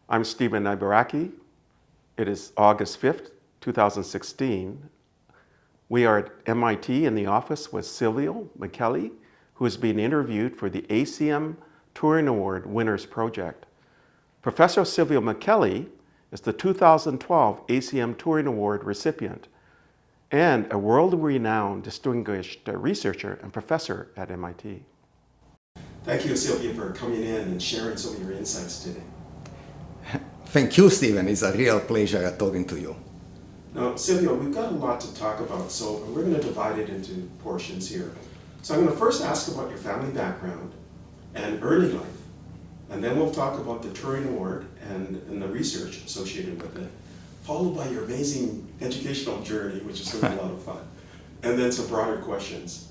I'm Stephen Ibaraki. It is August 5th, 2016. We are at MIT in the office with Silvio Micali, who is being interviewed for the ACM Turing Award Winners Project. Professor Silvio Micali is the 2012 ACM Turing Award recipient and a world-renowned distinguished researcher and professor at MIT. Thank you, Silvio, for coming in and sharing some of your insights today. Thank you, Stephen. It's a real pleasure talking to you. Now, Silvio, we've got a lot to talk about, so we're going to divide it into portions here. So I'm going to first ask about your family background and early life, and then we'll talk about the Turing Award and the research associated with it, followed by your amazing educational journey, which is going to be a lot of fun, and then some broader questions.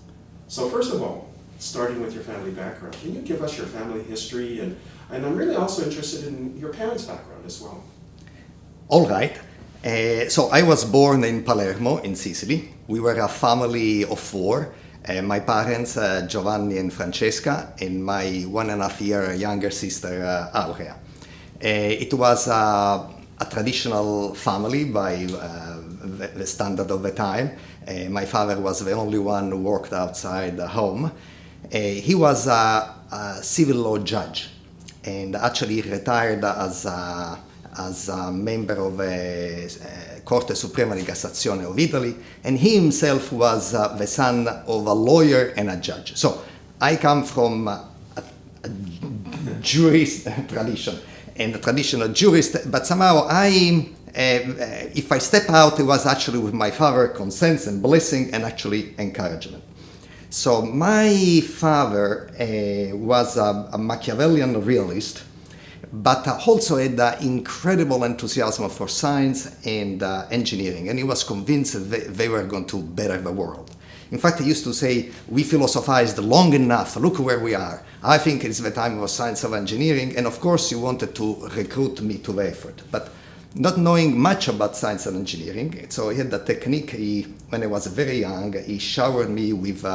So first of all, starting with your family background, can you give us your family history? And I'm really also interested in your parents' background as well. All right. So I was born in Palermo, in Sicily. We were a family of four. My parents, Giovanni and Francesca, and my 1.5-year younger sister, Aurea. It was a traditional family by the standard of the time. My father was the only one who worked outside the home. He was a civil law judge, and actually retired as a member of the Corte Suprema di Cassazione of Italy, and he himself was the son of a lawyer and a judge. So I come from a jurist tradition, and a traditional jurist, but somehow if I step out, it was actually with my father's consent and blessing and actually encouragement. So my father was a Machiavellian realist, but also had incredible enthusiasm for science and engineering, and he was convinced that they were going to better the world. In fact, he used to say, we philosophized long enough, look where we are. I think it's the time of science of engineering, and of course he wanted to recruit me to the effort. But not knowing much about science and engineering, so he had the technique, when I was very young, he showered me with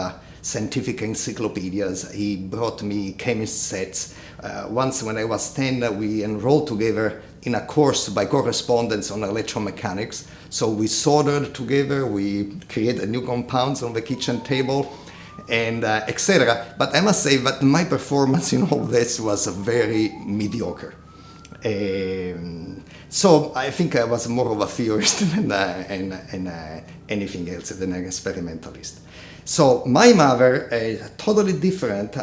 scientific encyclopedias. He brought me chemist sets. Once when I was 10, we enrolled together in a course by correspondence on electromechanics. So we soldered together, we created new compounds on the kitchen table, and etc. But I must say that my performance in all this was very mediocre. So I think I was more of a theorist than anything else, than an experimentalist. So my mother is totally different.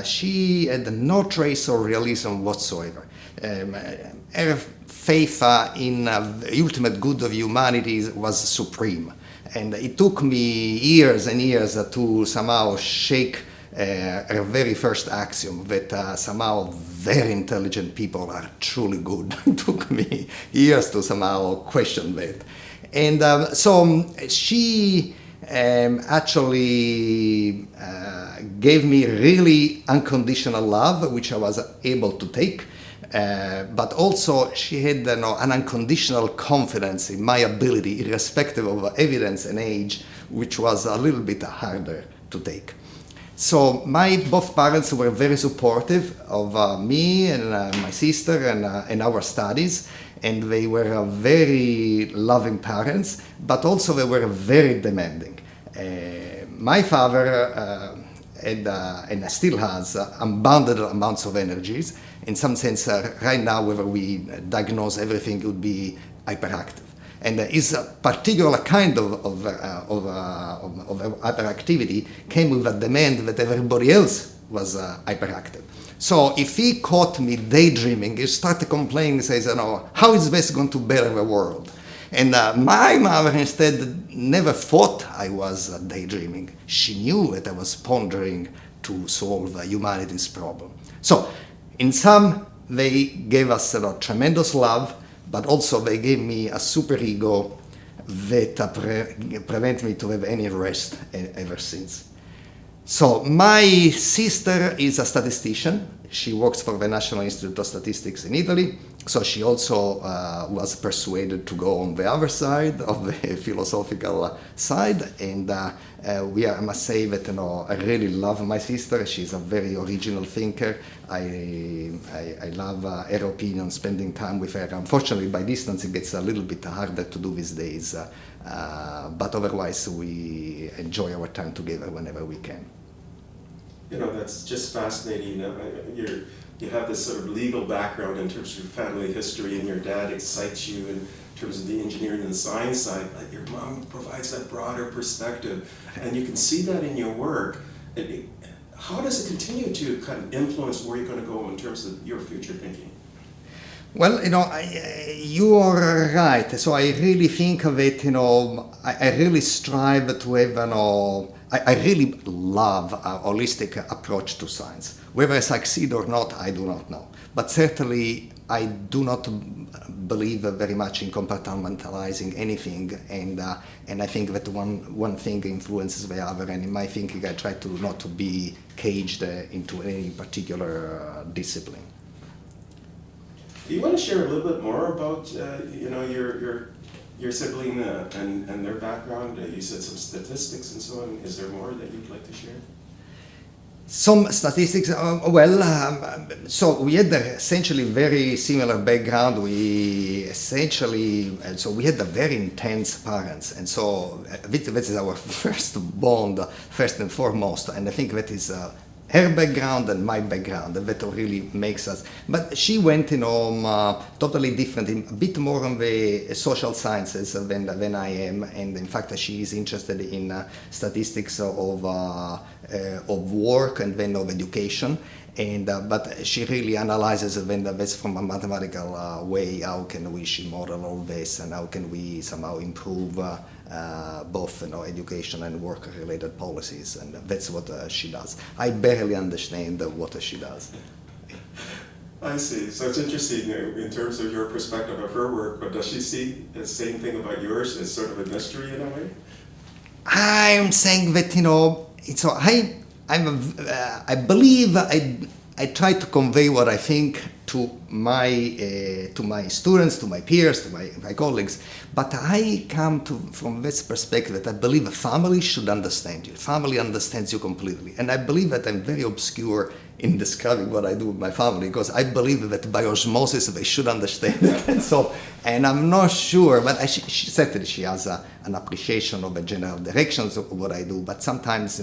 She had no trace of realism whatsoever. Her faith in the ultimate good of humanity was supreme. And it took me years and years to somehow shake her very first axiom that somehow very intelligent people are truly good. It took me years to somehow question that. And so she actually gave me really unconditional love, which I was able to take, but also she had an unconditional confidence in my ability, irrespective of evidence and age, which was a little bit harder to take. So both parents were very supportive of me and my sister and our studies, and they were very loving parents, but also they were very demanding. My father had, and still has, unbounded amounts of energies. In some sense, right now, whether we diagnose everything, it would be hyperactive. And his particular kind of hyperactivity came with a demand that everybody else was hyperactive. So if he caught me daydreaming, he started complaining, says, how is this going to better the world? And my mother instead never thought I was daydreaming. She knew that I was pondering to solve humanity's problem. So in sum, they gave us tremendous love, but also they gave me a superego that prevent me to have any rest ever since. So my sister is a statistician. she works for the National Institute of Statistics in Italy, so she also was persuaded to go on the other side of the philosophical side, and I must say that I really love my sister. She's a very original thinker. I love her opinion, spending time with her. Unfortunately, by distance, it gets a little bit harder to do these days, but otherwise we enjoy our time together whenever we can. That's just fascinating. You have this sort of legal background in terms of your family history, and your dad excites you in terms of the engineering and the science side, but your mom provides that broader perspective, and you can see that in your work. How does it continue to kind of influence where you're going to go in terms of your future thinking? Well, you are right. So I really think of it, I really strive to have, I really love a holistic approach to science. Whether I succeed or not, I do not know. But certainly, I do not believe very much in compartmentalizing anything, and I think that one thing influences the other, and in my thinking, I try to not to be caged into any particular discipline. Do you want to share a little bit more about your sibling and their background? You said some statistics and so on. Is there more that you'd like to share? Some statistics, so we had essentially very similar background. We had a very intense parents, and so that is our first bond, first and foremost, and I think that is her background and my background that really makes us. But she went totally different, a bit more on the social sciences than I am, and in fact she is interested in statistics of work and then of education. And but she really analyzes this from a mathematical way. How can we model all this, and how can we somehow improve both education and work-related policies? And that's what she does. I barely understand what she does. I see. So it's interesting in terms of your perspective of her work, but does she see the same thing about yours as sort of a mystery in a way? I'm saying that so I believe I try to convey what I think to my students, to my peers, to my colleagues, but I come from this perspective that I believe a family should understand you. Family understands you completely, and I believe that I'm very obscure in describing what I do with my family, because I believe that by osmosis they should understand it. And I'm not sure, but she certainly she has an appreciation of the general directions of what I do, but sometimes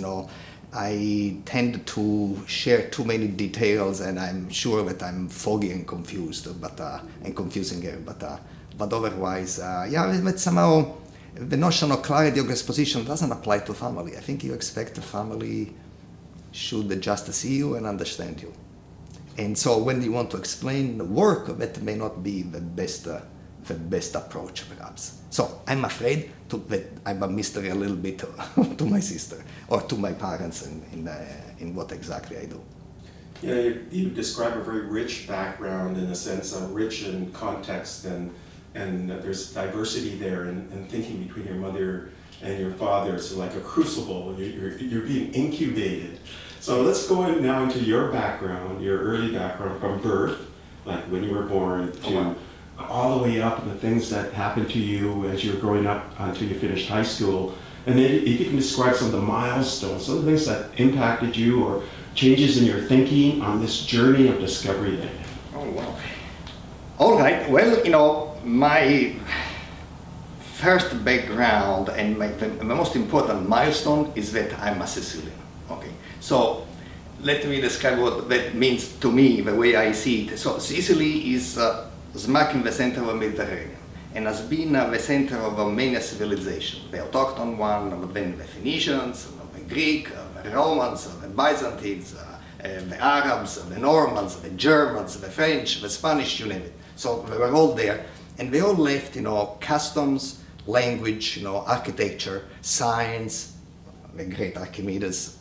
I tend to share too many details, and I'm sure that I'm foggy and confused, and confusing her. But otherwise, but somehow the notion of clarity of exposition doesn't apply to family. I think you expect a family should just see you and understand you. And so when you want to explain the work, that may not be the best approach, perhaps. So I'm afraid that I'm a mystery a little bit to my sister or to my parents in what exactly I do. Yeah, you describe a very rich background, in a sense, rich in context, and there's diversity there in thinking between your mother and your father. So like a crucible, you're being incubated. So let's go in now into your background, your early background from birth, like when you were born, to all the way up, and the things that happened to you as you were growing up until you finished high school. And then if you can describe some of the milestones, some of the things that impacted you or changes in your thinking on this journey of discovery. Oh, wow. All right. Well, my first background and the most important milestone is that I'm a Sicilian. Okay. So let me describe what that means to me, the way I see it. So Sicily is smack in the center of the Mediterranean, and has been the center of many civilizations. The autochthon one, then the Phoenicians, the Greek, the Romans, the Byzantines, the Arabs, the Normans, the Germans, the French, the Spanish, you name it. So they were all there, and they all left, customs, language, architecture, science, the great Archimedes,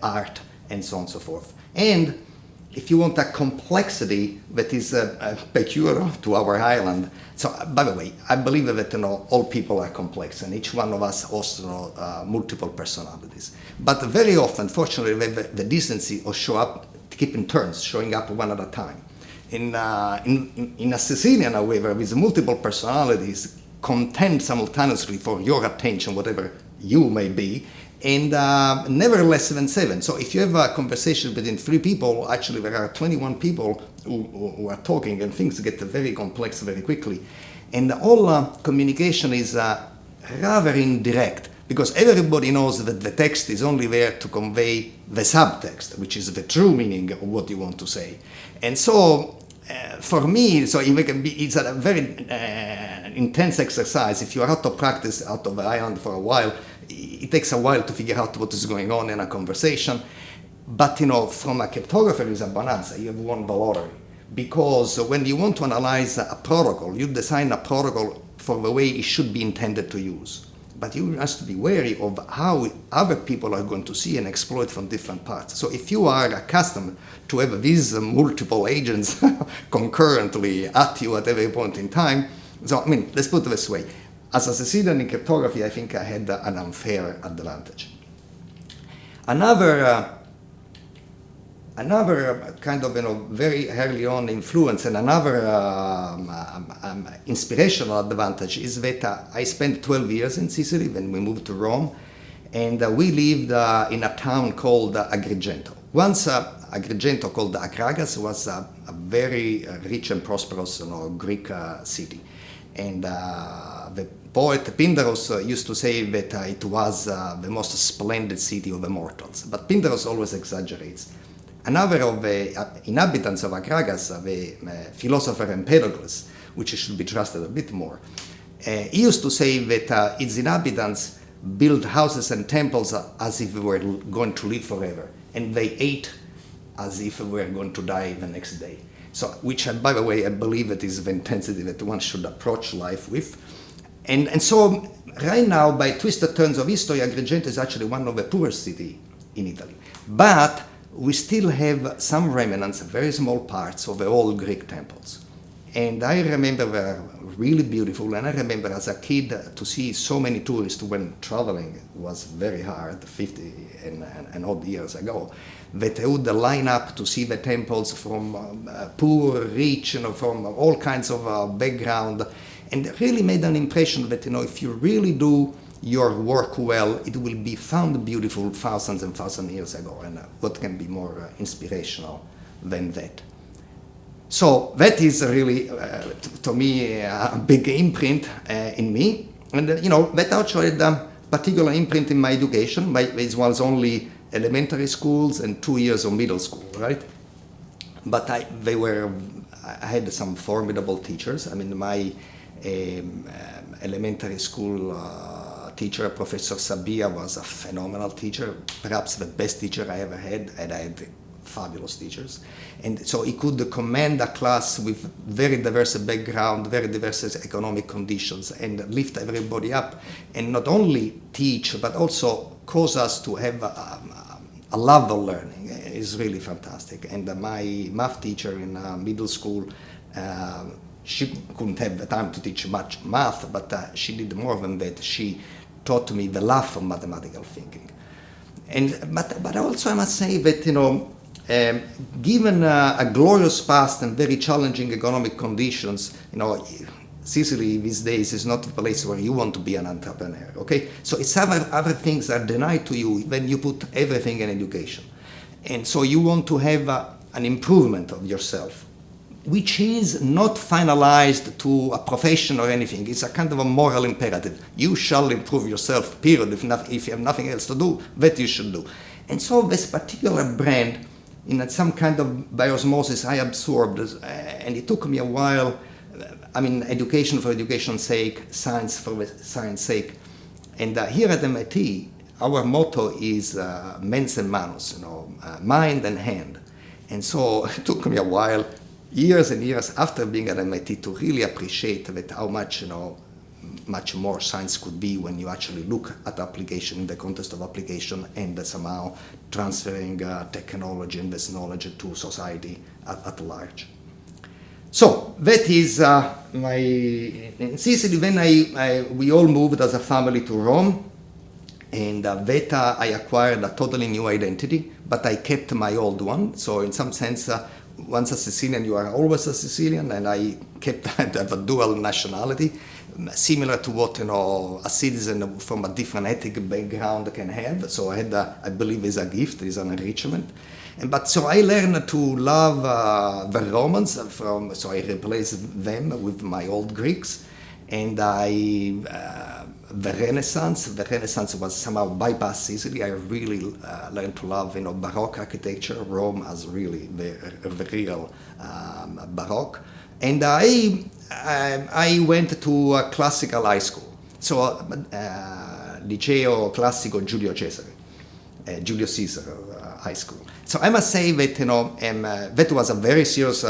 art, and so on and so forth. And if you want a complexity that is peculiar to our island, so by the way, I believe that all people are complex, and each one of us hosts multiple personalities. But very often, fortunately, we have the decency of show up keep in turns, showing up one at a time. In a Sicilian, however, with multiple personalities, contend simultaneously for your attention, whatever you may be, and never less than 7. So if you have a conversation between 3 people, actually there are 21 people who are talking, and things get very complex very quickly. And all communication is rather indirect, because everybody knows that the text is only there to convey the subtext, which is the true meaning of what you want to say. And so for me, it's a very intense exercise. If you are out of practice, out of the island for a while, it takes a while to figure out what is going on in a conversation. But from a cryptographer, it's a bonanza. You have won the lottery. Because when you want to analyze a protocol, you design a protocol for the way it should be intended to use. But you have to be wary of how other people are going to see and exploit from different parts. So if you are accustomed to have these multiple agents concurrently at you at every point in time, so let's put it this way. As a Sicilian in cryptography, I think I had an unfair advantage. Another kind of very early on influence and another inspirational advantage is that I spent 12 years in Sicily when we moved to Rome, and we lived in a town called Agrigento. Once Agrigento, called Akragas, was a very rich and prosperous Greek city. And the poet Pindaros used to say that it was the most splendid city of the mortals. But Pindaros always exaggerates. Another of the inhabitants of Akragas, the philosopher Empedocles, which should be trusted a bit more, he used to say that its inhabitants built houses and temples as if they were going to live forever, and they ate as if they were going to die the next day. So, which, by the way, I believe that is the intensity that one should approach life with. And so, right now, by twisted turns of history, Agrigento is actually one of the poorest cities in Italy. But we still have some remnants, very small parts of the old Greek temples. And I remember they were really beautiful, and I remember as a kid to see so many tourists when traveling was very hard, 50 and odd years ago, that they would line up to see the temples from poor, rich, from all kinds of background, and it really made an impression that, if you really do your work well, it will be found beautiful thousands and thousands of years ago, and what can be more inspirational than that? So that is really, to me, a big imprint in me, and that also had a particular imprint in my education. It was only elementary schools and 2 years of middle school, right? But I had some formidable teachers. My elementary school teacher, Professor Sabia, was a phenomenal teacher, perhaps the best teacher I ever had, and I had fabulous teachers. And so he could command a class with very diverse background, very diverse economic conditions, and lift everybody up, and not only teach, but also cause us to have a love of learning. Is really fantastic. And my math teacher in middle school, she couldn't have the time to teach much math, but she did more than that. She taught me the love of mathematical thinking. But also I must say that, given a glorious past and very challenging economic conditions, Sicily these days is not a place where you want to be an entrepreneur, okay? So it's other things are denied to you when you put everything in education. And so you want to have an improvement of yourself, which is not finalized to a profession or anything. It's a kind of a moral imperative. You shall improve yourself, period. If you have nothing else to do, that you should do. And so this particular brand, in some kind of by osmosis, I absorbed, and it took me a while. Education for education's sake, science for science sake. And here at MIT, our motto is mens and manus, mind and hand. And so it took me a while, years and years after being at MIT, to really appreciate that how much, much more science could be when you actually look at application in the context of application and somehow transferring technology and this knowledge to society at large. So that is in Sicily. Then we all moved as a family to Rome, and I acquired a totally new identity. but I kept my old one. So in some sense, once a Sicilian, you are always a Sicilian, and I kept I have a dual nationality, similar to what a citizen from a different ethnic background can have. So I had, I believe, is a gift, is an enrichment. But so I learned to love the Romans so I replaced them with my old Greeks, and the Renaissance was somehow bypassed Sicily. I really learned to love, Baroque architecture. Rome as really the real Baroque. And I went to a classical high school, so Liceo Classico Giulio Caesar High School. So I must say that that was a very serious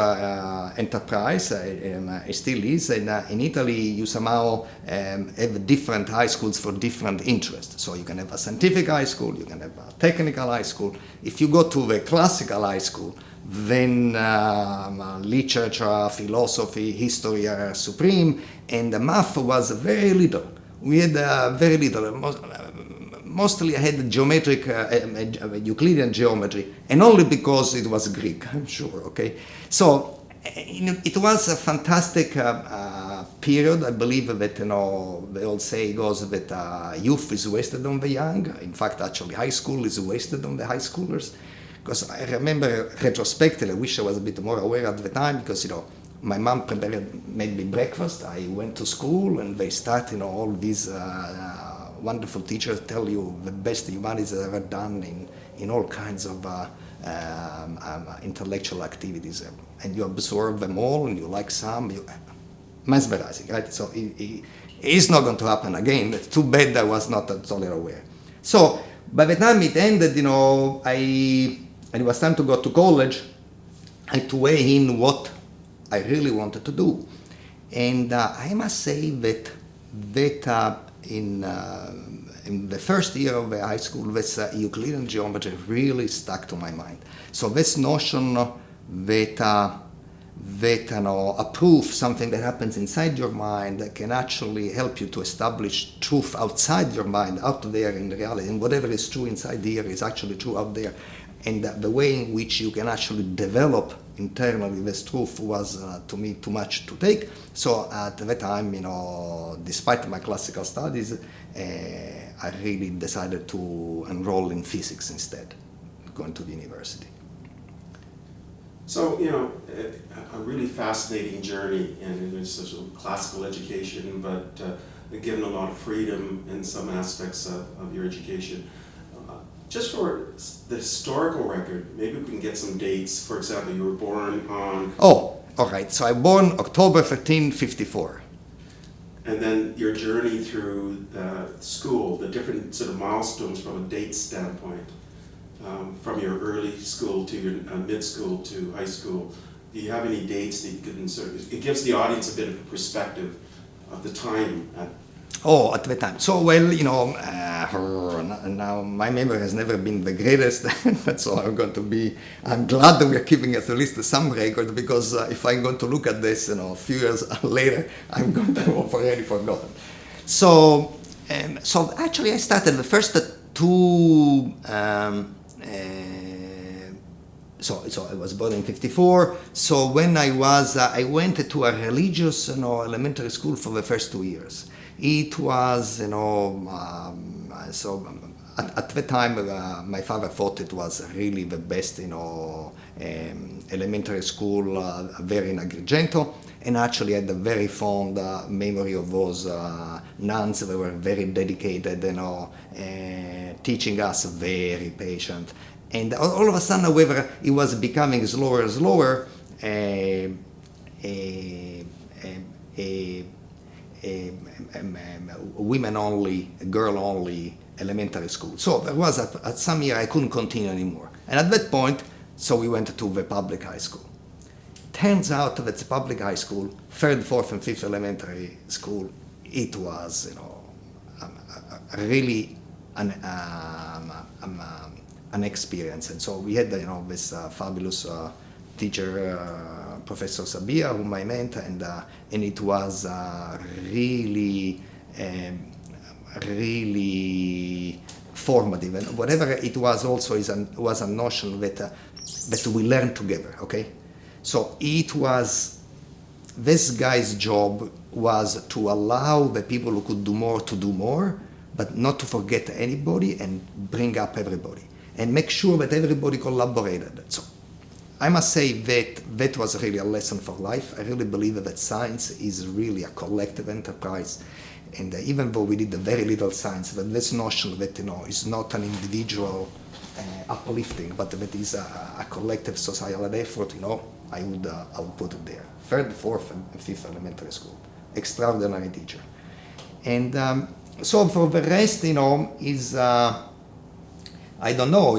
enterprise, and it still is. And in Italy, you somehow have different high schools for different interests. So you can have a scientific high school, you can have a technical high school. If you go to the classical high school, then literature, philosophy, history are supreme, and the math was very little. We had very little. Mostly I had geometric, Euclidean geometry, and only because it was Greek, I'm sure, okay? So it was a fantastic period. I believe that, the old saying goes that youth is wasted on the young. In fact, actually, high school is wasted on the high schoolers. Because I remember retrospectively, I wish I was a bit more aware at the time, because, my mom made me breakfast. I went to school, and they start, all these wonderful teachers tell you the best humanities ever done in all kinds of intellectual activities, and you absorb them all, and you like some, mesmerizing, right? So it's not going to happen again. It's too bad I was not totally aware. So by the time it ended, and it was time to go to college, I had to weigh in what I really wanted to do, and I must say that in the first year of the high school, this Euclidean geometry really stuck to my mind. So this notion that a proof, something that happens inside your mind, that can actually help you to establish truth outside your mind, out there in reality, and whatever is true inside here is actually true out there. And the way in which you can actually develop internally this truth was, to me, too much to take. So at that time, despite my classical studies, I really decided to enroll in physics instead, going to the university. So, a really fascinating journey, and it's such a classical education, but given a lot of freedom in some aspects of your education. Just for the historical record, maybe we can get some dates. For example, you were born on... Oh, all right. So I was born October 1354. And then your journey through school, the different sort of milestones from a date standpoint, from your early school to your mid-school to high school. Do you have any dates that you can it gives the audience a bit of a perspective of the time at the time. So, well, now my memory has never been the greatest, so I'm glad that we're keeping at least some record, because if I'm going to look at this, a few years later, I'm going to have already forgotten. So actually I started the first two, so I was born in 54. So when I went to a religious, elementary school for the first 2 years. It was, so at the time, my father thought it was really the best, elementary school there in Agrigento, and actually had a very fond memory of those nuns. They were very dedicated, teaching us, very patient. And all of a sudden, however, it was becoming slower and slower. Women-only, girl-only elementary school. So there was at some year I couldn't continue anymore. And at that point, so we went to the public high school. Turns out that the public high school, 3rd, 4th, and 5th elementary school, it was, really an experience. And so we had, this fabulous teacher, Professor Sabia, whom I met, and it was really formative, and whatever it was also was a notion that we learn together, okay? So it was, this guy's job was to allow the people who could do more to do more, but not to forget anybody and bring up everybody and make sure that everybody collaborated. So I must say that was really a lesson for life. I really believe that science is really a collective enterprise. And even though we did very little science, that this notion that, is not an individual uplifting, but that is a collective societal effort, I would put it there. Third, fourth, and fifth elementary school. Extraordinary teacher. And so for the rest, is, I don't know,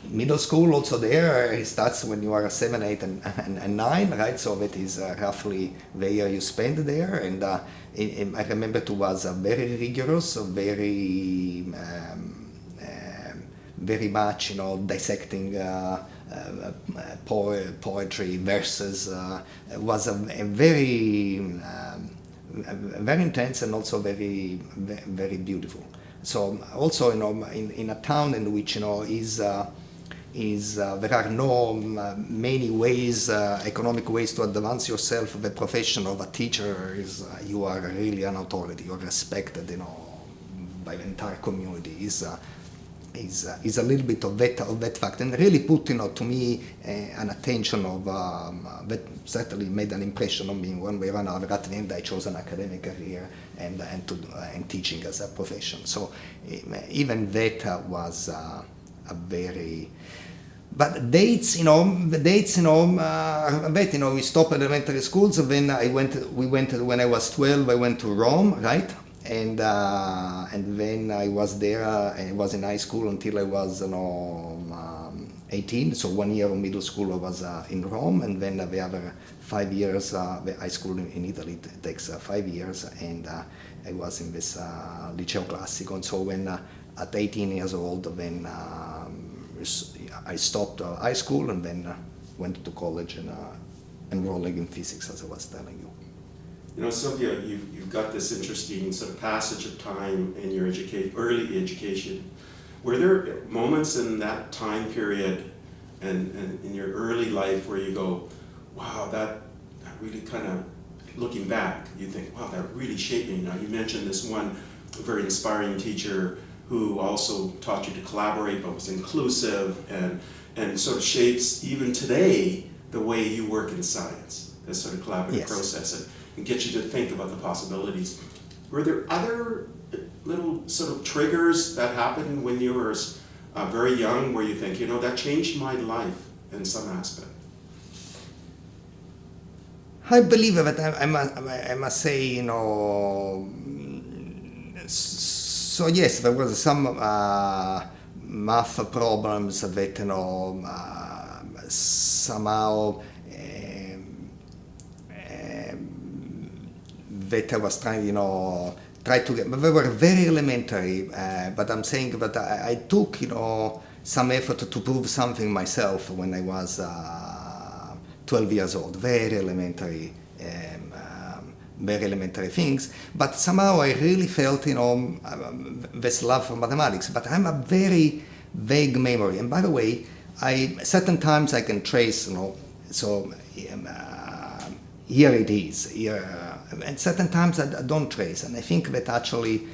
middle school also there, it starts when you are 7, 8, and 9, right? So that is roughly the year you spend there. And I remember it was very rigorous, very much, dissecting poetry, verses. It was a very intense and also very, very beautiful. So also, in a town in which, there are no many ways, economic ways to advance yourself. The profession of a teacher is you are really an authority. You're respected, by the entire community. Is a little bit of that fact, and really put, to me, an attention of that certainly made an impression on me one way or another. At the end, I chose an academic career and teaching as a profession. So even that was a very. But dates, we stopped at elementary schools. And then we went when I was 12. I went to Rome, right? And then I was there. And I was in high school until I was 18. So 1 year of middle school I was in Rome, and then the other 5 years, the high school in Italy takes 5 years, and I was in this Liceo Classico. And so when at 18 years old, then I stopped high school and then went to college and enrolling in physics, as I was telling you. Silvio, you've got this interesting sort of passage of time in your early education. Were there moments in that time period and in your early life where you go, wow, that really kind of, looking back, you think, wow, that really shaped me. Now, you mentioned this one very inspiring teacher who also taught you to collaborate but was inclusive and sort of shapes, even today, the way you work in science, this sort of collaborative process, and gets you to think about the possibilities. Were there other little sort of triggers that happened when you were very young where you think, that changed my life in some aspect? I believe that I must say, so yes, there was some math problems that, somehow that I was trying, try to get, but they were very elementary, but I'm saying that I took, some effort to prove something myself when I was 12 years old, very elementary things, but somehow I really felt, this love for mathematics, but I'm a very vague memory, and by the way, certain times I can trace, so here it is, here, and certain times I don't trace, and I think that actually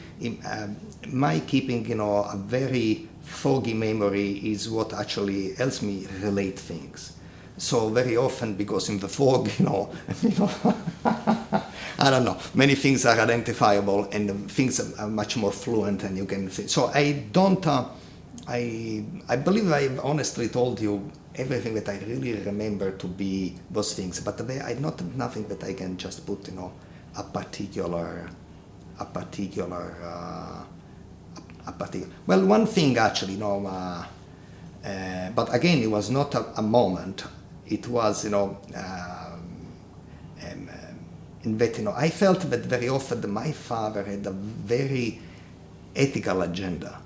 my keeping, a very foggy memory is what actually helps me relate things. So very often, because in the fog, I don't know, many things are identifiable and things are much more fluent and you can see. So I don't, I believe I've honestly told you everything that I really remember to be those things, but nothing that I can just put, a particular. Well, one thing actually, but again, it was not a moment. It was, in that, I felt that very often my father had a very ethical agenda,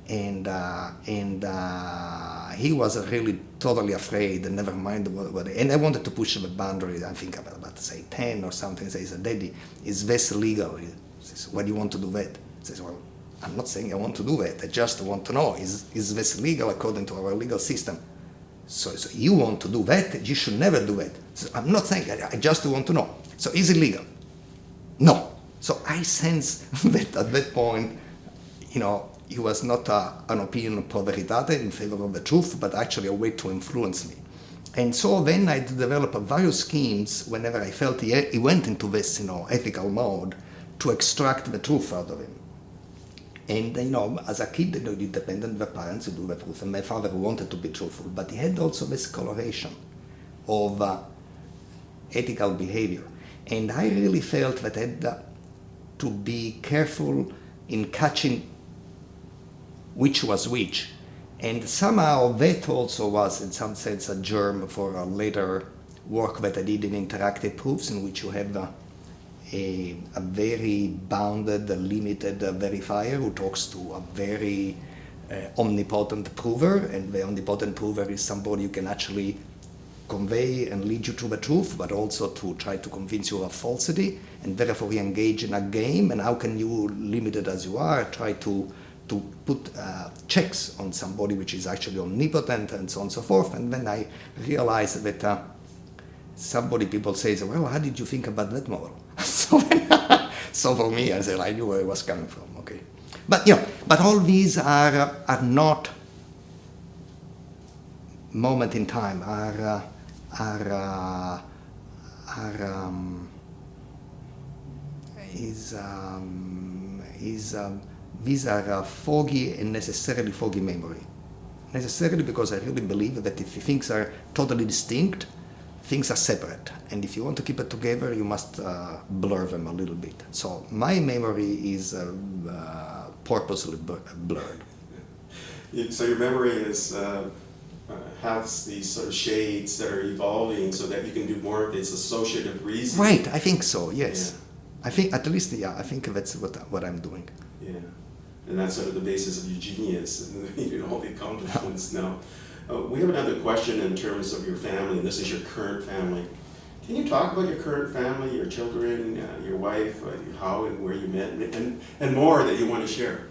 and he was really totally afraid, and never mind what. And I wanted to push the boundary. I think about say 10 or something. He says, "Daddy, is this legal?" He says, "Why do you want to do that?" He says, "Well, I'm not saying I want to do it. I just want to know, is this legal according to our legal system? So you want to do that, you should never do it. So I'm not saying, I just want to know. So is it legal? No. So I sense that at that point, it was not an opinion pro veritate in favor of the truth, but actually a way to influence me. And so then I developed various schemes whenever I felt he went into this, ethical mode to extract the truth out of him. And, as a kid, it depended on the parents to do the truth. And my father wanted to be truthful, but he had also this coloration of ethical behavior. And I really felt that I had to be careful in catching which was which. And somehow that also was, in some sense, a germ for a later work that I did in interactive proofs, in which you have a very bounded, limited verifier who talks to a very omnipotent prover, and the omnipotent prover is somebody who can actually convey and lead you to the truth, but also to try to convince you of falsity, and therefore we engage in a game. And how can you, limited as you are, try to put checks on somebody which is actually omnipotent, and so on and so forth. And then I realized that people say, well, how did you think about that model? So for me, I said, I knew where it was coming from, okay. But all these are not moment in time, these are foggy and necessarily foggy memory. Necessarily because I really believe that if things are totally distinct, things are separate. And if you want to keep it together, you must blur them a little bit. So my memory is purposely blurred. So your memory is has these sort of shades that are evolving so that you can do more of its associative reasoning. Right, I think so, yes. Yeah. I think, at least, I think that's what I'm doing. Yeah, and that's sort of the basis of your genius and all the accomplishments now. We have another question in terms of your family, and this is your current family. Can you talk about your current family, your children, your wife, how and where you met, and more that you want to share?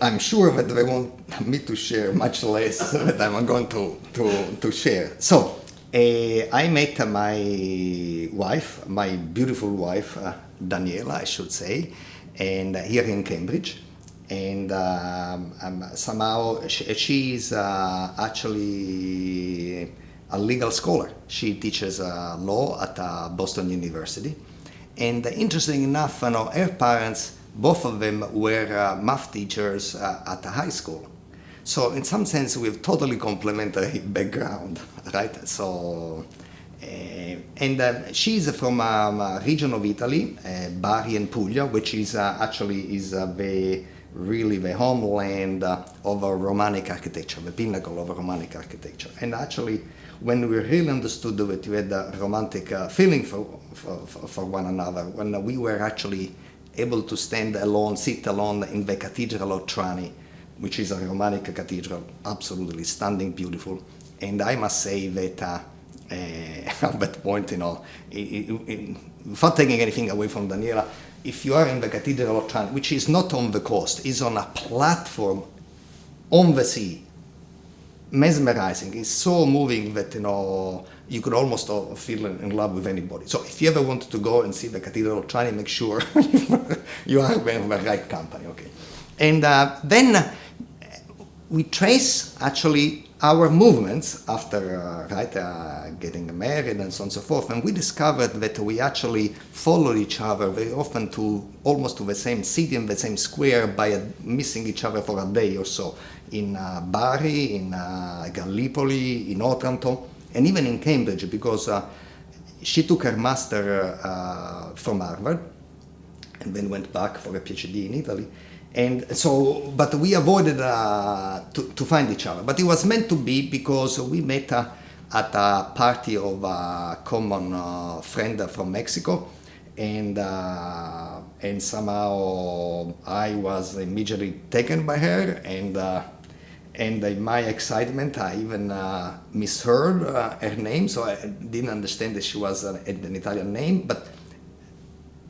I'm sure that they want me to share much less that I'm going to share. So, I met my wife, my beautiful wife, Daniela, I should say, and here in Cambridge. And somehow she is actually a legal scholar. She teaches law at Boston University. And interesting enough, her parents, both of them were math teachers at a high school. So in some sense, we have totally complementary background, right? So, and she's from a region of Italy, Bari and Puglia, which is actually really the homeland of Romanic architecture, the pinnacle of Romanic architecture. And actually, when we really understood that we had a romantic feeling for one another, when we were actually able to stand alone, sit alone in the Cathedral of Trani, which is a Romanic cathedral, absolutely stunning, beautiful. And I must say that at that point, without taking anything away from Daniela, if you are in the Cathedral of Trani, which is not on the coast, is on a platform on the sea, mesmerizing. It's so moving that you could almost feel in love with anybody. So if you ever want to go and see the Cathedral of Trani, make sure you are in the right company. Okay, and then we trace actually our movements after getting married and so on and so forth, and we discovered that we actually followed each other very often to almost to the same city and the same square by missing each other for a day or so, in Bari, in Gallipoli, in Otranto, and even in Cambridge, because she took her master from Harvard and then went back for a PhD in Italy. And so, but we avoided to find each other. But it was meant to be because we met at a party of a common friend from Mexico, and somehow I was immediately taken by her, and in my excitement I even misheard her name, so I didn't understand that she was an Italian name, but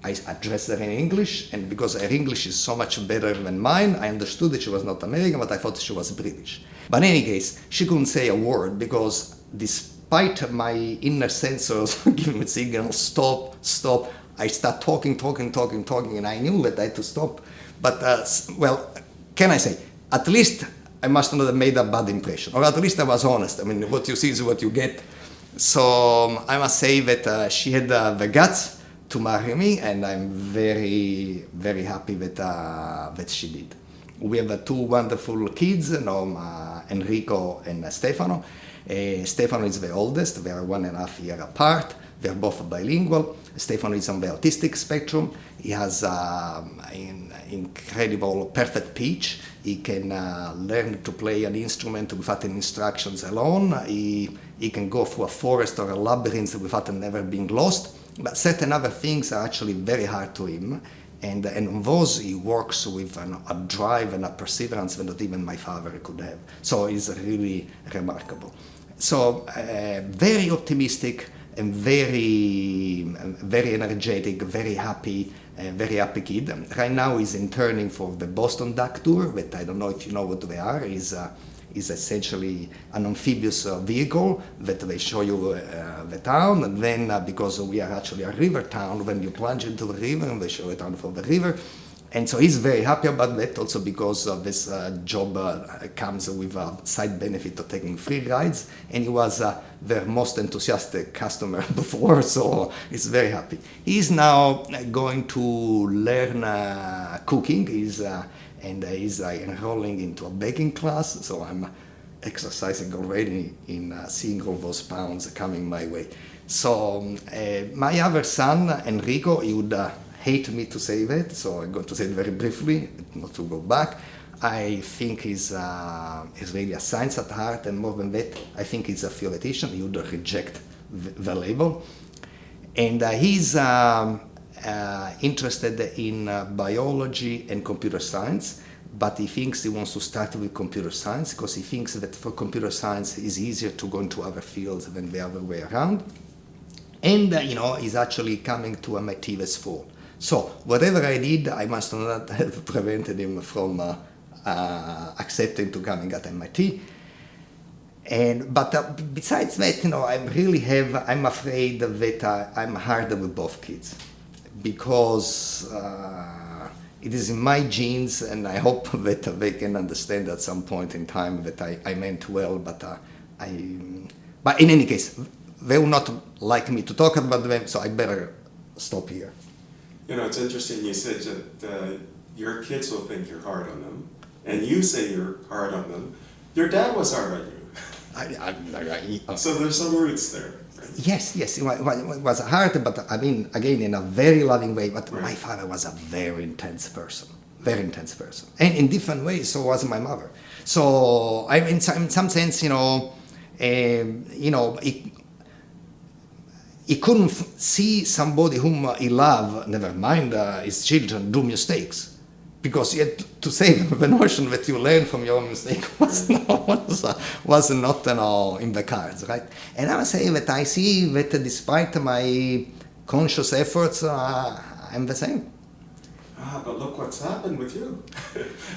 I addressed her in English, and because her English is so much better than mine, I understood that she was not American, but I thought she was British. But in any case, she couldn't say a word because despite my inner sensors giving me signals, stop, I start talking, and I knew that I had to stop. But, well, can I say, at least I must not have made a bad impression, or at least I was honest. I mean, what you see is what you get. So I must say that she had the guts to marry me, and I'm very, very happy that she did. We have two wonderful kids, Enrico and Stefano. Stefano is the oldest. They are 1.5 years apart. They are both bilingual. Stefano is on the autistic spectrum. He has an incredible, perfect pitch. He can learn to play an instrument without any instructions alone. He can go through a forest or a labyrinth without never being lost. But certain other things are actually very hard to him. And on those, he works with a drive and a perseverance that not even my father could have. So he's really remarkable. So very optimistic and very energetic, very happy kid. Right now he's interning for the Boston Duck Tour, that I don't know if you know what they are. Is essentially an amphibious vehicle that they show you the town, and then because we are actually a river town, when you plunge into the river and they show the town from the river. And so he's very happy about that, also because this job comes with a side benefit of taking free rides, and he was their most enthusiastic customer before, so he's very happy. He's now going to learn cooking. He's enrolling into a baking class, so I'm exercising already in seeing all those pounds coming my way. So my other son, Enrico, he would hate me to say that, so I'm going to say it very briefly, not to go back. I think he's really a science at heart, and more than that, I think he's a theoretician. He would reject the label. And he's interested in biology and computer science, but he thinks he wants to start with computer science because he thinks that for computer science it's easier to go into other fields than the other way around. And, he's actually coming to MIT this fall. So whatever I did, I must not have prevented him from accepting to coming at MIT. But besides that, I'm afraid that I'm harder with both kids, because it is in my genes, and I hope that they can understand at some point in time that I meant well, but in any case, they will not like me to talk about them, so I better stop here. It's interesting you said that your kids will think you're hard on them, and you say you're hard on them. Your dad was hard on you. So there's some roots there. Right? Yes, it was hard, but I mean, again, in a very loving way. But right. My father was a very intense person, and in different ways, so was my mother. So in some sense, he couldn't see somebody whom he loved, never mind his children, do mistakes. Because he had to say the notion that you learn from your own mistake was not in the cards, right? And I must say that I see that despite my conscious efforts, I'm the same. But look what's happened with you.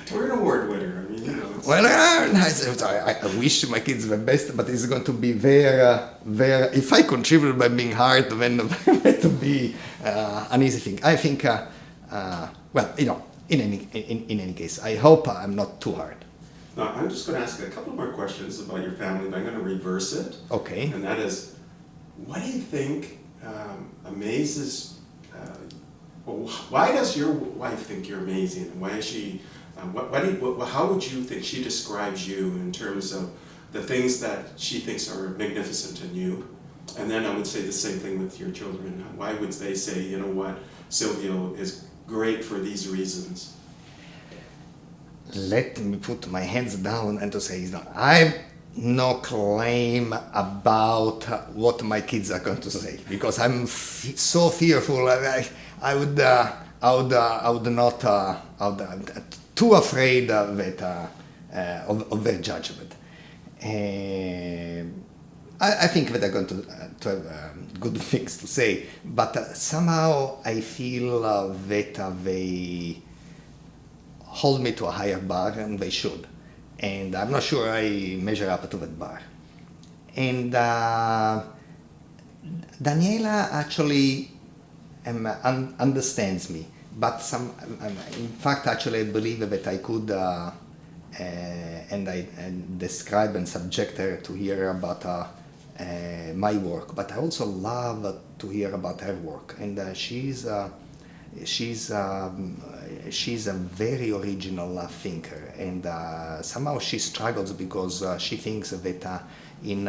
Turing Award winner. I mean, Well, I wish my kids the best, but it's going to be if I contribute by being hard, then it will be an easy thing. I think, in any case, I hope I'm not too hard. Now, I'm just going to ask a couple more questions about your family, but I'm going to reverse it. Okay. And that is, what do you think amazes? Why does your wife think you're amazing? Why is she? How would you think she describes you in terms of the things that she thinks are magnificent in you? And then I would say the same thing with your children. Why would they say, you know what, Silvio is great for these reasons? Let me put my hands down and to say, I no claim about what my kids are going to say, because I'm so fearful. I would not. Too afraid of their judgment. I think that they're going to have good things to say, but somehow I feel that they hold me to a higher bar, and they should. And I'm not sure I measure up to that bar. And Daniela actually understands me, but in fact, actually, I believe that I could, and I describe and subject her to hear about my work. But I also love to hear about her work, and she's a very original thinker, and somehow she struggles because she thinks that in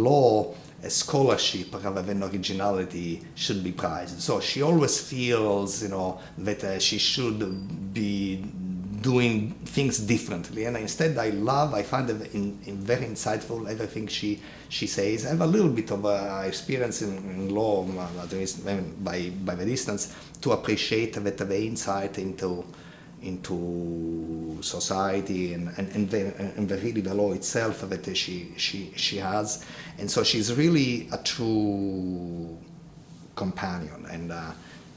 law, scholarship rather than originality should be prized. So she always feels, that she should be doing things differently. And instead, I find it very insightful, everything she says. I have a little bit of experience in law, at least by the distance, to appreciate that the insight into society and really the law itself that she has. And so she's really a true companion,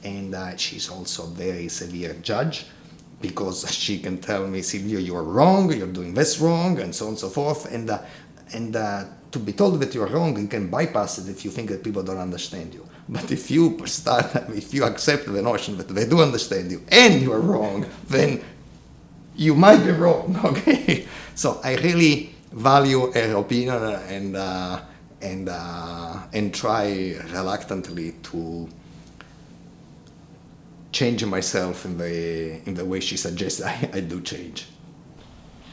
and she's also a very severe judge, because she can tell me, Silvio, you're wrong, you're doing this wrong, and so on and so forth. And to be told that you're wrong, you can bypass it if you think that people don't understand you. But if you accept the notion that they do understand you and you are wrong, then you might be wrong. Okay. So I really value her opinion and try reluctantly to change myself in the way she suggests I do change.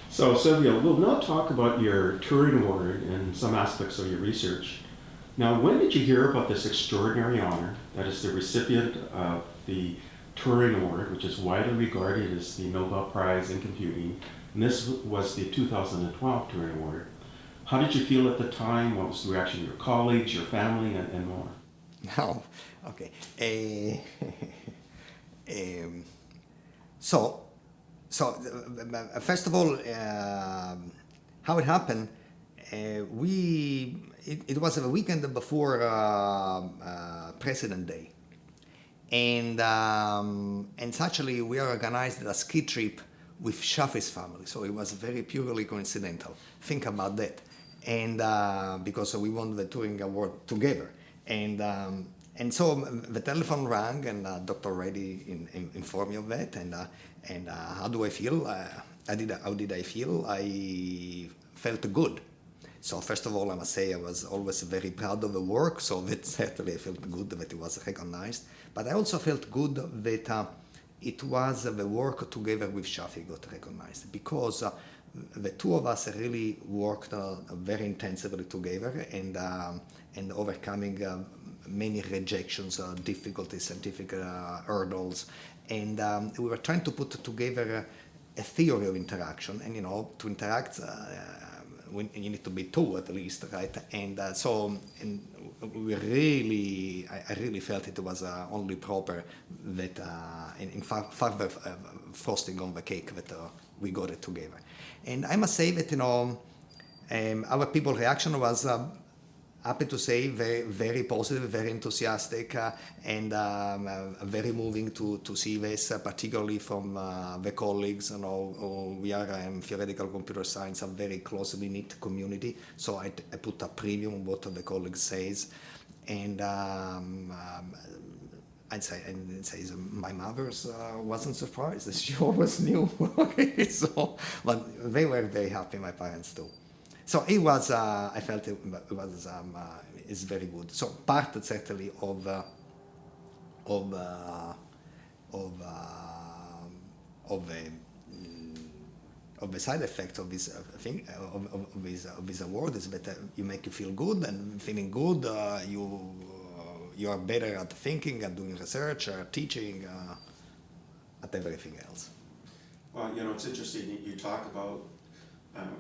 So Silvio, we'll now talk about your Turing Award and some aspects of your research. Now, when did you hear about this extraordinary honor that is the recipient of the Turing Award, which is widely regarded as the Nobel Prize in Computing, and this was the 2012 Turing Award. How did you feel at the time? What was the reaction of your colleagues, your family, and more? Oh, okay. So first of all, how it happened, it was the weekend before President Day, and actually we organized a ski trip with Shafi's family, so it was very purely coincidental. Think about that, and because we won the Turing Award together, and so the telephone rang, and Dr. Reddy informed me of that, and how do I feel? How did I feel? I felt good. So first of all, I must say I was always very proud of the work, so that certainly I felt good that it was recognized. But I also felt good that it was the work together with Shafi got recognized, because the two of us really worked very intensively together, and overcoming many rejections, difficulties, scientific hurdles, and we were trying to put together a theory of interaction. And to interact, you need to be two at least, right? And so we really, I really felt it was only proper that, in fact, further frosting on the cake, that we got it together. And I must say that our people's reaction was, happy to say, very, very positive, very enthusiastic, and very moving to see this, particularly from the colleagues. We are in theoretical computer science, a very closely knit community, so I put a premium on what the colleagues says, and I'd say my mother wasn't surprised. She always knew. So, but they were very happy, my parents too. So it was, I felt it was, it's very good. So part certainly of the side effect of this thing, of this award, is that you make you feel good, and feeling good, you are better at thinking, at doing research, at teaching, at everything else. Well, it's interesting. You talk about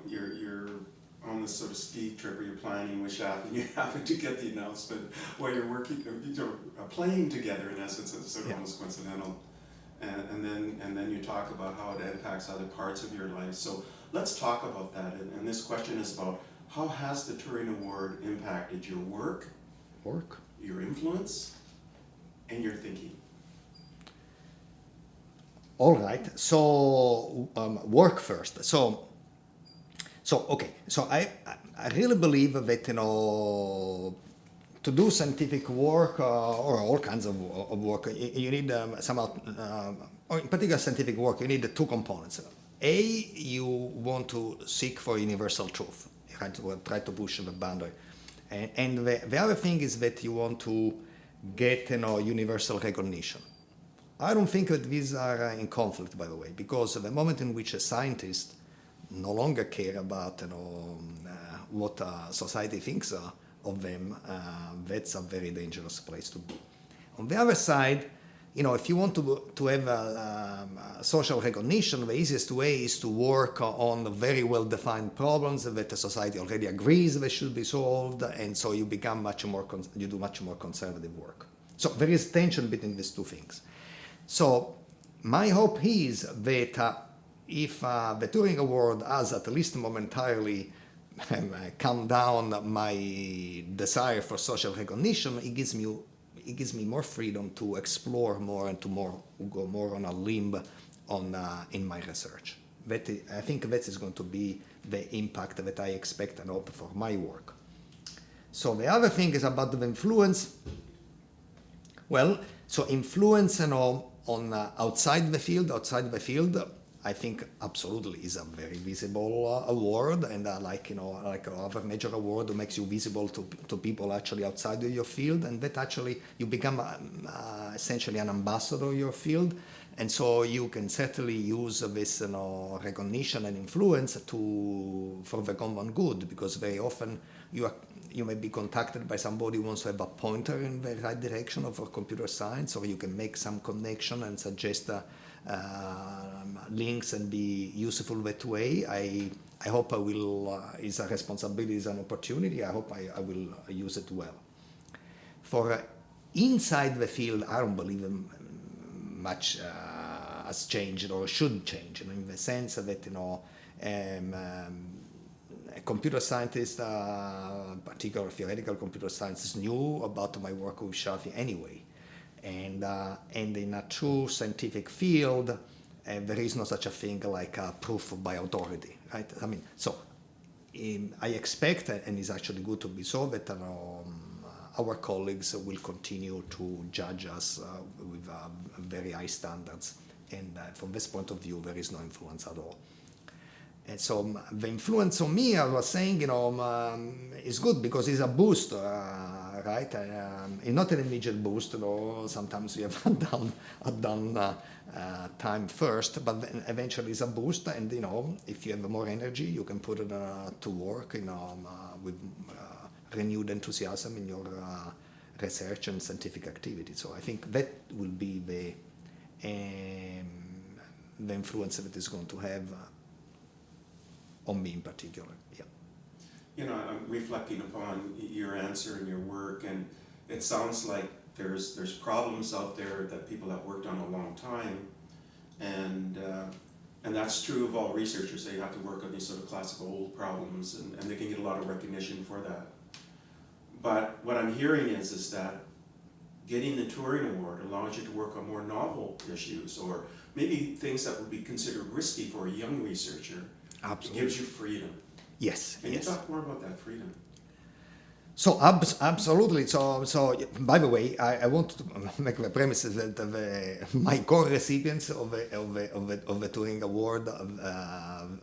you're on this sort of ski trip where you're planning with Shaf, and you happen to get the announcement while you're working, playing together, in essence. It's sort of almost coincidental. And then you talk about how it impacts other parts of your life. So let's talk about that. And this question is about How has the Turing Award impacted your work, your influence, and your thinking? All right. So work first. So okay. So I really believe that to do scientific work or all kinds of work, you need somehow, or in particular scientific work, you need two components. A, you want to seek for universal truth. You try to push the boundary. And the other thing is that you want to get universal recognition. I don't think that these are in conflict, by the way, because the moment in which a scientist no longer care about what society thinks of them, that's a very dangerous place to be. On the other side, if you want to have social recognition, the easiest way is to work on very well-defined problems that the society already agrees they should be solved, and so you become you do much more conservative work. So there is tension between these two things. So my hope is that if the Turing Award has at least momentarily calmed down my desire for social recognition, it gives me more freedom to explore more and to go more on a limb in my research. I think that is going to be the impact that I expect and hope for my work. So the other thing is about the influence. Well, so influence on outside the field, I think absolutely is a very visible award, and like other major award that makes you visible to people actually outside of your field, and that actually you become essentially an ambassador of your field, and so you can certainly use this recognition and influence for the common good, because very often you may be contacted by somebody who wants to have a pointer in the right direction for computer science, or you can make some connection and suggest links and be useful that way. I hope I will, is a responsibility, is an opportunity. I hope I will use it well. For inside the field, I don't believe much has changed or should change, in the sense that, a computer scientist, particular theoretical computer scientists, knew about my work with Shafi anyway. And in a true scientific field, there is no such a thing like proof by authority, right? I mean, so I expect, and it's actually good to be so, that our colleagues will continue to judge us with very high standards. And from this point of view, there is no influence at all. And so the influence on me, I was saying, is good because it's a boost, right? It's not an immediate boost, sometimes you have a down time first, but then eventually it's a boost, and if you have more energy, you can put it to work, with renewed enthusiasm in your research and scientific activity. So I think that will be the influence that it is going to have on me in particular. Yeah. I'm reflecting upon your answer and your work, and it sounds like there's problems out there that people have worked on a long time, and that's true of all researchers. They have to work on these sort of classical old problems, and they can get a lot of recognition for that. But what I'm hearing is that getting the Turing Award allows you to work on more novel issues, or maybe things that would be considered risky for a young researcher. Absolutely. It gives you freedom. Yes. Can you talk more about that freedom? So absolutely. So by the way, I want to make the premise that my co-recipients of the Turing Award,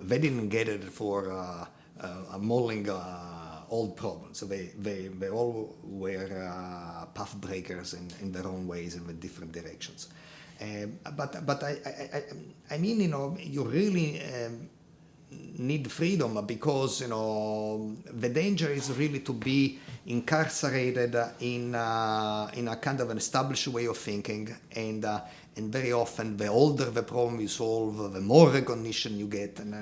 they didn't get it for modeling old problems. So they all were path breakers in their own ways in the different directions. But I mean, you really need freedom, because the danger is really to be incarcerated in a kind of an established way of thinking, and very often the older the problem you solve, the more recognition you get, and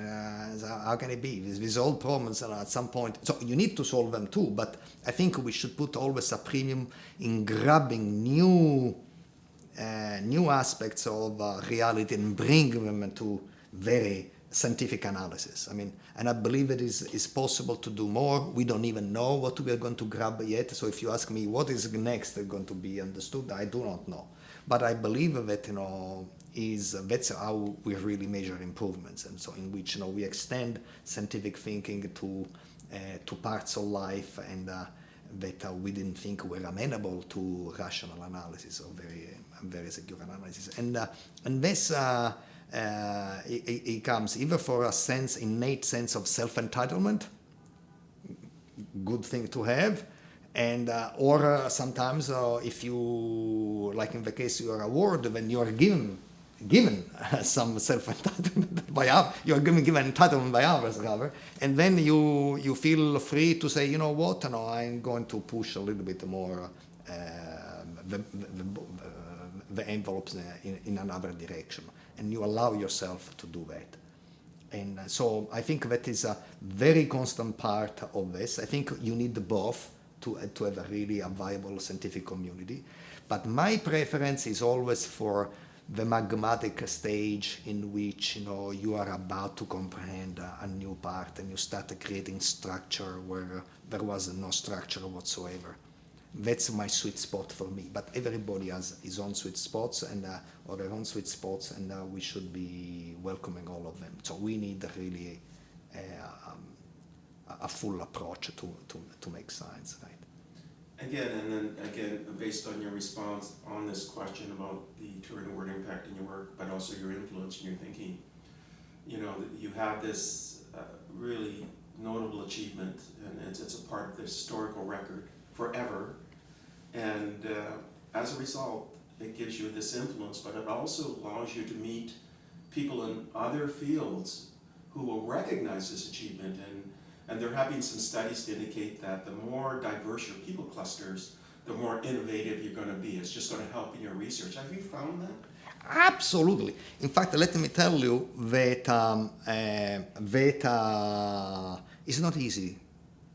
how can it be? These old problems at some point, so you need to solve them too, but I think we should put always a premium in grabbing new aspects of reality and bring them to very scientific analysis. I mean, and I believe it is possible to do more. We don't even know what we are going to grab yet. So if you ask me what is next going to be understood, I do not know. But I believe that that's how we really measure improvements, and so in which we extend scientific thinking to parts of life and that we didn't think were amenable to rational analysis or very secure analysis, and this. It comes either for a innate sense of self-entitlement, good thing to have, and or sometimes if you, like in the case of your award, when you are given some self-entitlement you are given entitlement by others rather, and then you feel free to say, you know what, I'm going to push a little bit more the envelopes in another direction, and you allow yourself to do that. And so I think that is a very constant part of this. I think you need both to have a really viable scientific community. But my preference is always for the magmatic stage in which you are about to comprehend a new part and you start creating structure where there was no structure whatsoever. That's my sweet spot for me. But everybody has his own sweet spots or their own sweet spots, and we should be welcoming all of them. So we need really a full approach to make science, right? Again, based on your response on this question about the Turing Award impact in your work, but also your influence in your thinking, you have this really notable achievement, and it's a part of the historical record forever. And as a result, it gives you this influence, but it also allows you to meet people in other fields who will recognize this achievement. And there have been some studies to indicate that the more diverse your people clusters, the more innovative you're going to be. It's just going to help in your research. Have you found that? Absolutely. In fact, let me tell you that it's not easy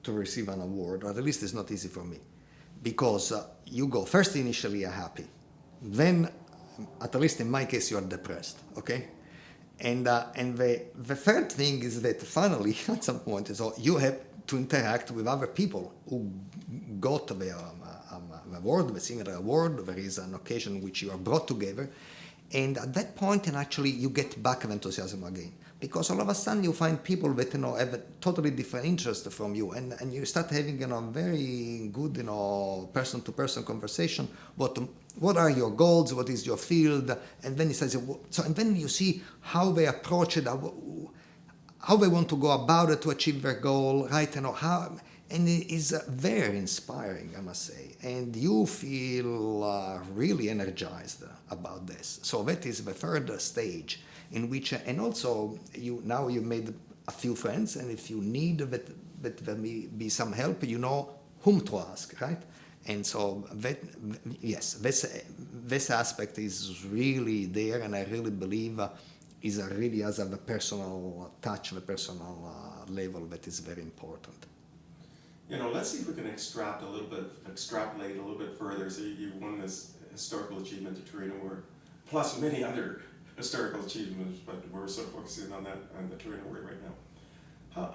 to receive an award, or at least it's not easy for me. Because you go, first initially you're happy, then, at least in my case, you're depressed, okay? And the third thing is that finally, at some point, so you have to interact with other people who got the award, the similar award. There is an occasion in which you are brought together, and at that point, and actually, you get back of enthusiasm again. Because all of a sudden you find people that have a totally different interest from you, and you start having a very good person-to-person conversation. What are your goals? What is your field? And then he says, and then you see how they approach it, how they want to go about it to achieve their goal, right? And it is very inspiring, I must say, and you feel really energized about this. So that is the third stage. In which, and also, you made a few friends, and if you need that there may be some help, you know whom to ask, right? And so this aspect is really there, and I really believe really has a personal touch, a personal level that is very important. Let's see if we can extrapolate a little bit further. So you won this historical achievement, the Turing Award, plus many other historical achievements, but we're sort of focusing on the Turing Award right now.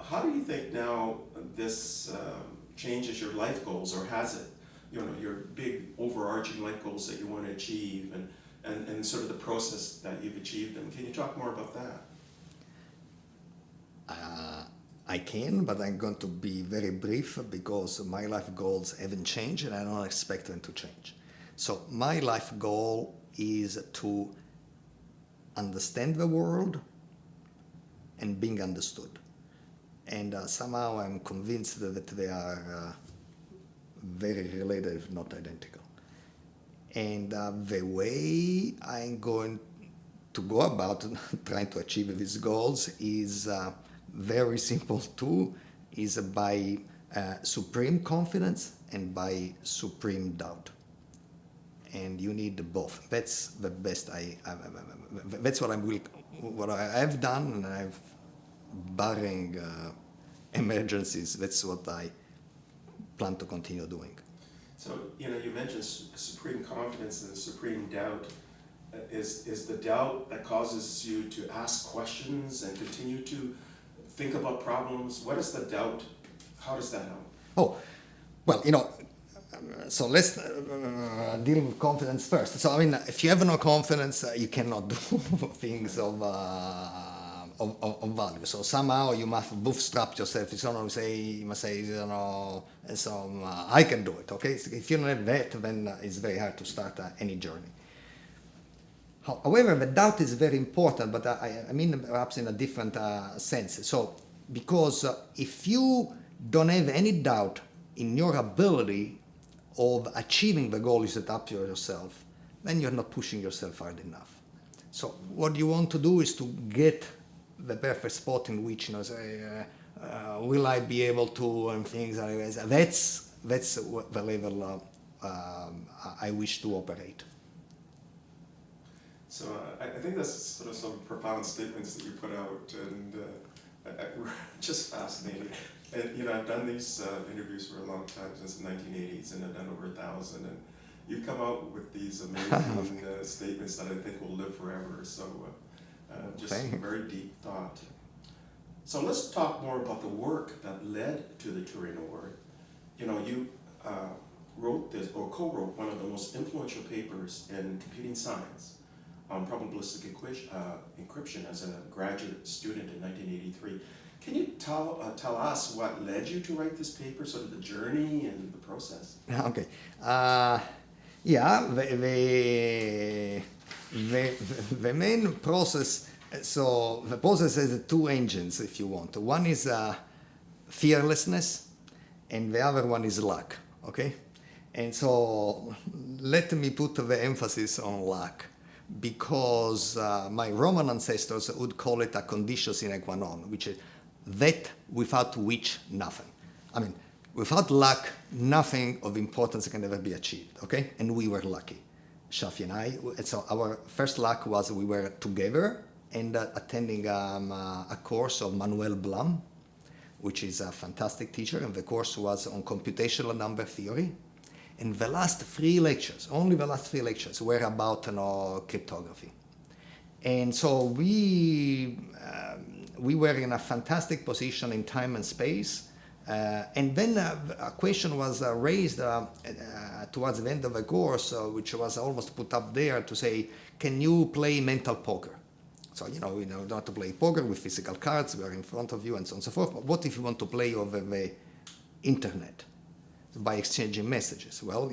How do you think now this changes your life goals, or has it? Your big overarching life goals that you want to achieve, and sort of the process that you've achieved them. Can you talk more about that? I can, but I'm going to be very brief because my life goals haven't changed, and I don't expect them to change. So my life goal is to understand the world and being understood. And somehow I'm convinced that they are very related, if not identical. And the way I'm going to go about trying to achieve these goals is very simple too, is by supreme confidence and by supreme doubt. And you need both. That's the best that's what I have done, and I've, barring emergencies, that's what I plan to continue doing. So, you mentioned supreme confidence and supreme doubt. is the doubt that causes you to ask questions and continue to think about problems? What is the doubt? How does that help? Oh, well, so let's deal with confidence first. So I mean, if you have no confidence, you cannot do things of value. So somehow you must bootstrap yourself. You must say, I can do it. Okay, so if you don't have that, then it's very hard to start any journey. However, the doubt is very important, but I mean perhaps in a different sense. So because if you don't have any doubt in your ability of achieving the goal you set up for yourself, then you're not pushing yourself hard enough. So what you want to do is to get the perfect spot in which, will I be able to, and things. That's the level I wish to operate. So I think that's sort of some profound statements that you put out, and we're just fascinated. And I've done these interviews for a long time, since the 1980s, and I've done over 1,000. And you come out with these amazing statements that I think will live forever. So just very deep thought. So let's talk more about the work that led to the Turing Award. You wrote this, or co-wrote one of the most influential papers in computing science on probabilistic encryption as a graduate student in 1983. Can you tell us what led you to write this paper, sort of the journey and the process? Okay. The main process, so the process has two engines, if you want. One is fearlessness, and the other one is luck, okay? And so let me put the emphasis on luck, because my Roman ancestors would call it a conditio sine qua non, which is that without which nothing. I mean, without luck, nothing of importance can ever be achieved, okay? And we were lucky, Shafi and I. So our first luck was we were together and attending a course of Manuel Blum, which is a fantastic teacher, and the course was on computational number theory. And the last 3 lectures, only the last 3 lectures, were about cryptography. And so we were in a fantastic position in time and space. And then a question was raised towards the end of the course, which was almost put up there to say, can you play mental poker? So, we know how to play poker with physical cards, we are in front of you, and so on and so forth. But what if you want to play over the internet by exchanging messages? Well,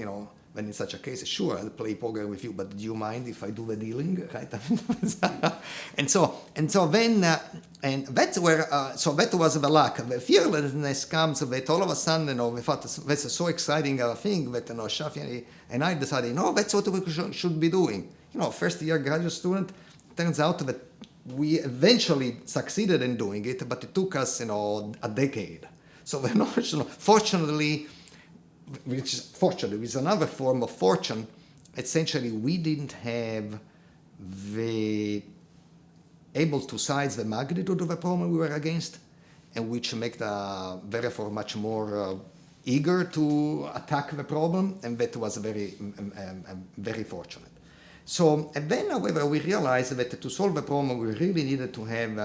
then in such a case, sure, I'll play poker with you, but do you mind if I do the dealing, right? and so then, and that's where, so that was the luck. The fearlessness comes that all of a sudden, we thought that's a so exciting thing that, Shafi and I decided, that's what we should be doing. First year graduate student, turns out that we eventually succeeded in doing it, but it took us, a decade. So fortunately, which is another form of fortune, essentially we didn't have able to size the magnitude of the problem we were against, and which make therefore much more eager to attack the problem, and that was very, very fortunate. So, and then, however, we realized that to solve the problem, we really needed to have,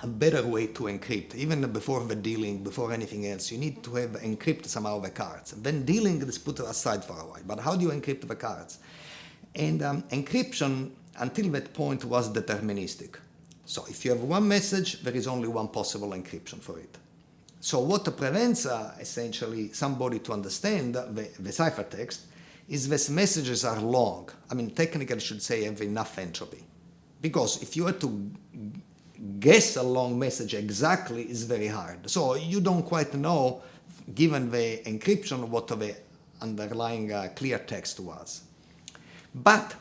a better way to encrypt. Even before the dealing, before anything else, you need to have encrypt somehow the cards. Then dealing is put aside for a while. But how do you encrypt the cards? And encryption, until that point, was deterministic. So if you have one message, there is only one possible encryption for it. So what prevents, essentially, somebody to understand the ciphertext is that messages are long. I mean, technically, I should say have enough entropy. Because if you had to guess a long message exactly is very hard. So you don't quite know, given the encryption, what the underlying clear text was. But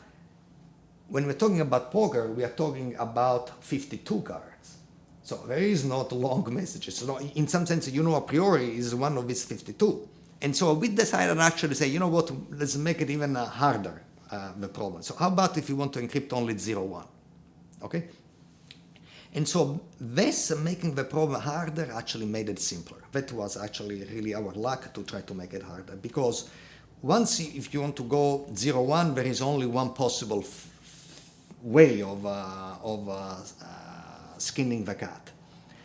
when we're talking about poker, we are talking about 52 cards. So there is not long messages. So in some sense, a priori is one of these 52. And so we decided actually to say, let's make it even harder, the problem. So how about if you want to encrypt only 0-1, okay? And so this making the problem harder actually made it simpler. That was actually really our luck to try to make it harder, because if you want to go 0, 1, there is only one possible way of skinning the cat.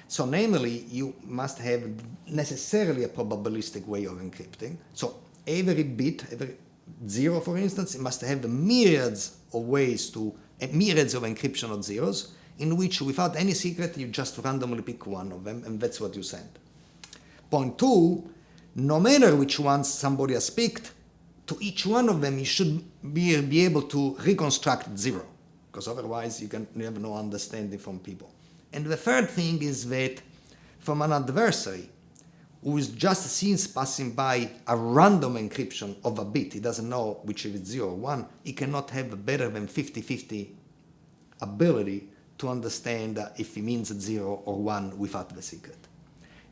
So namely, you must have necessarily a probabilistic way of encrypting. So every bit, every 0, for instance, it must have myriads of ways myriads of encryption of zeros, in which without any secret, you just randomly pick one of them, and that's what you send. Point 2, no matter which ones somebody has picked, to each one of them, you should be able to reconstruct 0, because otherwise you can have no understanding from people. And the third thing is that from an adversary who is just sees passing by a random encryption of a bit, he doesn't know which is 0 or 1, he cannot have a better than 50-50 ability to understand if he means 0 or 1 without the secret.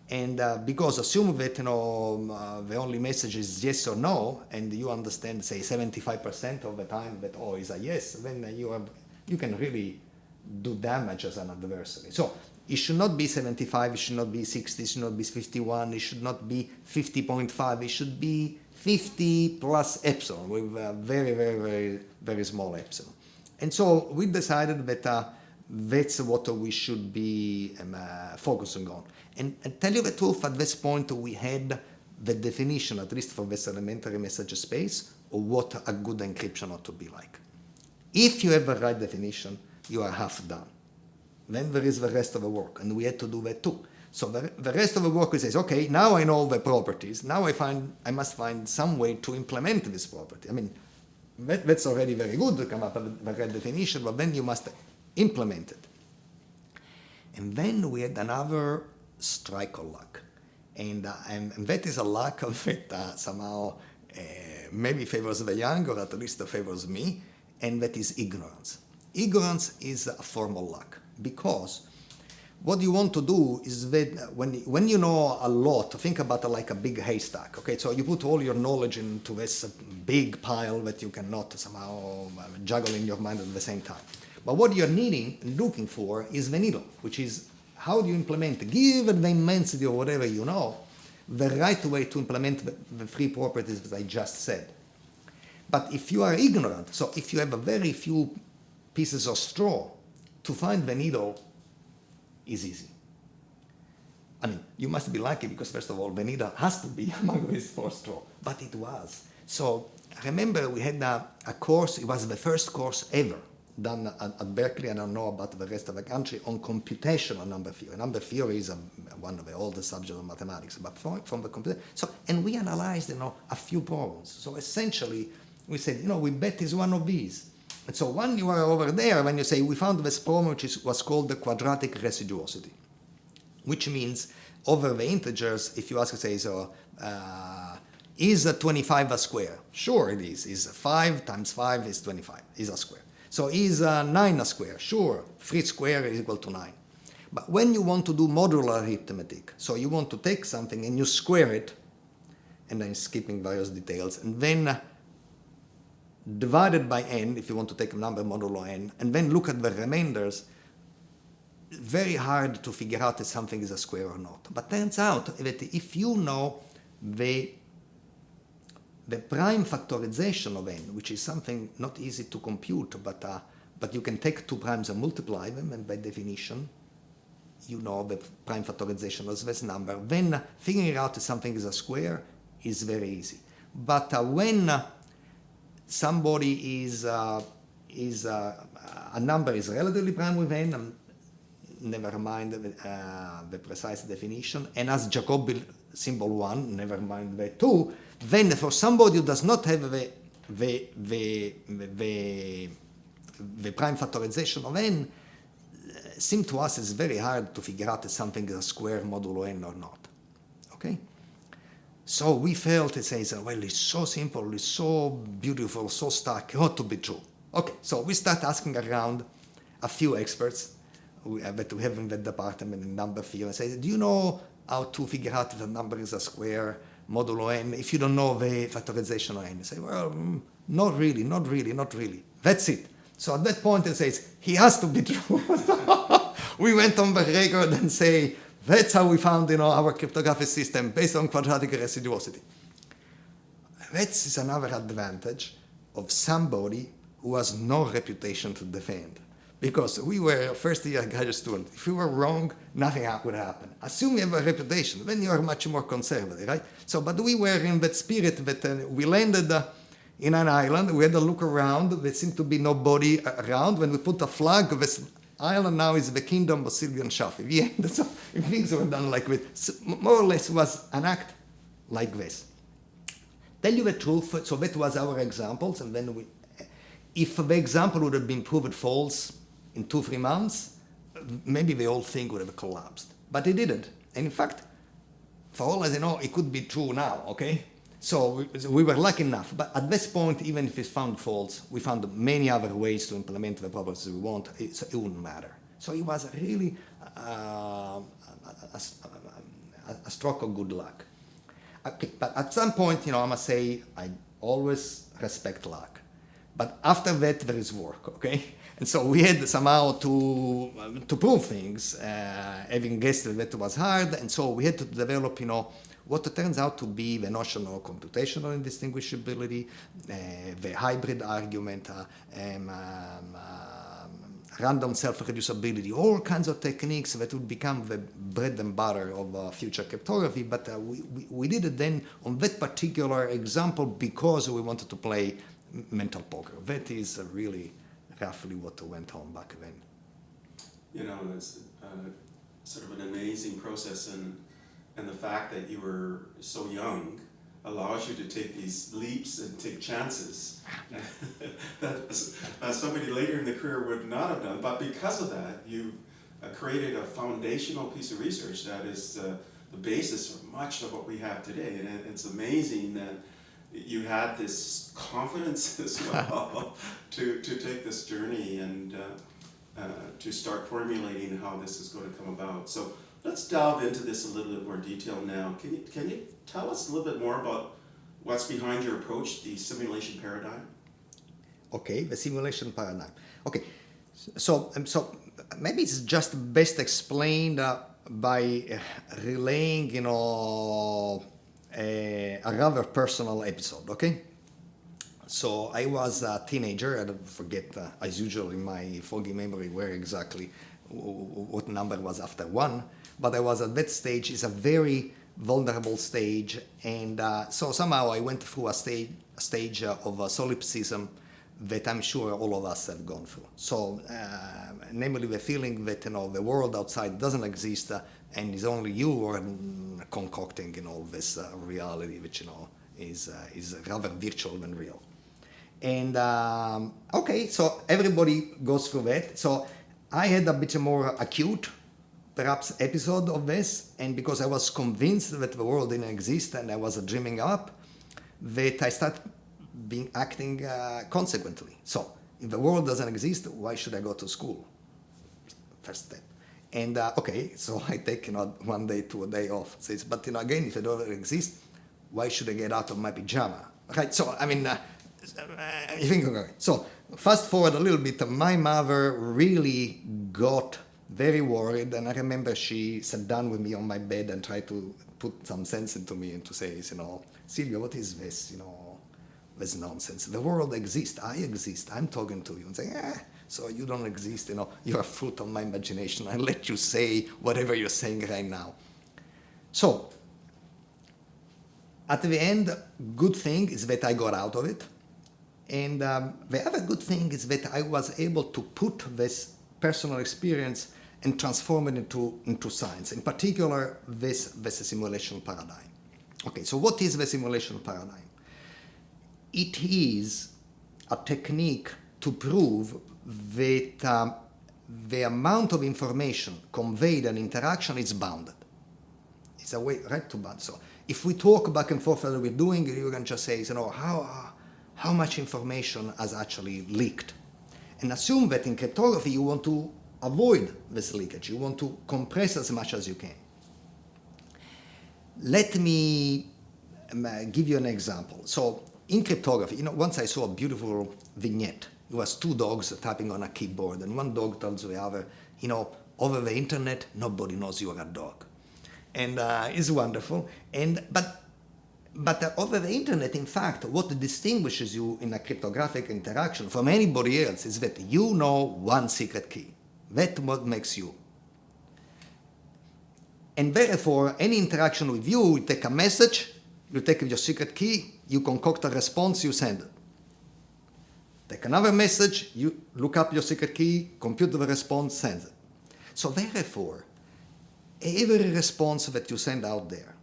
And because assume that the only message is yes or no, and you understand, say, 75% of the time that is a yes, then you can really do damage as an adversary. So it should not be 75, it should not be 60, it should not be 51, it should not be 50.5, it should be 50 plus epsilon with a very, very, very, very small epsilon. And so we decided that that's what we should be focusing on. And tell you the truth, at this point we had the definition, at least for this elementary message space, of what a good encryption ought to be like. If you have the right definition, you are half done. Then there is the rest of the work, and we had to do that too. So the rest of the work says, okay, now I know the properties. Now I must find some way to implement this property. I mean, that's already very good to come up with the right definition, but then you must implement it. And then we had another strike of luck. And that is a luck that somehow maybe favors the young, or at least favors me, and that is ignorance. Ignorance is a form of luck, because what you want to do is that when you know a lot, think about it like a big haystack, okay? So you put all your knowledge into this big pile that you cannot somehow juggle in your mind at the same time. But what you're looking for is the needle, which is how do you implement, given the immensity of whatever you know, the right way to implement the three properties that I just said. But if you are ignorant, so if you have a very few pieces of straw, to find the needle is easy. I mean, you must be lucky because, first of all, the needle has to be among these 4 straw, but it was. So remember, we had a course, it was the first course ever done at Berkeley, I don't know about the rest of the country, on computational number theory. Number theory is one of the oldest subjects of mathematics, but from the computer. So, and we analyzed, a few problems. So essentially, we said, we bet is one of these. And so when you are over there, when you say, we found this problem which was called the quadratic residuosity, which means over the integers, if you ask, say, is 25 a square? Sure it is. Is 5 times 5 is 25, is a square. So is 9 a square? Sure, 3 square is equal to 9. But when you want to do modular arithmetic, so you want to take something and you square it, and I'm skipping various details, and then divided by n, if you want to take a number modulo n, and then look at the remainders, very hard to figure out if something is a square or not. But turns out that if you know the prime factorization of n, which is something not easy to compute, but you can take 2 primes and multiply them, and by definition, you know the prime factorization of this number, then figuring out if something is a square is very easy. But when somebody a number is relatively prime with n, never mind the precise definition, and has Jacobi symbol 1, never mind the 2, then for somebody who does not have the prime factorization of n, seems to us it's very hard to figure out if something is a square modulo n or not. Okay? So we felt, it says, well, it's so simple, it's so beautiful, so stark, it ought to be true. Okay, so we start asking around a few experts that we have in the department in number theory, and say, do you know how to figure out if a number is a square modulo n if you don't know the factorization of n? You say, well, not really, not really, not really. That's it. So at that point, it says, he has to be true. We went on the record and say, that's how we found our cryptographic system based on quadratic residuosity. That is another advantage of somebody who has no reputation to defend. Because we were first-year graduate students. If we were wrong, nothing would happen. Assume you have a reputation, then you are much more conservative, right? So, but we were in that spirit that we landed in an island. We had to look around. There seemed to be nobody around. When we put a flag, this island now is the kingdom of Silvio and Shafi. Yeah, that's all. Things were done like this. So, more or less was an act like this. Tell you the truth, so that was our examples, and then if the example would have been proved false in 2-3 months, maybe the whole thing would have collapsed. But it didn't. And in fact, for all as I know, it could be true now, okay? So we were lucky enough. But at this point, even if it's found false, we found many other ways to implement the properties we want, so it wouldn't matter. So it was really a stroke of good luck. Okay, but at some point, I must say, I always respect luck. But after that, there is work, okay? And so we had somehow to prove things, having guessed that was hard, and so we had to develop, what turns out to be the notion of computational indistinguishability, the hybrid argument, random self-reducibility, all kinds of techniques that would become the bread and butter of future cryptography, but we did it then on that particular example because we wanted to play mental poker. That is really roughly what went on back then. It's sort of an amazing process, and the fact that you were so young allows you to take these leaps and take chances that somebody later in the career would not have done. But because of that, you've created a foundational piece of research that is the basis for much of what we have today. And it's amazing that you had this confidence as well to take this journey and to start formulating how this is going to come about. So let's delve into this a little bit more detail now. Can you tell us a little bit more about what's behind your approach, the simulation paradigm? Okay, the simulation paradigm. Okay, so maybe it's just best explained by relaying, a rather personal episode, okay? So I was a teenager, I don't forget, as usual in my foggy memory, where exactly what number was after 1, but I was at that stage. It's a very vulnerable stage, and so somehow I went through a stage of solipsism that I'm sure all of us have gone through. So, namely the feeling that the world outside doesn't exist, and it's only you who are concocting this reality, which is rather virtual than real. And okay, so everybody goes through that. So I had a bit more acute, perhaps, episode of this, and because I was convinced that the world didn't exist and I was dreaming up, that I started acting consequently. So if the world doesn't exist, why should I go to school? First step. And okay, so I take 1 day to a day off. Says, but again, if it doesn't exist, why should I get out of my pajama? Right. So I mean, you think, okay. So fast forward a little bit. My mother really got very worried, and I remember she sat down with me on my bed and tried to put some sense into me and to say, Silvio, what is this? This nonsense. The world exists. I exist. I'm talking to you and saying, so you don't exist. You're a fruit of my imagination. I let you say whatever you're saying right now. So at the end, good thing is that I got out of it. And the other good thing is that I was able to put this personal experience and transform it into science. In particular, this simulation paradigm. Okay, so what is the simulation paradigm? It is a technique to prove that the amount of information conveyed in interaction is bounded. It's a way, right, to bound. So if we talk back and forth as we're doing, you can just say, how much information has actually leaked? And assume that in cryptography you want to avoid this leakage. You want to compress as much as you can. Let me give you an example. So in cryptography, once I saw a beautiful vignette. It was 2 dogs tapping on a keyboard, and one dog tells the other, over the internet, nobody knows you are a dog. And it's wonderful. But But over the internet, in fact, what distinguishes you in a cryptographic interaction from anybody else is that you know one secret key. That's what makes you. And therefore, any interaction with you take a message, you take your secret key, you concoct a response, you send it. Take another message, you look up your secret key, compute the response, send it. So therefore, every response that you send out there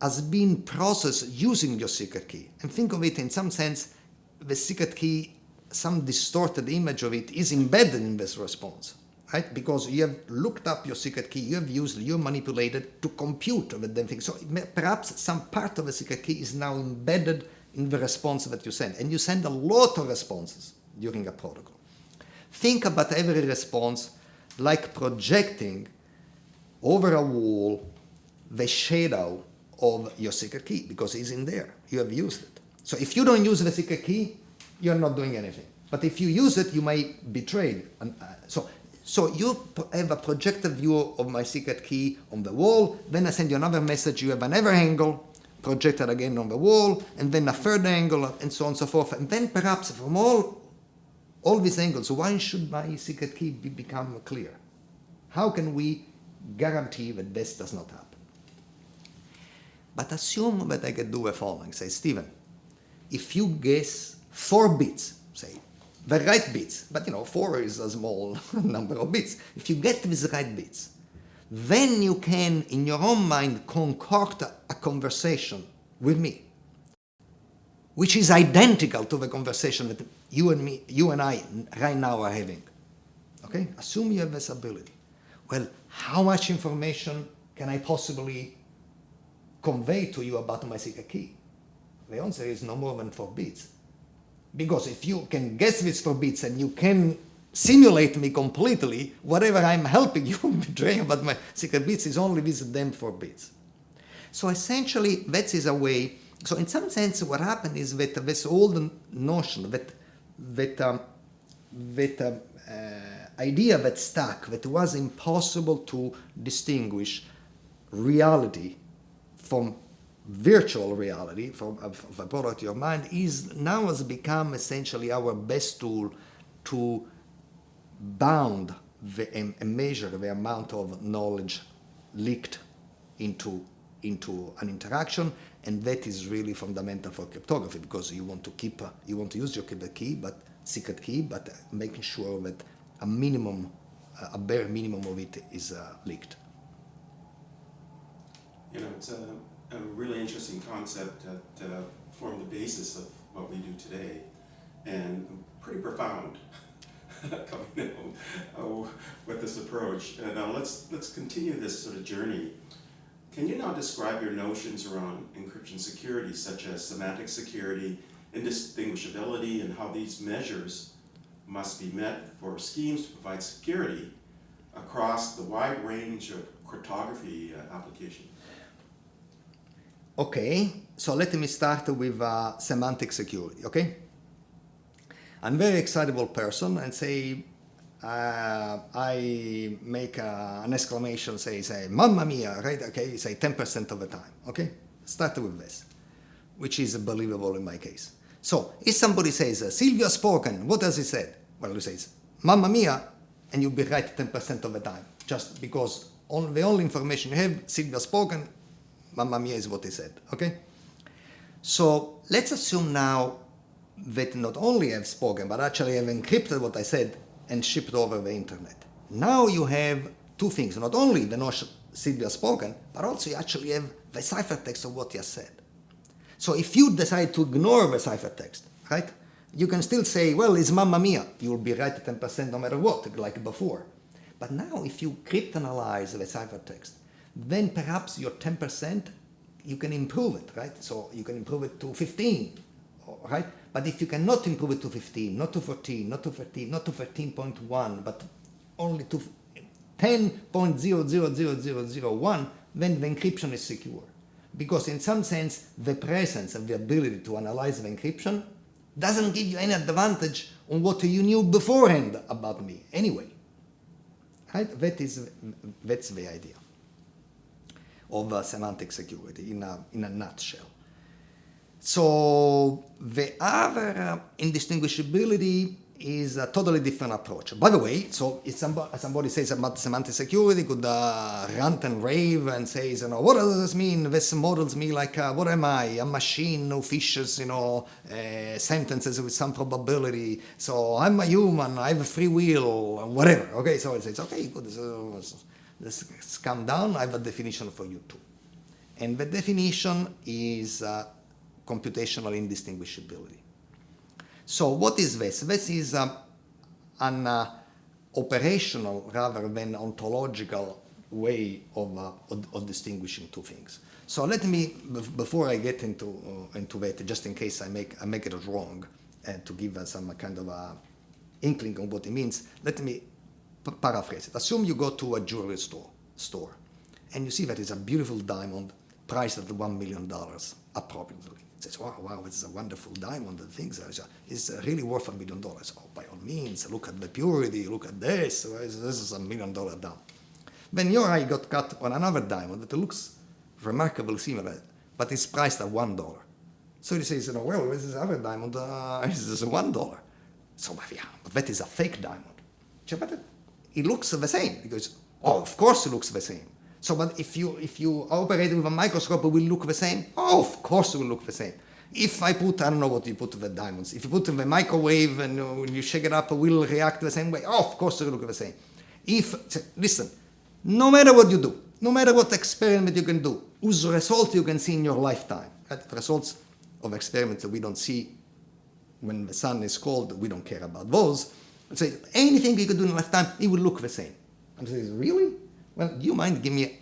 has been processed using your secret key. And think of it in some sense, the secret key, some distorted image of it is embedded in this response, right? Because you have looked up your secret key, you have used, you manipulated to compute the damn thing. So perhaps some part of the secret key is now embedded in the response that you send. And you send a lot of responses during a protocol. Think about every response like projecting over a wall the shadow of your secret key, because it's in there. You have used it. So if you don't use the secret key, you're not doing anything. But if you use it, you may betray. So you have a projected view of my secret key on the wall, then I send you another message, you have another angle, projected again on the wall, and then a third angle, and so on and so forth. And then perhaps from all these angles, why should my secret key become clear? How can we guarantee that this does not happen? But assume that I can do the following. Say, Stephen, if you guess 4 bits, say, the right bits, but 4 is a small number of bits. If you get these right bits, then you can, in your own mind, concoct a conversation with me, which is identical to the conversation that you and I right now are having. Okay? Assume you have this ability. Well, how much information can I possibly convey to you about my secret key? The answer is no more than 4 bits. Because if you can guess these 4 bits and you can simulate me completely, whatever I'm helping you betray about my secret bits is only these damn 4 bits. So essentially, that is a way. So in some sense, what happened is that this old notion, that idea that stuck, that it was impossible to distinguish reality from virtual reality, from a product of your mind, has become essentially our best tool to bound and measure the amount of knowledge leaked into an interaction, and that is really fundamental for cryptography, because you want to use your secret key, but making sure that a bare minimum of it is leaked. It's a really interesting concept that formed the basis of what we do today, and pretty profound coming out with this approach. And let's continue this sort of journey. Can you now describe your notions around encryption security, such as semantic security, indistinguishability, and how these measures must be met for schemes to provide security across the wide range of cryptography applications? Okay, so let me start with semantic security, okay? I'm a very excitable person, and say, I make an exclamation, say, Mamma mia, right? Okay, say 10% of the time, okay? Start with this, which is believable in my case. So, if somebody says, Silvio has spoken, what does he say? Well, he says, Mamma mia, and you'll be right 10% of the time, just because the only information you have, Silvio has spoken, Mamma mia is what he said, okay? So, let's assume now that not only have spoken, but actually have encrypted what I said and shipped over the internet. Now you have 2 things, not only the notion Silvio has spoken, but also you actually have the ciphertext of what he has said. So if you decide to ignore the ciphertext, right, you can still say, well, it's Mamma mia. You will be right at 10% no matter what, like before. But now if you cryptanalyze the ciphertext, then perhaps your 10%, you can improve it, right? So you can improve it to 15, right? But if you cannot improve it to 15, not to 14, not to 13, not to 13.1, but only to 10.00001, then the encryption is secure. Because in some sense, the presence and the ability to analyze the encryption doesn't give you any advantage on what you knew beforehand about me anyway. Right? That's the idea. of semantic security in a nutshell. So the other indistinguishability is a totally different approach. By the way, so if somebody says about semantic security, could rant and rave and says, what does this mean? This models me like, what am I? A machine who fishes, sentences with some probability. So I'm a human, I have a free will, whatever. Okay, so it says, okay, good. So let's calm down. I have a definition for you too. And the definition is computational indistinguishability. So what is this? This is an operational rather than ontological way of distinguishing two things. So let me, before I get into that, just in case I make it wrong, and to give us some kind of a inkling on what it means, let me paraphrase it. Assume you go to a jewelry store, and you see that it's a beautiful diamond priced at $1 million appropriately. It says, wow, it's a wonderful diamond and things. It's really worth $1 million. Oh, by all means, look at the purity, look at this. This is $1 million diamond. Then your eye got cut on another diamond that looks remarkably similar, but it's priced at $1. So he says, well, this is other diamond, this is $1. So, yeah, but that is a fake diamond. But it looks the same. He goes, oh, of course it looks the same. So, but if you operate with a microscope, it will look the same? Oh, of course it will look the same. If I put, I don't know what you put to the diamonds. If you put in the microwave and when you shake it up, it will react the same way. Oh, of course it will look the same. Listen, no matter what you do, no matter what experiment you can do, whose result you can see in your lifetime, right? Results of experiments that we don't see when the sun is cold, we don't care about those. So anything you could do in a lifetime, it will look the same. And I say, really? Well, do you mind giving me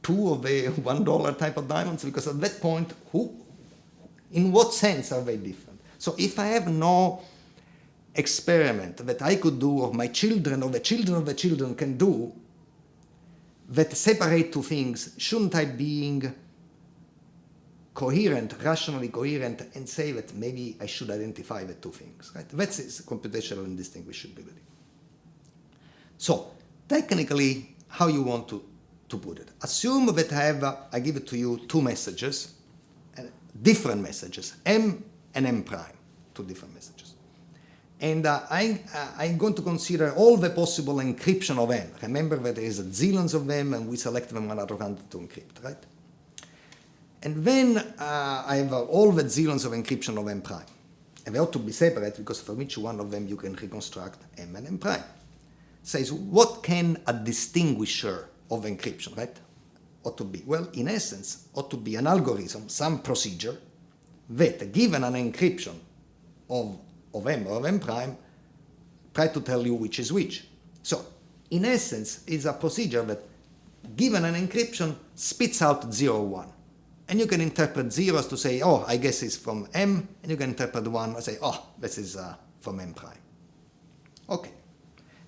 two of the $1 type of diamonds? Because at that point, in what sense are they different? So if I have no experiment that I could do, or my children, or the children of the children can do, that separate two things, shouldn't I be coherent, rationally coherent, and say that maybe I should identify the two things, right? That's computational indistinguishability. So, technically, how you want to put it. Assume that I give it to you two messages, different messages, M and M prime, two different messages. And I'm going to consider all the possible encryption of M. Remember that there is zillions of them, and we select them one out of 100 to encrypt, right? And then I have all the zillions of encryption of M prime. And they ought to be separate because from each one of them you can reconstruct M and M prime. Says, what can a distinguisher of encryption, right, ought to be? Well, in essence, ought to be an algorithm, some procedure, that, given an encryption of M or of M prime, try to tell you which is which. So, in essence, it's a procedure that, given an encryption, spits out 0, 1. And you can interpret 0 as to say, oh, I guess it's from M, and you can interpret 1 and say, oh, this is from M prime. Okay.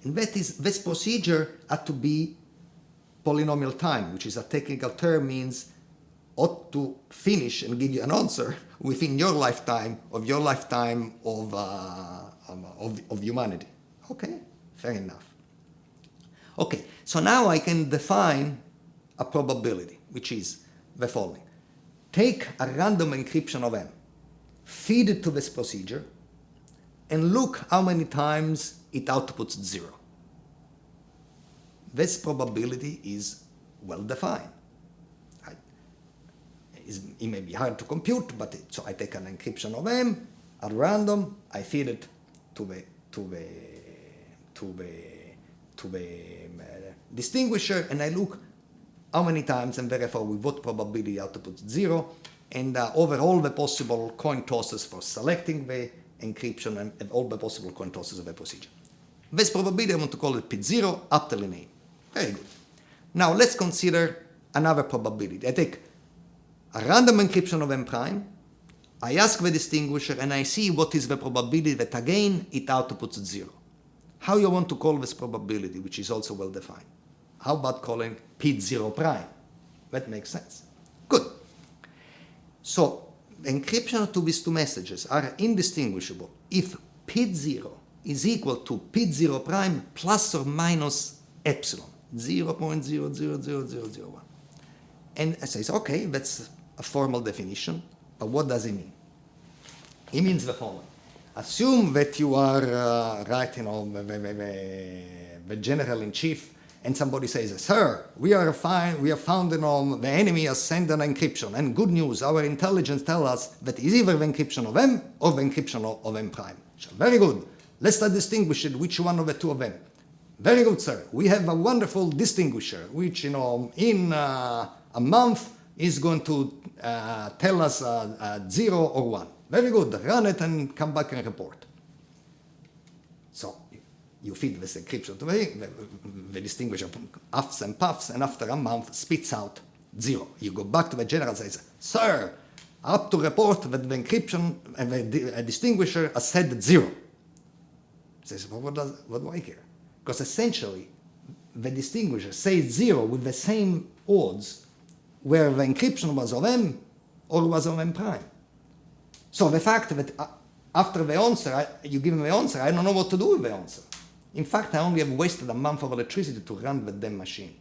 And this procedure had to be polynomial time, which is a technical term, means ought to finish and give you an answer within your lifetime of humanity. Okay, fair enough. Okay, so now I can define a probability, which is the following. Take a random encryption of M, feed it to this procedure, and look how many times it outputs 0. This probability is well defined. Right? It may be hard to compute, but so I take an encryption of M at random, I feed it to the distinguisher, and I look how many times, and therefore with what probability outputs 0, and over all the possible coin tosses for selecting the encryption and all the possible coin tosses of the procedure. This probability, I want to call it P0 up till an A. Very good. Now let's consider another probability. I take a random encryption of M prime, I ask the distinguisher, and I see what is the probability that again it outputs 0. How you want to call this probability, which is also well defined? How about calling P0 prime? That makes sense. Good. So encryption of these two messages are indistinguishable if P0 is equal to P0 prime plus or minus epsilon, 0.000001. And I says, okay, that's a formal definition, but what does it mean? It means the following. Assume that you are, the general-in-chief, and somebody says, sir, we have found the enemy has sent an encryption, and good news, our intelligence tells us that it's either the encryption of M or the encryption of M prime. So very good. Let's start distinguishing which one of the two of them. Very good, sir. We have a wonderful distinguisher, which, in a month is going to tell us 0 or 1. Very good. Run it and come back and report. So you feed this encryption to the distinguisher huffs and puffs, and after a month spits out 0. You go back to the general and says, sir, up to report that the encryption and the distinguisher has said 0. He says, well, what do I care? Because essentially, the distinguisher says 0 with the same odds where the encryption was of M or was of M prime. So the fact that after the answer, you give me the answer, I don't know what to do with the answer. In fact, I only have wasted a month of electricity to run the damn machine.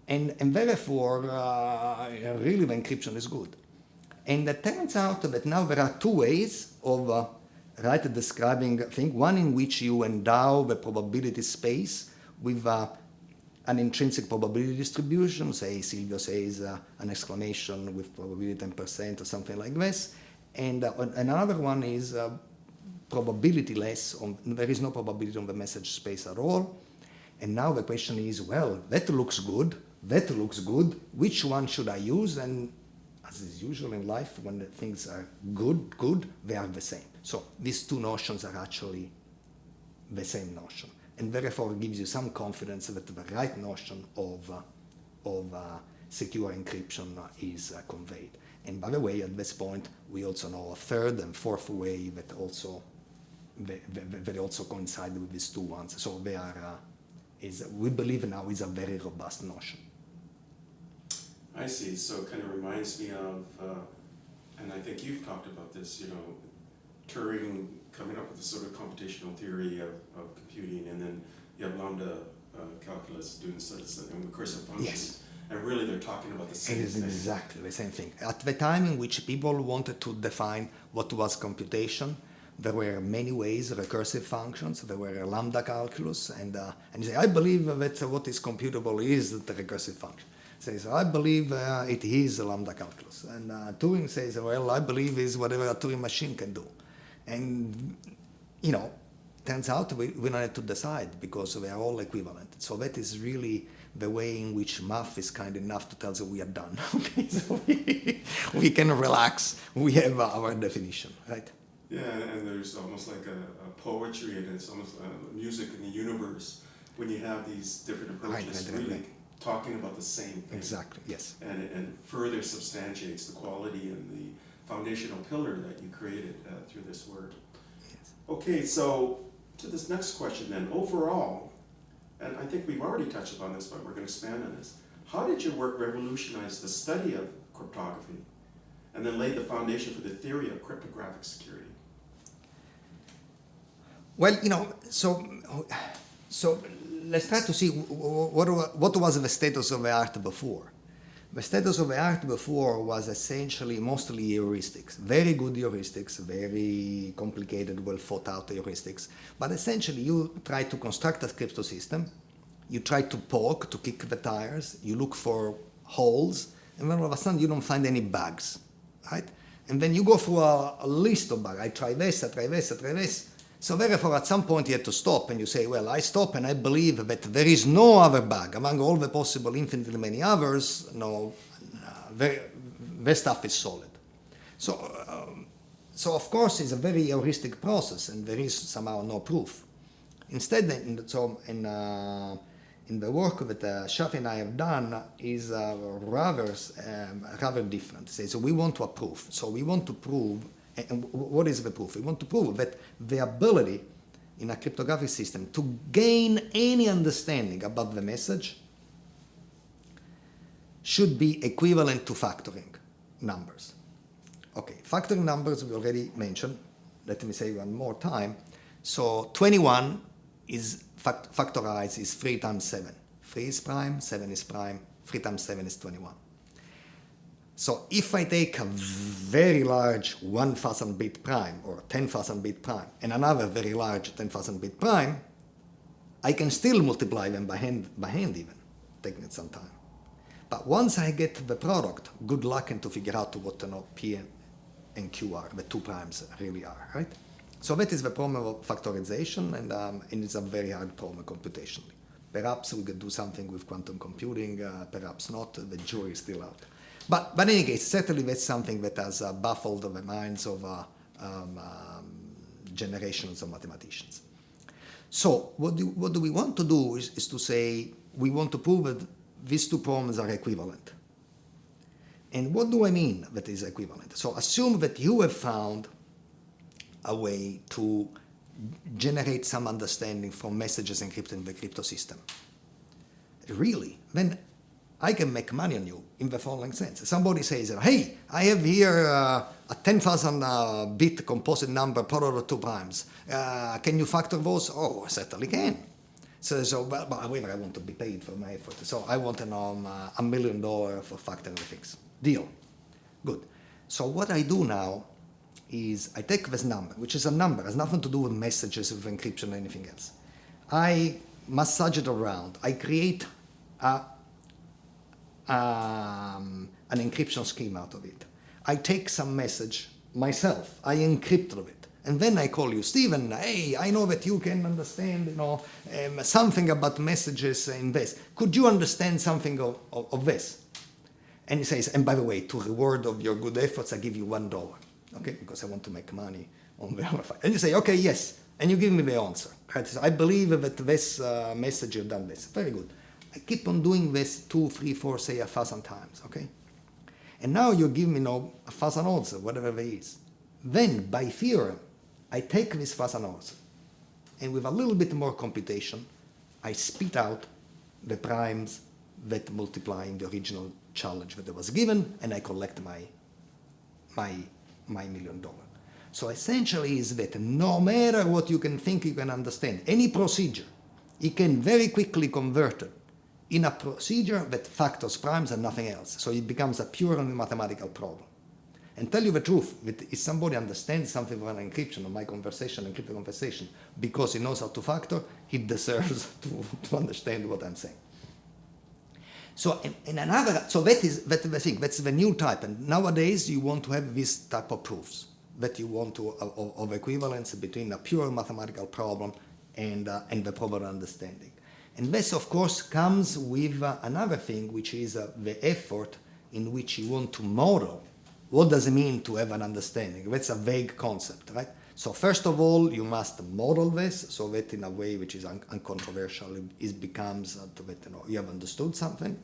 And therefore, really the encryption is good. And it turns out that now there are two ways of describing a thing. One in which you endow the probability space with an intrinsic probability distribution, say Silvio says an exclamation with probability 10% or something like this. And another one is probability-less. There is no probability on the message space at all. And now the question is, well, that looks good. That looks good. Which one should I use? And as is usual in life, when the things are good, they are the same. So these two notions are actually the same notion. And therefore it gives you some confidence that the right notion of secure encryption is conveyed. And by the way, at this point, we also know a third and fourth way that also coincide with these two ones. So they are, we believe now is a very robust notion. I see. So it kind of reminds me of, and I think you've talked about this, Turing coming up with a sort of computational theory of computing, and then you have lambda calculus doing sort of recursive functions. Yes. And really they're talking about the same thing. It is exactly the same thing. At the time in which people wanted to define what was computation, there were many ways, recursive functions, there were lambda calculus, and you say, I believe that what is computable is the recursive function. Says, I believe it is a lambda calculus. And Turing says, well, I believe is whatever a Turing machine can do. And, turns out we don't have to decide because they are all equivalent. So that is really the way in which math is kind enough to tell us we are done. Okay, so we can relax. We have our definition, right? Yeah, and there's almost like a poetry, and it's almost music in the universe when you have these different approaches, really talking about the same thing. Exactly, yes. And further substantiates the quality and the foundational pillar that you created through this work. Yes. Okay, so to this next question then, overall, and I think we've already touched upon this, but we're going to expand on this. How did your work revolutionize the study of cryptography and then lay the foundation for the theory of cryptographic security? Well, so let's try to see what was the status of the art before. The status of the art before was essentially mostly heuristics, very good heuristics, very complicated, well thought out heuristics. But essentially you try to construct a crypto system, you try to poke, to kick the tires, you look for holes, and then all of a sudden you don't find any bugs, right? And then you go through a list of bugs. I try this, I try this, I try this. So therefore, at some point you have to stop and you say, well, I stop and I believe that there is no other bug. Among all the possible infinitely many others, the stuff is solid. So of course, it's a very heuristic process and there is somehow no proof. Instead, in the work that Shafi and I have done is rather different. So we want to prove. So we want to prove. And what is the proof? We want to prove that the ability in a cryptographic system to gain any understanding about the message should be equivalent to factoring numbers. Okay, factoring numbers we already mentioned. Let me say one more time. So 21 is factorized is 3 times 7. 3 is prime, 7 is prime, 3 times 7 is 21. So if I take a very large 1,000 bit prime or 10,000 bit prime and another very large 10,000 bit prime, I can still multiply them by hand even, taking some time. But once I get the product, good luck and to figure out what P and Q are, the two primes really are, right? So that is the problem of factorization, and it's a very hard problem computationally. Perhaps we could do something with quantum computing, perhaps not, the jury is still out. But in any case, certainly that's something that has baffled the minds of generations of mathematicians. So what do we want to do is to say we want to prove that these two problems are equivalent. And what do I mean that is equivalent? So assume that you have found a way to generate some understanding from messages encrypted in the crypto system. Really? Then I can make money on you in the following sense. Somebody says, hey, I have here a 10,000 bit composite number, product of two primes. Can you factor those? Oh, I certainly can. But however, I want to be paid for my effort. So I want $1 million for factoring the things. Deal. Good. So what I do now is I take this number, which is a number, has nothing to do with messages, with encryption, or anything else. I massage it around. I create an encryption scheme out of it. I take some message myself. I encrypt it. And then I call you, Stephen, hey, I know that you can understand something about messages in this. Could you understand something of this? And he says, and by the way, to reward of your good efforts, I give you $1. Okay, because I want to make money on the other side. And you say, okay, yes. And you give me the answer. Right? So I believe that this message you've done this. Very good. I keep on doing this 2, 3, 4, say 1,000 times, okay? And now you give me 1,000 answers, whatever there is. Then, by theorem, I take this 1,000 answers, and with a little bit more computation, I spit out the primes that multiply in the original challenge that was given, and I collect my $1 million. So essentially is that no matter what you can think you can understand, any procedure, you can very quickly convert it in a procedure that factors primes and nothing else. So it becomes a purely mathematical problem. And tell you the truth, if somebody understands something from an encryption or my conversation, encrypted conversation, because he knows how to factor, he deserves to understand what I'm saying. So that's the thing, that's the new type. And nowadays you want to have this type of proofs, that you want to of equivalence between a pure mathematical problem and the proper understanding. And this, of course, comes with another thing, which is the effort in which you want to model. What does it mean to have an understanding? That's a vague concept, right? So first of all, you must model this so that in a way which is uncontroversial, it becomes that you have understood something,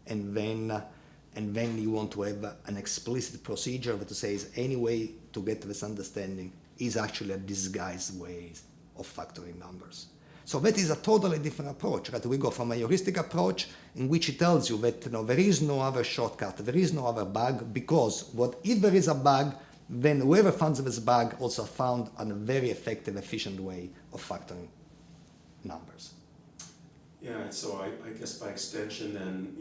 and then you want to have an explicit procedure that says any way to get this understanding is actually a disguised way of factoring numbers. So that is a totally different approach, right? We go from a heuristic approach in which it tells you that there is no other shortcut, there is no other bug, because if there is a bug, then whoever finds this bug also found a very effective, efficient way of factoring numbers. Yeah, so I guess by extension then,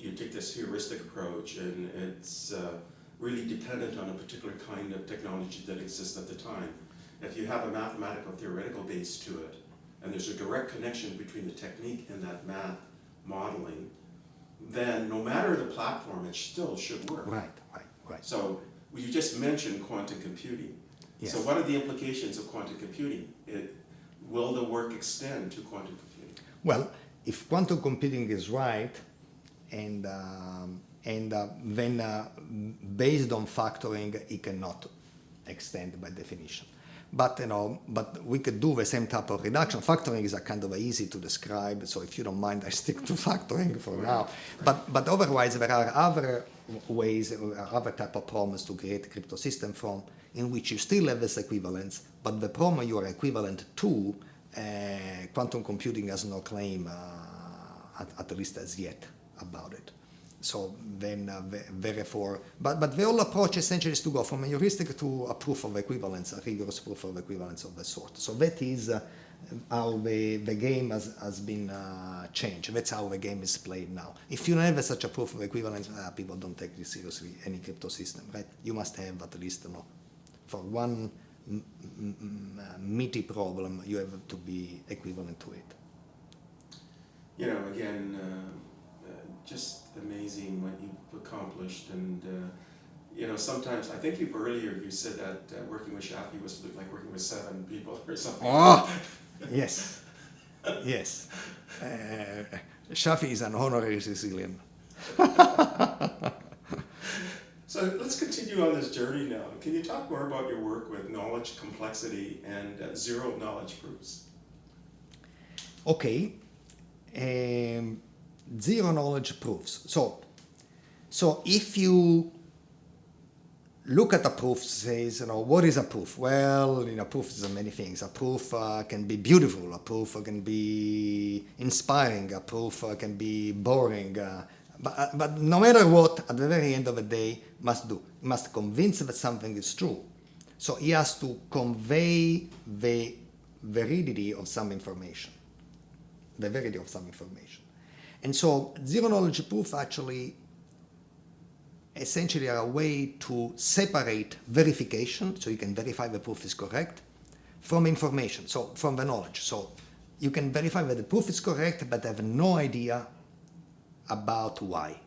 you take this heuristic approach, and it's really dependent on a particular kind of technology that exists at the time. If you have a mathematical theoretical base to it, and there's a direct connection between the technique and that math modeling, then no matter the platform, it still should work. Right. So you just mentioned quantum computing. Yes. So what are the implications of quantum computing? Will the work extend to quantum computing? Well, if quantum computing is right, and then based on factoring, it cannot extend by definition. But we could do the same type of reduction. Factoring is a kind of easy to describe, so if you don't mind, I stick to factoring for now. But otherwise, there are other ways, other type of problems to create a crypto system from, in which you still have this equivalence, but the problem you are equivalent to, quantum computing has no claim, at least as yet, about it. So then, therefore, but the whole approach essentially is to go from a heuristic to a proof of equivalence, a rigorous proof of equivalence of the sort. So that is how the game has been changed. That's how the game is played now. If you don't have such a proof of equivalence, people don't take you seriously, any crypto system, right? You must have at least, for one meaty problem, you have to be equivalent to it. Again, just amazing what you've accomplished, and sometimes I think you said that working with Shafi was like working with 7 people or something. Oh, yes, yes. Shafi is an honorary Sicilian. So let's continue on this journey now. Can you talk more about your work with knowledge complexity and zero knowledge proofs? Okay. Zero knowledge proofs. So if you look at a proof, says, what is a proof? Well, proof is many things. A proof can be beautiful. A proof can be inspiring. A proof can be boring. But no matter what, at the very end of the day, must convince that something is true. So he has to convey the validity of some information. The validity of some information. And so zero knowledge proof actually essentially are a way to separate verification, so you can verify the proof is correct, from information, so from the knowledge. So you can verify that the proof is correct, but have no idea about why.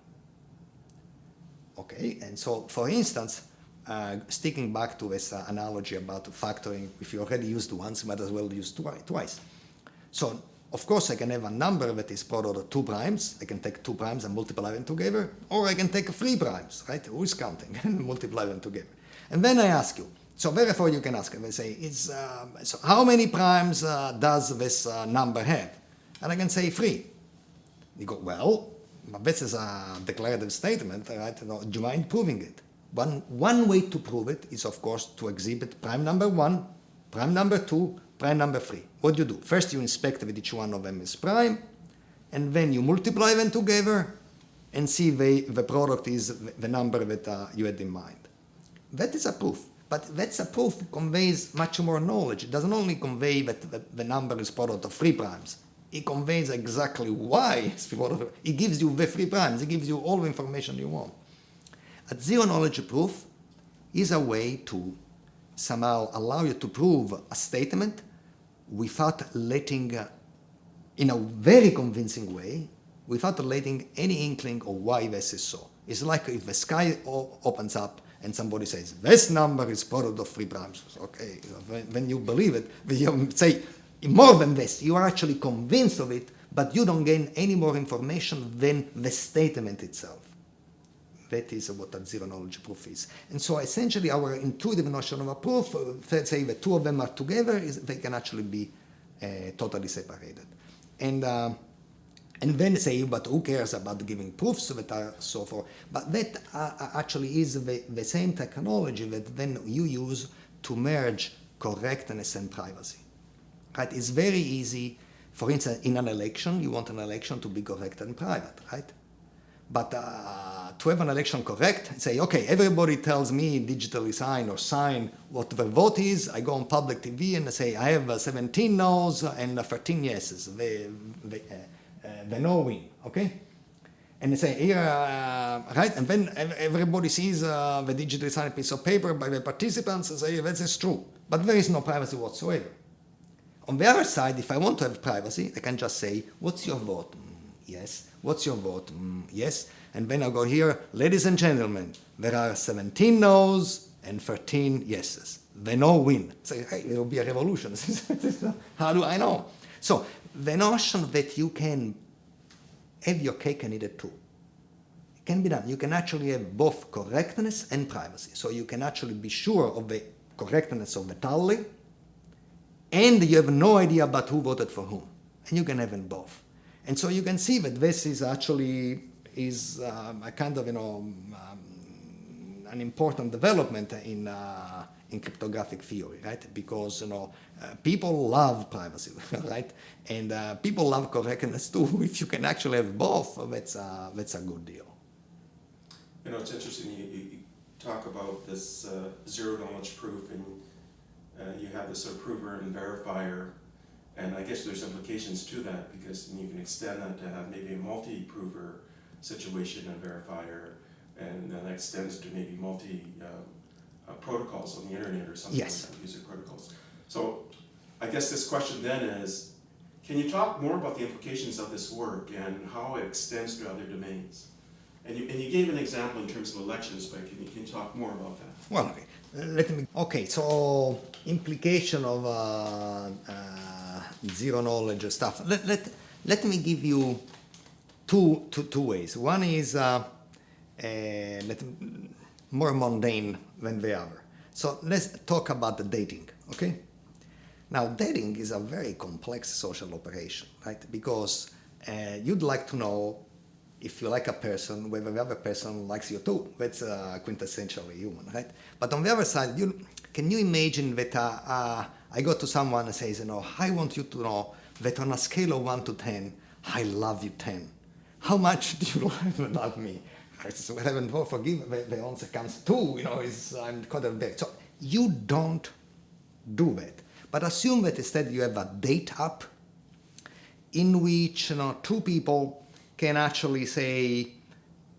Okay, and so for instance, sticking back to this analogy about factoring, if you already used once, you might as well use twice. So of course I can have a number that is product of 2 primes. I can take 2 primes and multiply them together, or I can take 3 primes, right? Who is counting? And multiply them together. And then I ask you, so therefore you can ask, and they say, so how many primes does this number have? And I can say 3. You go, well, but this is a declarative statement, right? Do you mind proving it? One way to prove it is, of course, to exhibit prime number 1, prime number 2, prime number 3. What do you do? First you inspect that each one of them is prime, and then you multiply them together and see the product is the number that you had in mind. That is a proof. But that's a proof conveys much more knowledge. It doesn't only convey that the number is product of 3 primes. It conveys exactly why it's product of. It gives you the 3 primes. It gives you all the information you want. A zero knowledge proof is a way to somehow allow you to prove a statement without letting, in a very convincing way, without letting any inkling of why this is so. It's like if the sky opens up and somebody says, this number is product of 3 primes. Okay, when you believe it, you say, more than this, you are actually convinced of it, but you don't gain any more information than the statement itself. That is what a zero knowledge proof is. And so essentially our intuitive notion of a proof, let's say the 2 of them are together, they can actually be totally separated. And then say, but who cares about giving proofs that are so forth? But that actually is the same technology that then you use to merge correctness and privacy. Right? It's very easy. For instance, in an election, you want an election to be correct and private, right? But to have an election correct, say, okay, everybody tells me digitally sign what the vote is. I go on public TV and I say, I have 17 no's and 13 yeses. The no win, okay? And they say, here, right? And then everybody sees the digitally signed piece of paper by the participants and say, this is true. But there is no privacy whatsoever. On the other side, if I want to have privacy, I can just say, what's your vote? Yes. What's your vote? Yes. And then I'll go here, ladies and gentlemen, there are 17 no's and 13 yeses. The no win. Say, hey, it will be a revolution. How do I know? So the notion that you can have your cake and eat it too, it can be done. You can actually have both correctness and privacy. So you can actually be sure of the correctness of the tally, and you have no idea about who voted for whom. And you can have them both. And so you can see that this is actually a kind of, an important development in cryptographic theory, right? Because, people love privacy, right? And people love correctness too. If you can actually have both, that's a good deal. It's interesting you talk about this zero knowledge proof, and you have this approver and verifier. And I guess there's implications to that because you can extend that to have maybe a multi-prover situation and verifier, and then that extends to maybe protocols on the internet or something Yes. like that, user protocols. So I guess this question then is, can you talk more about the implications of this work and how it extends to other domains? And you gave an example in terms of elections, but can you talk more about that? Well, let me. Okay, so implication of zero knowledge stuff. Let me give you two ways. One is more mundane than the other. So let's talk about the dating. Okay. Now, dating is a very complex social operation, right? Because you'd like to know if you like a person, whether the other person likes you too. That's quintessentially human, right? But on the other side, can you imagine that I go to someone and says, I want you to know that on a scale of 1 to 10, I love you 10. How much do you love me? So I haven't forgive. The answer comes 2. I'm quite a bit. So you don't do that. But assume that instead you have a date app in which two people can actually say,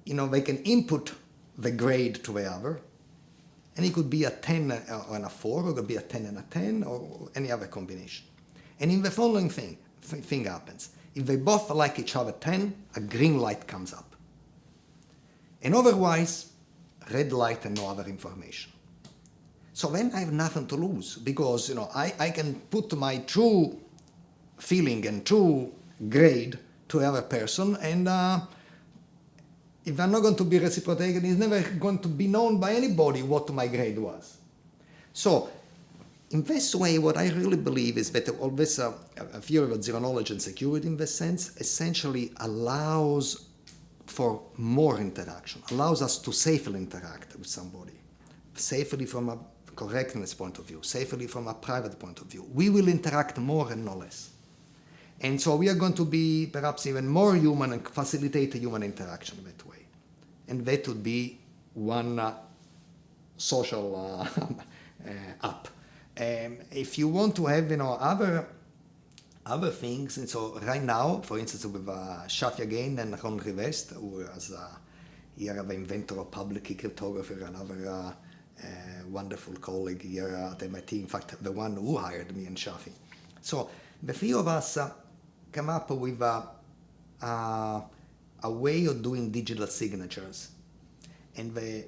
they can input the grade to the other, and it could be a 10 and a 4, or it could be a 10 and a 10, or any other combination. And in the following thing happens. If they both like each other 10, a green light comes up. And otherwise, red light and no other information. So then I have nothing to lose, because I can put my true feeling and true grade to the other person, and if they're not going to be reciprocated, it's never going to be known by anybody what my grade was. So in this way, what I really believe is that all this theory of zero knowledge and security in this sense essentially allows for more interaction, allows us to safely interact with somebody, safely from a correctness point of view, safely from a private point of view. We will interact more and no less. And so we are going to be perhaps even more human and facilitate a human interaction that way. And that would be one social app. If you want to have other things, and so right now, for instance, with Shafi again and Ron Rivest, who is here the inventor of public key cryptography, another wonderful colleague here at MIT, in fact, the one who hired me and Shafi. So the three of us come up with a way of doing digital signatures. And the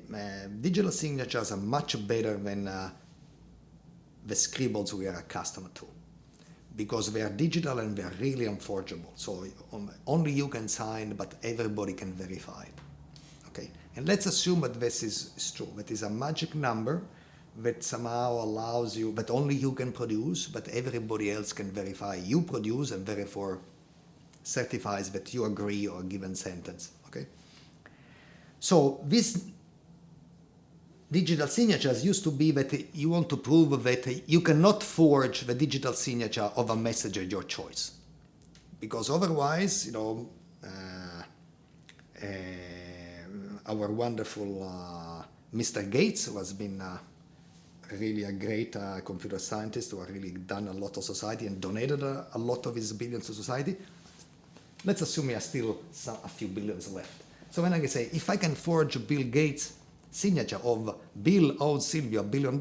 digital signatures are much better than the scribbles we are accustomed to, because they are digital and they are really unforgeable. So only you can sign, but everybody can verify it. Okay? And let's assume that this is true. That is a magic number that somehow allows you, that only you can produce, but everybody else can verify you produce, and therefore certifies that you agree or a given sentence. Okay? So these digital signatures used to be that you want to prove that you cannot forge the digital signature of a message of your choice, because otherwise, our wonderful Mr. Gates, who has been really a great computer scientist who has really done a lot of society and donated a lot of his billions to society. Let's assume he has still a few billions left. So when I can say, if I can forge Bill Gates' signature of Bill owes Silvio $1 billion,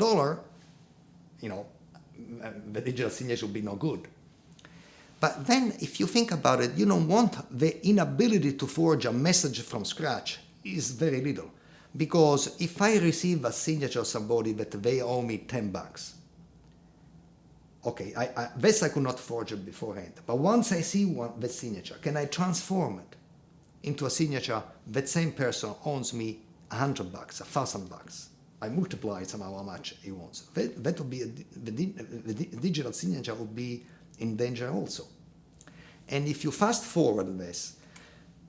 the digital signature would be no good. But then if you think about it, you don't want the inability to forge a message from scratch is very little. Because if I receive a signature of somebody that they owe me $10, okay, this I could not forge it beforehand. But once I see the signature, can I transform it into a signature that same person owns me $100, $1,000? I multiply somehow how much he wants. That would be the digital signature would be in danger also. And if you fast forward this,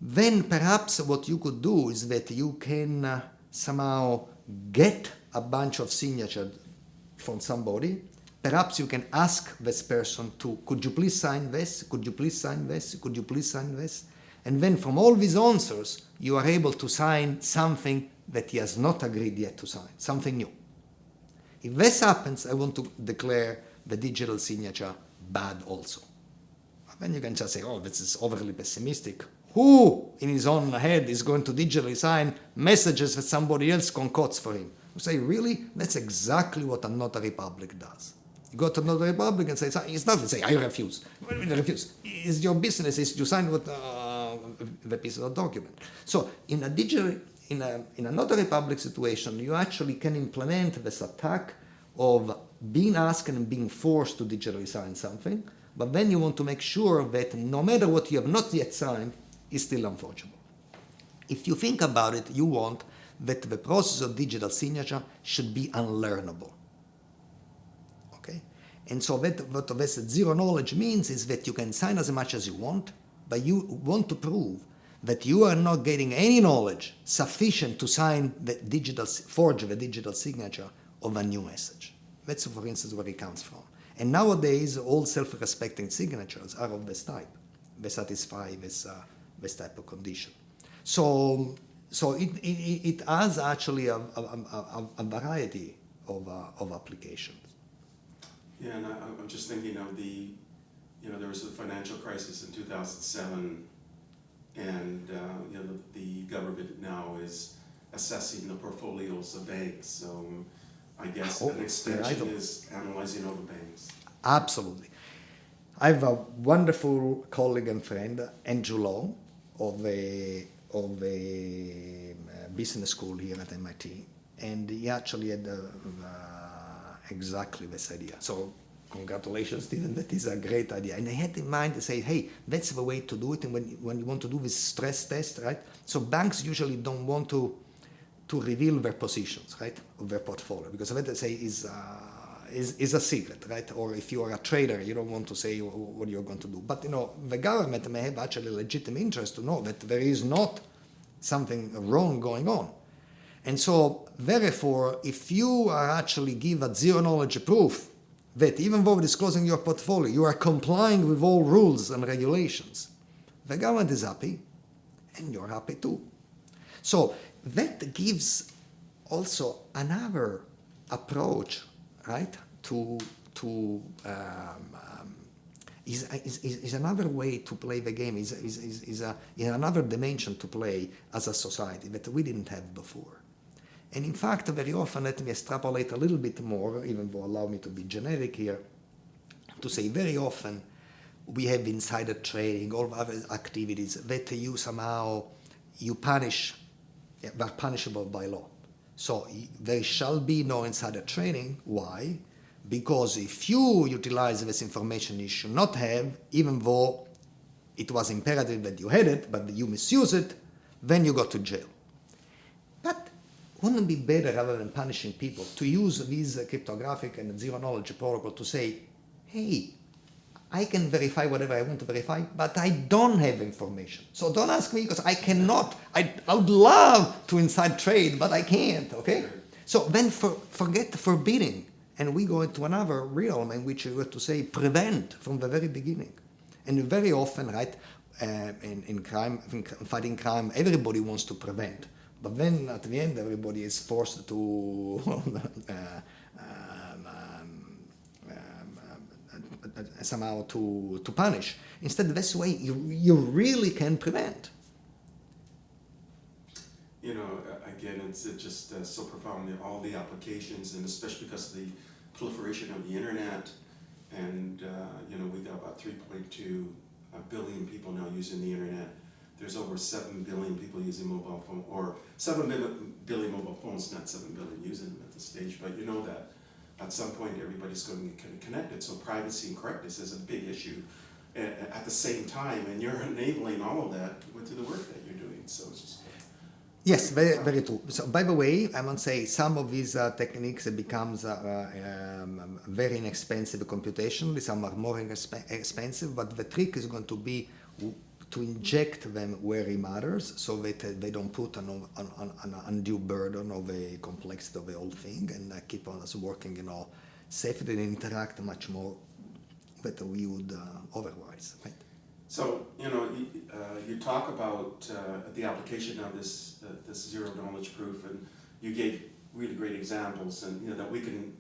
then perhaps what you could do is that you can somehow get a bunch of signatures from somebody. Perhaps you can ask this person to, could you please sign this? Could you please sign this? Could you please sign this? And then from all these answers, you are able to sign something that he has not agreed yet to sign, something new. If this happens, I want to declare the digital signature bad also. Then you can just say, oh, this is overly pessimistic. Who in his own head is going to digitally sign messages that somebody else concocts for him? You say, really? That's exactly what a notary public does. You go to a notary public and say, it's not to say, I refuse. I refuse. It's your business, is you sign with the piece of document. So in a notary public situation, you actually can implement this attack of being asked and being forced to digitally sign something, but then you want to make sure that no matter what you have not yet signed, is still unforgeable. If you think about it, you want that the process of digital signature should be unlearnable. Okay? And so what this zero knowledge means is that you can sign as much as you want, but you want to prove that you are not getting any knowledge sufficient to sign forge the digital signature of a new message. That's, for instance, where it comes from. And nowadays, all self-respecting signatures are of this type. They satisfy this type of condition. So it has actually a variety of applications. Yeah, and I'm just thinking of there was a financial crisis in 2007, and the government now is assessing the portfolios of banks. So I guess an extension is analyzing all the banks. Absolutely. I have a wonderful colleague and friend, Andrew Law, of a business school here at MIT, and he actually had exactly this idea. So congratulations, Stephen, that is a great idea. And I had in mind to say, hey, that's the way to do it. And when you want to do this stress test, right? So banks usually don't want to reveal their positions, right, of their portfolio, because what they say is a secret, right? Or if you are a trader, you don't want to say what you're going to do. But the government may have actually a legitimate interest to know that there is not something wrong going on. And so, therefore, if you are actually give a zero knowledge proof that even though disclosing your portfolio, you are complying with all rules and regulations, the government is happy, and you're happy too. So that gives also another approach, right? Is another way to play the game. Is another dimension to play as a society that we didn't have before. And in fact, very often, let me extrapolate a little bit more, even though allow me to be generic here, to say very often we have insider trading, all other activities that you punish, they're punishable by law. So there shall be no insider trading. Why? Because if you utilize this information you should not have, even though it was imperative that you had it, but you misuse it, then you go to jail. But wouldn't it be better, rather than punishing people, to use these cryptographic and zero-knowledge protocol to say, hey, I can verify whatever I want to verify, but I don't have information. So don't ask me, because I cannot. I would love to inside trade, but I can't, okay? So then forget forbidding, and we go into another realm in which we have to say prevent from the very beginning. And very often, right, in fighting crime, everybody wants to prevent. But then at the end, everybody is forced to somehow to punish. Instead, this way you really can prevent. Again, it's just so profound, all the applications, and especially because of the proliferation of the internet, and we got about 3.2 billion people now using the internet. There's over 7 billion people using mobile phone, or 7 billion mobile phones, not 7 billion using them at this stage, but you know that at some point everybody's going to get connected, so privacy and correctness is a big issue at the same time, and you're enabling all of that with the work that you're doing, so it's just... Yes, very, very true. So, by the way, I want to say some of these techniques becomes very inexpensive computationally, some are more expensive, but the trick is going to be to inject them where it matters, so that they don't put an undue burden of the complexity of the whole thing, and keep on us working, safely and interact much more than we would otherwise. Right? So, you talk about the application of this zero knowledge proof, and you gave really great examples, and that we can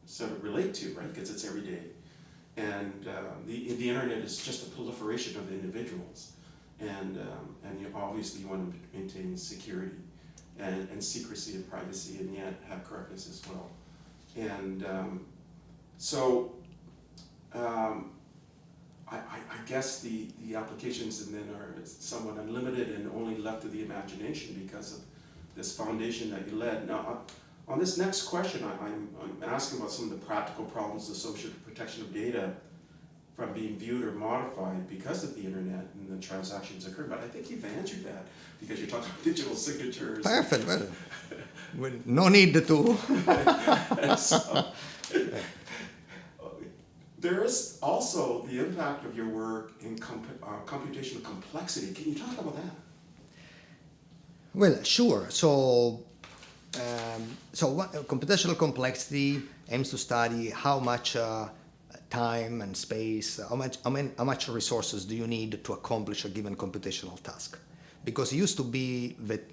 sort of relate to, right? Because it's every day. And the internet is just a proliferation of individuals. And obviously you want to maintain security and secrecy and privacy, and yet have correctness as well. And I guess the applications and then are somewhat unlimited and only left to the imagination because of this foundation that you led. Now, on this next question, I'm asking about some of the practical problems associated with protection of data from being viewed or modified because of the internet and the transactions occur. But I think you've answered that because you're talking about digital signatures. Perfect. Well, no need to. And so, there is also the impact of your work in computational complexity. Can you talk about that? Well, sure. So computational complexity aims to study how much time and space, how much resources do you need to accomplish a given computational task. Because it used to be that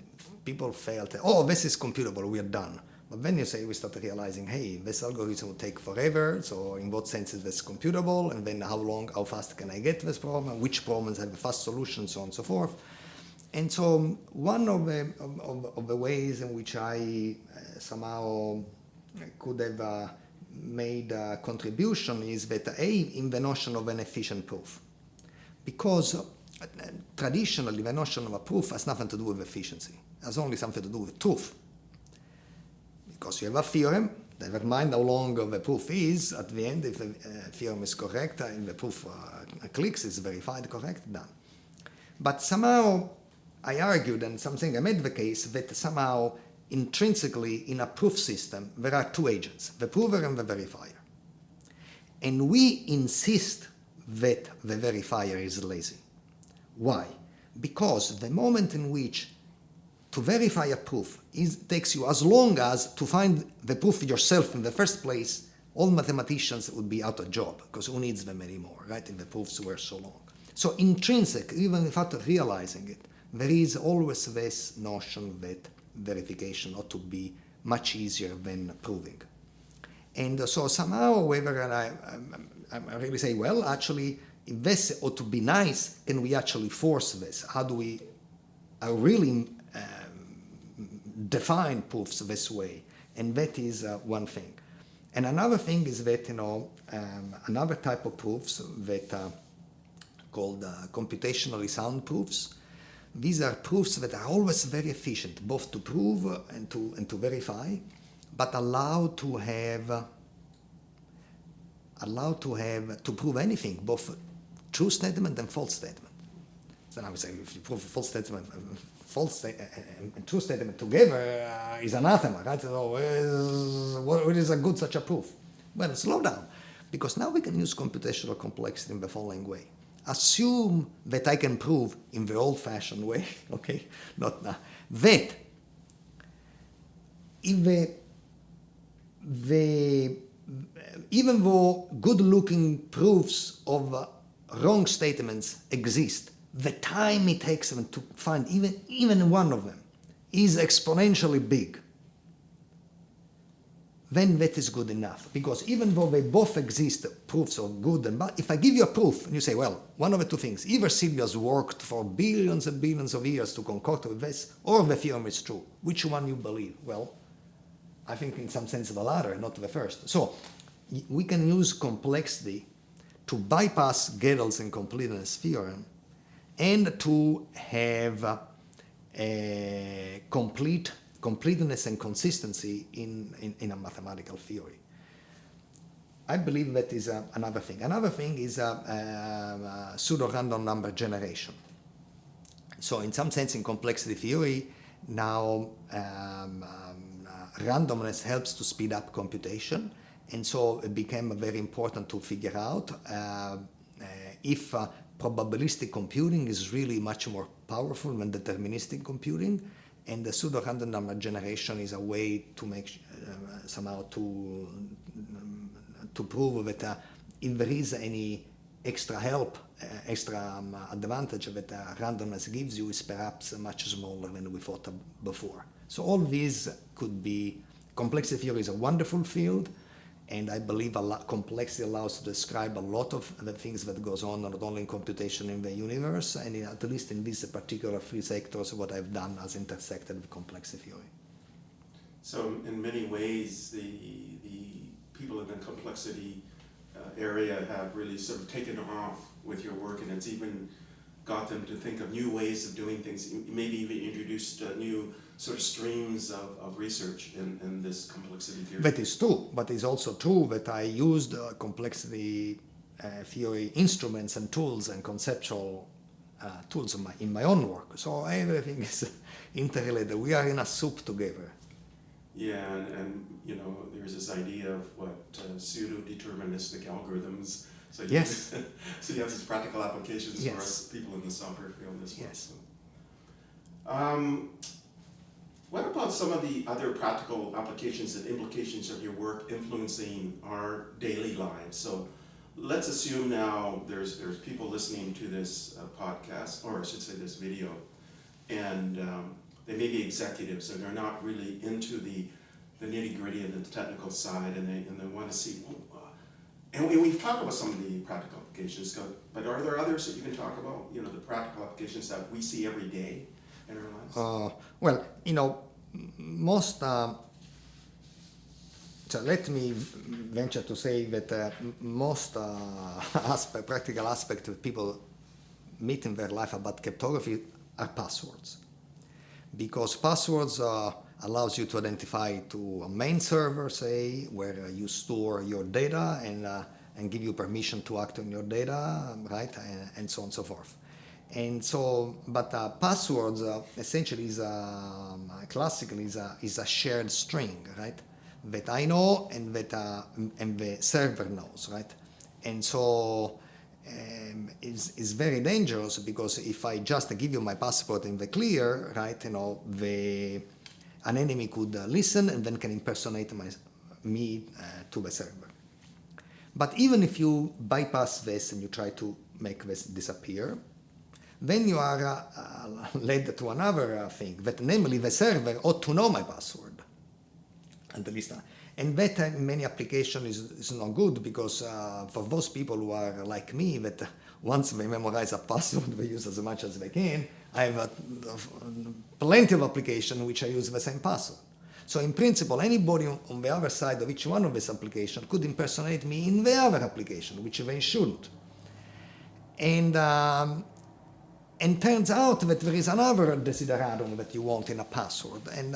people felt, oh, this is computable, we are done. But then we start realizing, hey, this algorithm will take forever, so in what sense is this computable, and then how fast can I get this problem, which problems have a fast solution, so on and so forth. And so one of the ways in which I somehow could have made a contribution is that in the notion of an efficient proof. Because traditionally the notion of a proof has nothing to do with efficiency. It has only something to do with truth. Because you have a theorem, never mind how long the proof is, at the end if the theorem is correct and the proof clicks, is verified, correct, done. But somehow I argued, and something I made the case, that somehow intrinsically in a proof system there are two agents, the prover and the verifier. And we insist that the verifier is lazy. Why? Because the moment in which to verify a proof takes you as long as to find the proof yourself in the first place, all mathematicians would be out of job, because who needs them anymore, right, if the proofs were so long. So intrinsic, even without realizing it, there is always this notion that verification ought to be much easier than proving. And so somehow, whether I really say, well, actually, if this ought to be nice, can we actually force this? How do we really define proofs this way? And that is one thing. And another thing is that, another type of proofs that are called computationally sound proofs. These are proofs that are always very efficient, both to prove and to verify, but allow to prove anything, both true statement and false statement. So now we say if you prove a false statement, and true statement together is anathema, right? So what is a good such a proof? Well, slow down, because now we can use computational complexity in the following way. Assume that I can prove in the old-fashioned way, okay, not now, that if even though good-looking proofs of wrong statements exist, the time it takes them to find even one of them is exponentially big, then that is good enough. Because even though they both exist, proofs of good and bad, if I give you a proof and you say, well, one of the two things, either Silvios worked for billions and billions of years to concoct with this, or the theorem is true, which one you believe? Well, I think in some sense the latter, not the first. So we can use complexity to bypass Gödel's incompleteness theorem and to have a completeness and consistency in a mathematical theory. I believe that is another thing. Another thing is pseudo-random number generation. So in some sense in complexity theory, now randomness helps to speed up computation, and so it became very important to figure out if probabilistic computing is really much more powerful than deterministic computing, and the pseudo-random number generation is a way to make somehow to prove that if there is any extra help, extra advantage that randomness gives you is perhaps much smaller than we thought before. So all these could be, complexity theory is a wonderful field, And I believe complexity allows to describe a lot of the things that goes on not only in computation in the universe, and at least in these particular three sectors, what I've done has intersected with complexity theory. So in many ways, the people in the complexity area have really sort of taken off with your work, and it's even got them to think of new ways of doing things, maybe even introduced new sort of streams of research in this complexity theory. That is true, but it's also true that I used complexity theory instruments and tools and conceptual tools in my own work. So everything is interrelated. We are in a soup together. Yeah, and you know, there's this idea of what pseudo-deterministic algorithms. So yes. So you have these practical applications yes. for us people in the software field as well. Yes. So. What about some of the other practical applications and implications of your work influencing our daily lives? So let's assume now there's people listening to this podcast, or I should say this video, and they may be executives and they're not really into the nitty-gritty and the technical side, and they want to see, and we've talked about some of the practical applications, but are there others that you can talk about, you know, the practical applications that we see every day in our lives? Well, you know, most, so let me venture to say that most practical aspects that people meet in their life about cryptography are passwords. Because passwords allows you to identify to a main server, say, where you store your data and give you permission to act on your data, right, and so on and so forth. And so, but passwords essentially is classically is a shared string, right? That I know and that and the server knows, right? And so is very dangerous, because if I just give you my password in the clear, right? You know, an enemy could listen and then can impersonate me to the server. But even if you bypass this and you try to make this disappear, then you are led to another thing, that namely the server ought to know my password. At least, and that in many applications is not good, because for those people who are like me, that once they memorize a password, they use as much as they can. I have plenty of applications which I use the same password. So in principle, anybody on the other side of each one of these applications could impersonate me in the other application, which they shouldn't. And turns out that there is another desideratum that you want in a password, and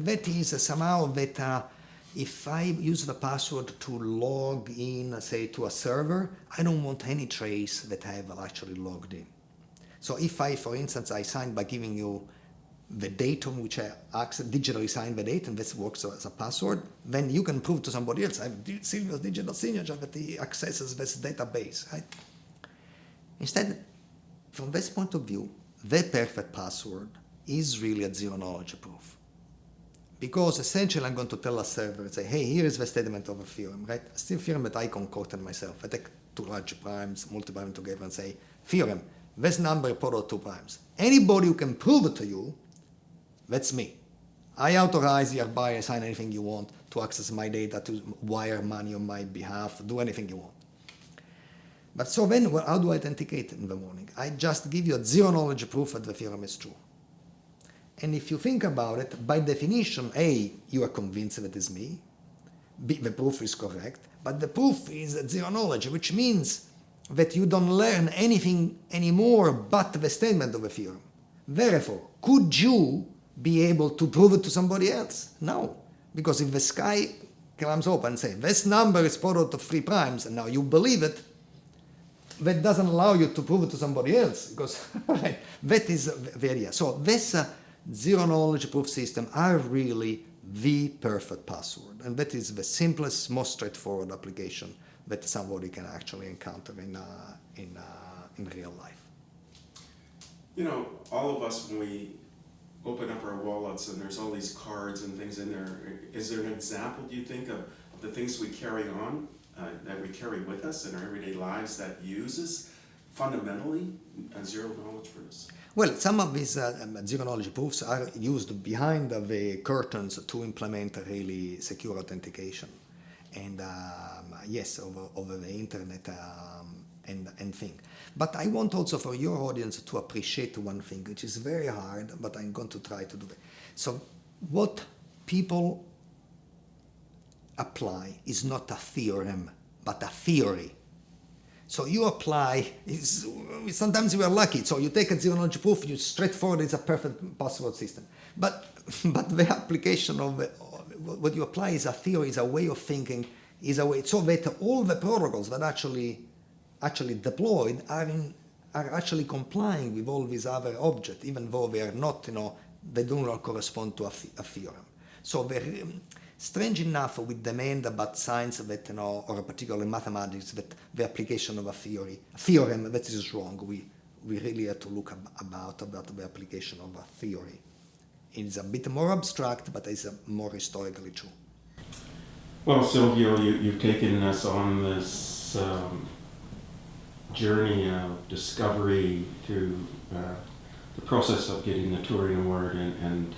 that is somehow that if I use the password to log in, say, to a server, I don't want any trace that I have actually logged in. So if I, for instance, I sign by giving you the date on which I digitally sign the date, and this works as a password, then you can prove to somebody else, I have Silvio's digital signature that he accesses this database, right? Instead, from this point of view, the perfect password is really a zero-knowledge proof. Because essentially I'm going to tell a server, say, hey, here is the statement of a theorem, right? A still theorem that I concocted myself. I take two large primes, multiply them together and say, theorem, this number is product of two primes. Anybody who can prove it to you, that's me. I authorize you hereby, assign anything you want to access my data, to wire money on my behalf, do anything you want. But so then, well, how do I authenticate in the morning? I just give you a zero-knowledge proof that the theorem is true. And if you think about it, by definition, A, you are convinced that it is me. B, the proof is correct. But the proof is zero knowledge, which means that you don't learn anything anymore but the statement of the theorem. Therefore, could you be able to prove it to somebody else? No. Because if the sky comes open and says, this number is product of three primes, and now you believe it, that doesn't allow you to prove it to somebody else, because right, that is the idea. So this zero-knowledge proof system are really the perfect password, and that is the simplest, most straightforward application that somebody can actually encounter in real life. You know, all of us, when we open up our wallets and there's all these cards and things in there, is there an example, do you think, of the things we carry on, that we carry with us in our everyday lives that uses fundamentally zero-knowledge proofs? Well, some of these zero-knowledge proofs are used behind the curtains to implement a really secure authentication. and yes, over the internet and thing. But I want also for your audience to appreciate one thing, which is very hard, but I'm going to try to do it. So what people apply is not a theorem, but a theory. So you apply, sometimes we are lucky, so you take a zero-knowledge proof, you straightforward, it's a perfect possible system. But the application of what you apply is a theory, is a way of thinking, is a way, so that all the protocols that actually deployed are actually complying with all these other objects, even though they are not, they do not correspond to a theorem. So strange enough, we demand about science that, or particularly mathematics, that the application of a theorem that is wrong. We really have to look about the application of a theory. It's a bit more abstract, but it's more historically true. Well, Silvio, you've taken us on this journey of discovery through the process of getting the Turing Award and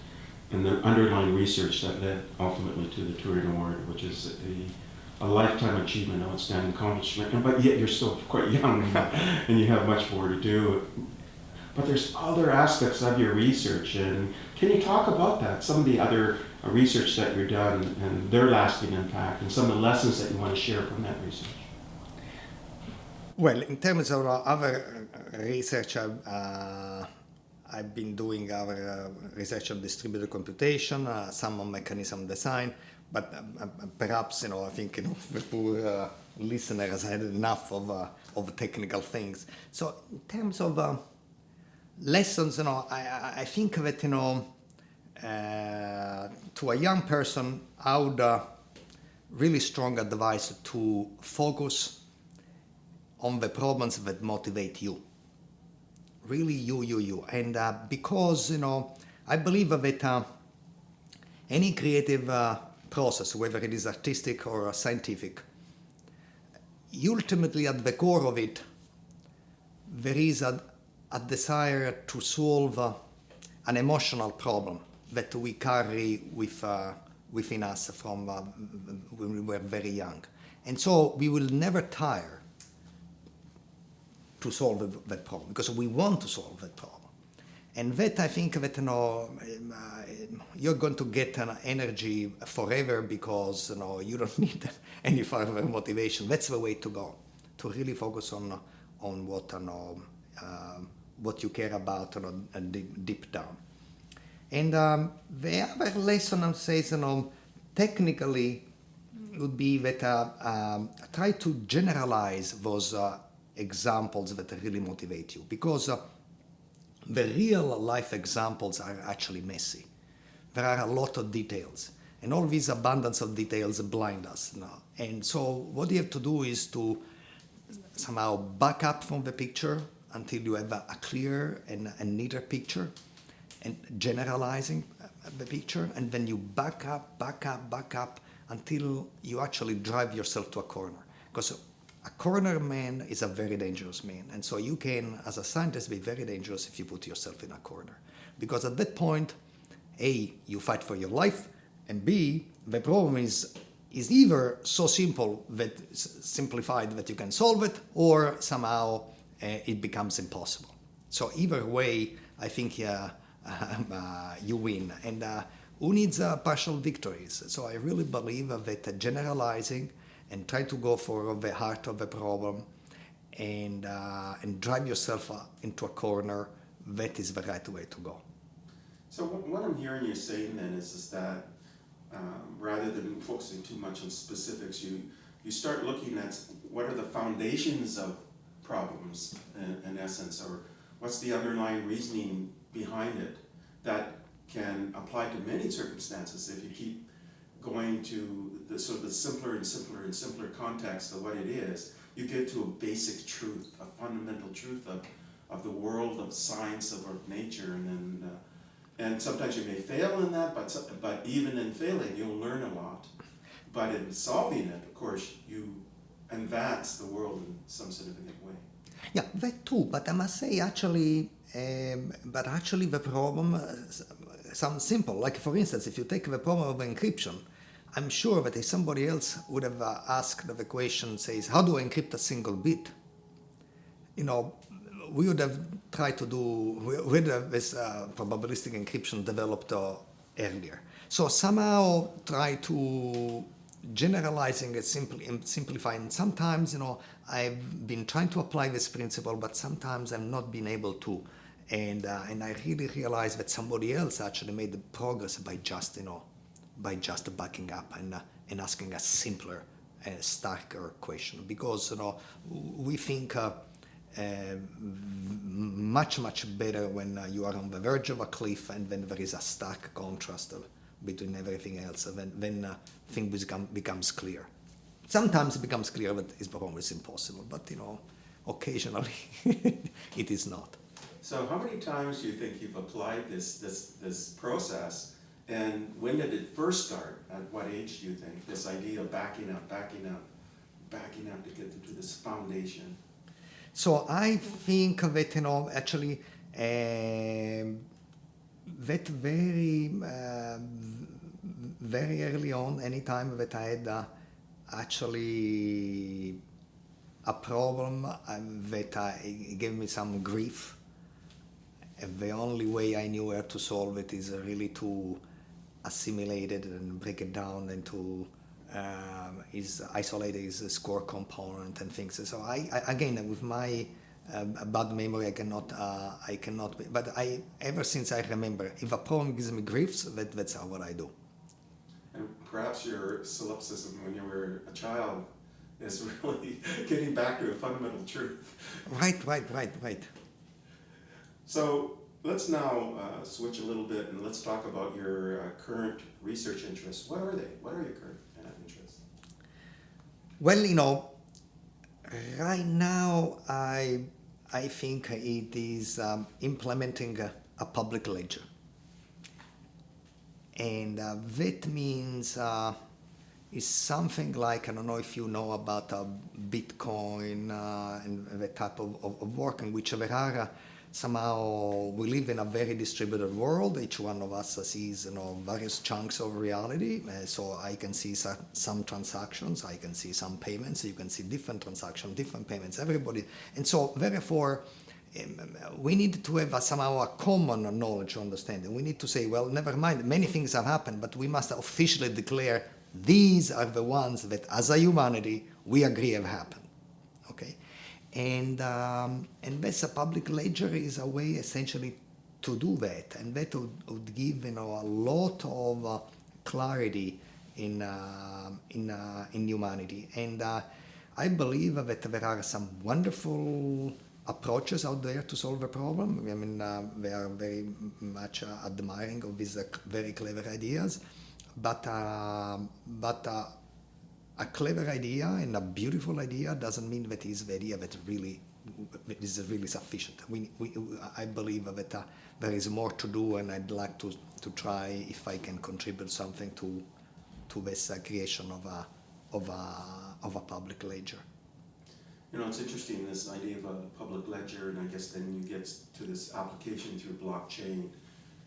the underlying research that led ultimately to the Turing Award, which is a lifetime achievement, outstanding accomplishment, but yet you're still quite young and you have much more to do. But there's other aspects of your research, and can you talk about that? Some of the other research that you've done and their lasting impact, and some of the lessons that you want to share from that research. Well, in terms of other research, I've been doing our research on distributed computation, some on mechanism design, but perhaps, I think, the poor listeners had enough of technical things. So in terms of lessons, I think that, to a young person, I would really strong advice to focus on the problems that motivate you. Really you. And because, I believe that any creative process, whether it is artistic or scientific, ultimately at the core of it, there is a desire to solve an emotional problem that we carry within us from when we were very young. And so we will never tire to solve that problem, because we want to solve that problem. And that, I think that, you're going to get an energy forever, because, you don't need any further motivation. That's the way to go, to really focus on what you care about, deep down. And the other lesson I would say is, technically, would be that try to generalize those examples that really motivate you, because the real life examples are actually messy. There are a lot of details, and all this abundance of details blind us now. And so what you have to do is to somehow back up from the picture until you have a clear and neater picture, and generalizing the picture, and then you back up until you actually drive yourself to a corner. Because a corner man is a very dangerous man, and so you can, as a scientist, be very dangerous if you put yourself in a corner. Because at that point, A, you fight for your life, and B, the problem is either so simplified that you can solve it, or somehow it becomes impossible. So either way, I think you win. And who needs partial victories? So I really believe that generalizing and try to go for the heart of the problem and drive yourself into a corner, that is the right way to go. So what I'm hearing you saying then is that rather than focusing too much on specifics, you start looking at what are the foundations of problems in essence, or what's the underlying reasoning behind it that can apply to many circumstances. If you keep going to the sort of the simpler and simpler context of what it is, you get to a basic truth, a fundamental truth of the world, of science, of nature, and sometimes you may fail in that, but even in failing, you'll learn a lot. But in solving it, of course, you advance the world in some significant way. Yeah, that too. But I must say, actually, the problem sounds simple. Like, for instance, if you take the problem of encryption, I'm sure that if somebody else would have asked the question, says, how do I encrypt a single bit? We would have tried to do, we would have this probabilistic encryption developed earlier. So somehow try to generalizing it, simplifying. Sometimes, I've been trying to apply this principle, but sometimes I've not been able to. And I really realized that somebody else actually made the progress by just backing up and asking a simpler, starker question. Because we think much better when you are on the verge of a cliff and then there is a stark contrast between everything else. Then things becomes clear. Sometimes it becomes clear that it's almost impossible, but occasionally it is not. So how many times do you think you've applied this process, and when did it first start? At what age do you think this idea of backing up to get to this foundation? So I think that actually that very early on, anytime that I had actually a problem that gave me some grief, the only way I knew how to solve it is really to assimilate it and break it down into is isolated is a score component and things. So I again, with my bad memory, I cannot. But ever since I remember, if a problem gives me griefs, that's what I do. And perhaps your solipsism when you were a child is really getting back to a fundamental truth. Right. So let's now switch a little bit and let's talk about your current research interests. What are they? What are your current interests? Well, right now I think it is implementing a public ledger. And that means it's something like, I don't know if you know about Bitcoin and that type of work in which there are somehow we live in a very distributed world. Each one of us sees various chunks of reality. So I can see some transactions, I can see some payments, you can see different transactions, different payments, everybody. And so therefore, we need to have somehow a common knowledge understanding. We need to say, well, never mind, many things have happened, but we must officially declare these are the ones that as a humanity we agree have happened. Okay? And this public ledger is a way essentially to do that, and that would give a lot of clarity in humanity. And I believe that there are some wonderful approaches out there to solve a problem. I mean, they are very much admiring of these very clever ideas, but a clever idea and a beautiful idea doesn't mean that is the idea that really is really sufficient. I believe that there is more to do, and I'd like to try if I can contribute something to this creation of a public ledger. It's interesting, this idea of a public ledger, and I guess then you get to this application through blockchain,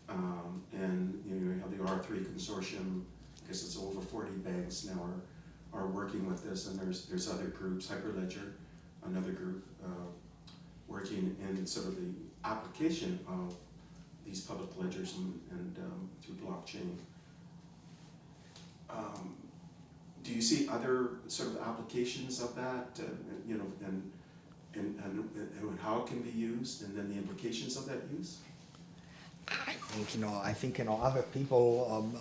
and you have the R3 consortium. I guess it's over 40 banks now are working with this, and there's other groups, Hyperledger, another group working in sort of the application of these public ledgers and through blockchain. Do you see other sort of applications of that, and how it can be used, and then the implications of that use? I think other people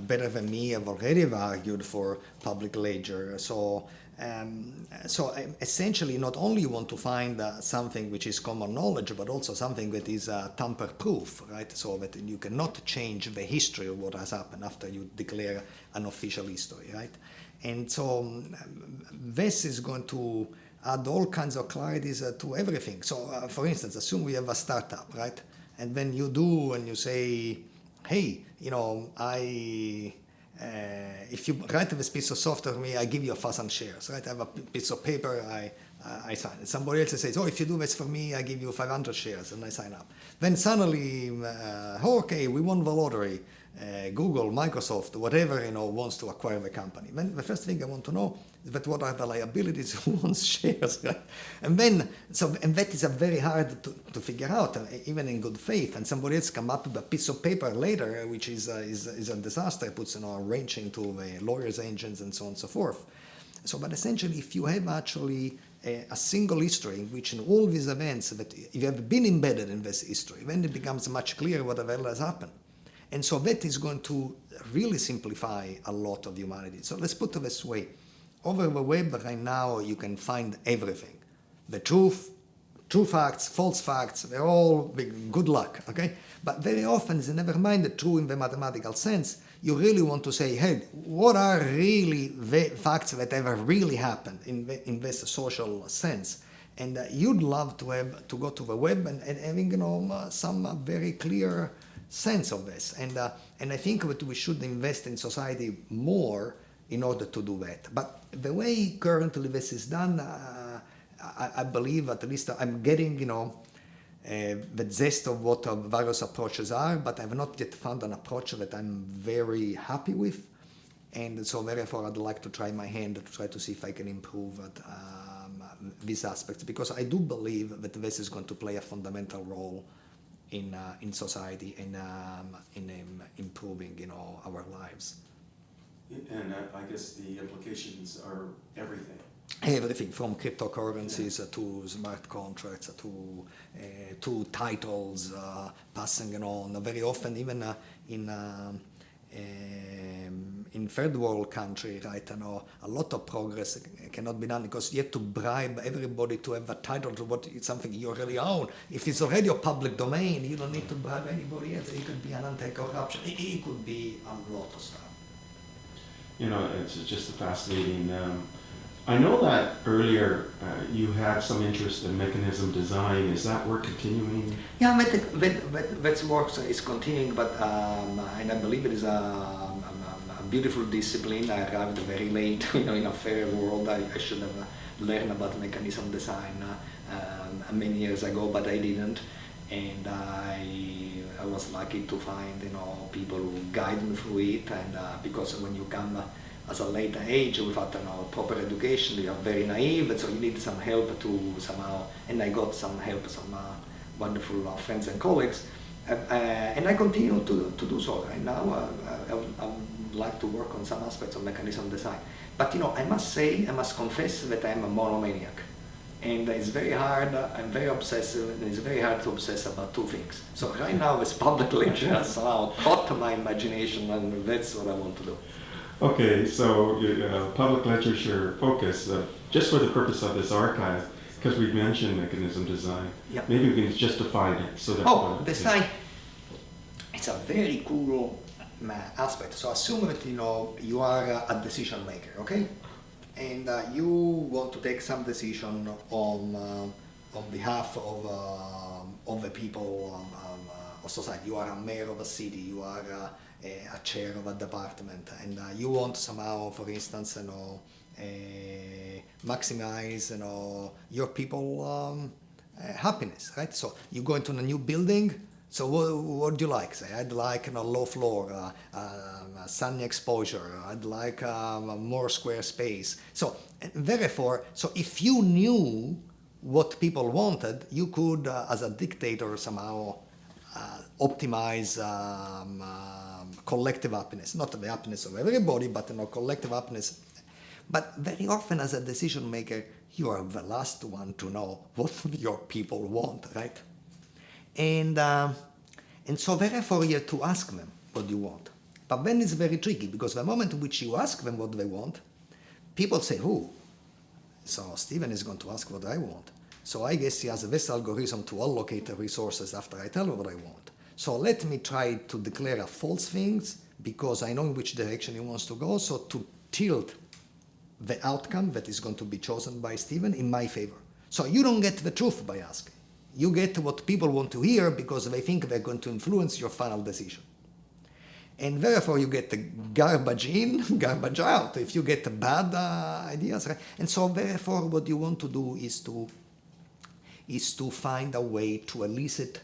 better than me have already argued for public ledger. So essentially, not only you want to find something which is common knowledge, but also something that is tamper-proof, right? So that you cannot change the history of what has happened after you declare an official history, right? And so this is going to add all kinds of clarities to everything. So, for instance, assume we have a startup, right? And then you do, and you say, hey, if you write this piece of software for me, I give you 1,000 shares, right? I have a piece of paper, I sign it. Somebody else says, if you do this for me, I give you 500 shares, and I sign up. Then suddenly, okay, we won the lottery, Google, Microsoft, whatever, wants to acquire the company. Then the first thing I want to know is that what are the liabilities, who wants shares, right? And that is a very hard to figure out, even in good faith. And somebody else come up with a piece of paper later, which is a disaster, puts a wrench into the lawyer's engines and so on and so forth. So, but essentially, if you have actually a single history in which in all these events that if you have been embedded in this history, then it becomes much clearer what the hell has happened. And so that is going to really simplify a lot of humanity. So let's put it this way. Over the web right now, you can find everything. The truth, true facts, false facts, they're all big, good luck, okay? But very often, never mind the true in the mathematical sense, you really want to say, hey, what are really the facts that ever really happened in this social sense? And you'd love to go to the web and having some very clear sense of this. And I think that we should invest in society more in order to do that. But the way currently this is done, I believe, at least I'm getting, the zest of what various approaches are, but I've not yet found an approach that I'm very happy with. And so therefore I'd like to try my hand to try to see if I can improve these aspects, because I do believe that this is going to play a fundamental role in society and in improving, our lives. And I guess the implications are everything. Everything from cryptocurrencies to smart contracts to titles passing on. Very often, even in third world country, right? A lot of progress cannot be done because you have to bribe everybody to have a title to what it's something you already own. If it's already a public domain, you don't need to bribe anybody else. It could be an anti-corruption. It could be a lot of stuff. It's just fascinating. I know that earlier you had some interest in mechanism design. Is that work continuing? Yeah, that work is continuing, but and I believe it is a beautiful discipline. I arrived very late, in a fair world. I should have learned about mechanism design many years ago, but I didn't. And I was lucky to find people who guide me through it. And because when you come as a later age without proper education, you are very naive, and so you need some help to somehow. And I got some help, some wonderful friends and colleagues, and I continue to do so. Right now, I would like to work on some aspects of mechanism design. But I must confess that I am a monomaniac. And it's very hard, I'm very obsessive, and it's very hard to obsess about two things. So right now this public lecture has somehow caught my imagination, and that's what I want to do. Okay, so public lectures, your focus, just for the purpose of this archive, because we mentioned mechanism design, Yep. Maybe we can just define it so that... design, it's a very cool aspect. So assume that you are a decision maker, okay? And you want to take some decision on behalf of the people of society. You are a mayor of a city, you are a chair of a department, and you want somehow, for instance, maximize your people happiness, right? So you go into a new building. So what do you like? Say, I'd like low floor, sunny exposure. I'd like more square space. So therefore, if you knew what people wanted, you could, as a dictator, somehow optimize collective happiness. Not the happiness of everybody, but collective happiness. But very often, as a decision maker, you are the last one to know what your people want, right? And so therefore you have to ask them what you want. But then it's very tricky, because the moment in which you ask them what they want, people say, oh, so Stephen is going to ask what I want. So I guess he has this algorithm to allocate the resources after I tell him what I want. So let me try to declare a false things, because I know in which direction he wants to go, so to tilt the outcome that is going to be chosen by Stephen in my favor. So you don't get the truth by asking. You get what people want to hear because they think they're going to influence your final decision. And therefore you get the garbage in, garbage out, if you get bad ideas. Right? And so therefore what you want to do is to find a way to elicit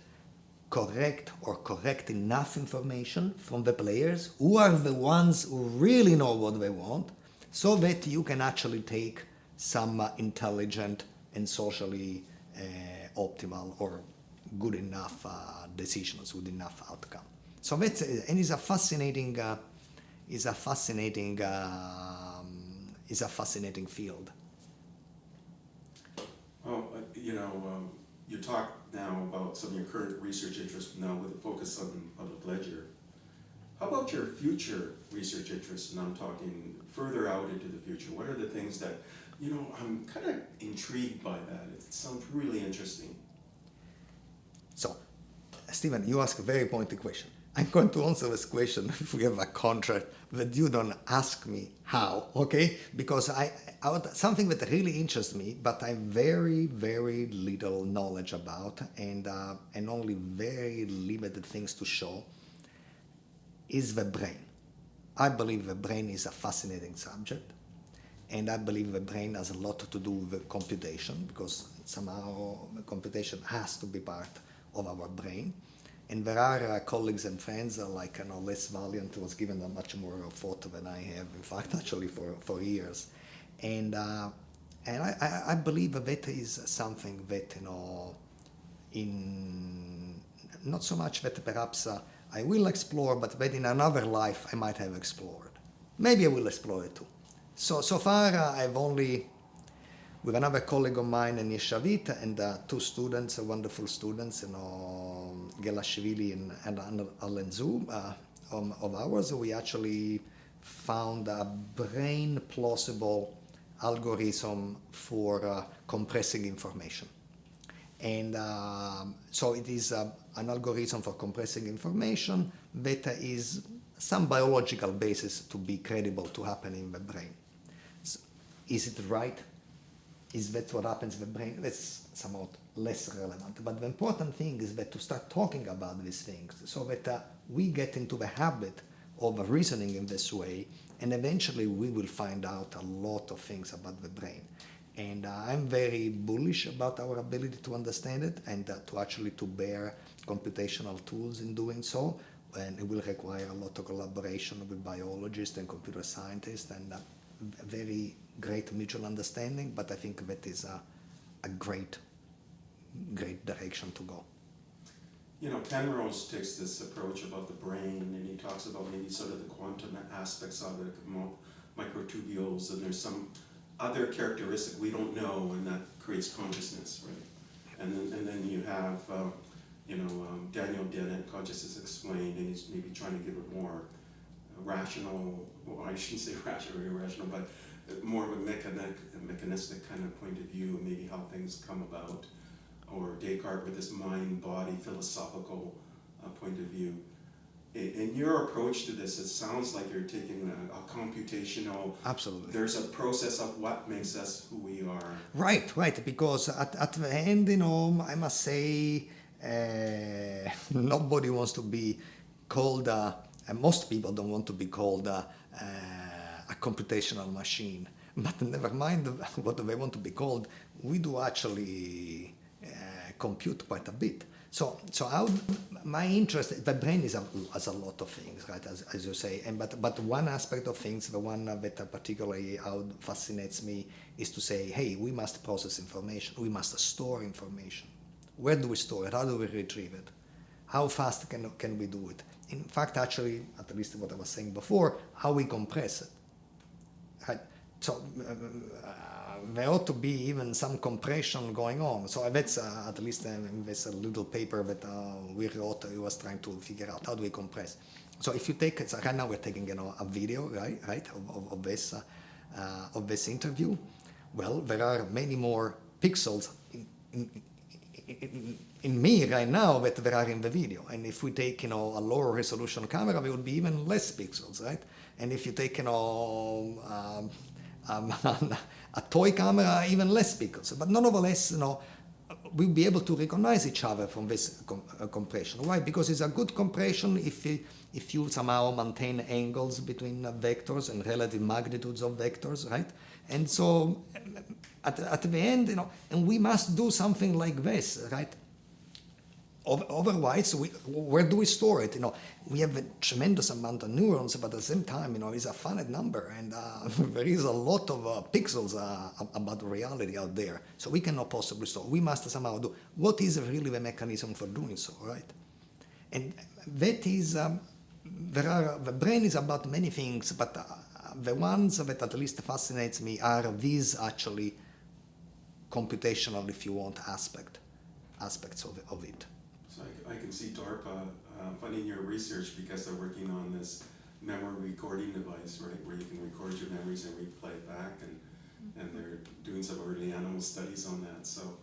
correct or correct enough information from the players, who are the ones who really know what they want, so that you can actually take some intelligent and socially optimal or good enough decisions, good enough outcome. So that's, and it's a fascinating field. Well, you talk now about some of your current research interests now with a focus on public ledger. How about your future research interests? And I'm talking further out into the future. What are the things that, I'm kind of intrigued by that. It sounds really interesting. So, Stephen, you ask a very pointed question. I'm going to answer this question if we have a contract that you don't ask me how, okay? Because something that really interests me, but I have very, very little knowledge about and only very limited things to show, is the brain. I believe the brain is a fascinating subject, and I believe the brain has a lot to do with computation, because somehow computation has to be part of our brain. And there are colleagues and friends like Les Valiant was given a much more thought than I have, in fact, actually for years. And I believe that is something that, not so much that perhaps I will explore, but that in another life I might have explored. Maybe I will explore it too. So far I've only, with another colleague of mine, Nishavit, and two students, wonderful students, Gelashvili and Alenzu of ours, we actually found a brain plausible algorithm for compressing information. And so it is an algorithm for compressing information that is some biological basis to be credible to happen in the brain. So, is it right? Is that what happens in the brain? That's somewhat less relevant. But the important thing is that to start talking about these things so that we get into the habit of reasoning in this way, and eventually we will find out a lot of things about the brain. And I'm very bullish about our ability to understand it and to bear computational tools in doing so. And it will require a lot of collaboration with biologists and computer scientists and very great mutual understanding. But I think that is a great direction to go. Penrose takes this approach about the brain, and he talks about maybe sort of the quantum aspects of it, microtubules, and there's some other characteristic we don't know, and that creates consciousness, right? And then you have, Daniel Dennett, Consciousness Explained, and he's maybe trying to give it more rational, well, I shouldn't say rational or irrational, but more of a mechanistic kind of point of view, maybe how things come about. Or Descartes with this mind-body philosophical point of view. In your approach to this, it sounds like you're taking a computational... Absolutely. There's a process of what makes us who we are. Right, because at the end, I must say, nobody wants to be called, most people don't want to be called a computational machine. But never mind what they want to be called, we do actually compute quite a bit. So my interest, the brain has a lot of things, right, as you say. But one aspect of things, the one that particularly fascinates me, is to say, hey, we must process information, we must store information. Where do we store it? How do we retrieve it? How fast can we do it? In fact, actually, at least what I was saying before, how we compress it. Right? So there ought to be even some compression going on. So that's at least there's a little paper that we wrote. We was trying to figure out how do we compress. So if you take, so right now we're taking a video, right, of this interview. Well, there are many more pixels in me right now that there are in the video. And if we take, a lower resolution camera, there would be even less pixels, right? And if you take, a toy camera, even less pixels. But nonetheless, we'll be able to recognize each other from this compression. Why? Because it's a good compression if you somehow maintain angles between vectors and relative magnitudes of vectors, right? And so at the end, and we must do something like this, right? Otherwise, where do we store it? We have a tremendous amount of neurons, but at the same time, it's a finite number, and there is a lot of pixels about reality out there. So we cannot possibly store. We must somehow do. What is really the mechanism for doing so, right? And that is, the brain is about many things, but the ones that at least fascinates me are these actually computational, if you want, aspects of it. So I can see DARPA funding your research because they're working on this memory recording device, right, where you can record your memories and replay it back, and they're doing some early animal studies on that. So,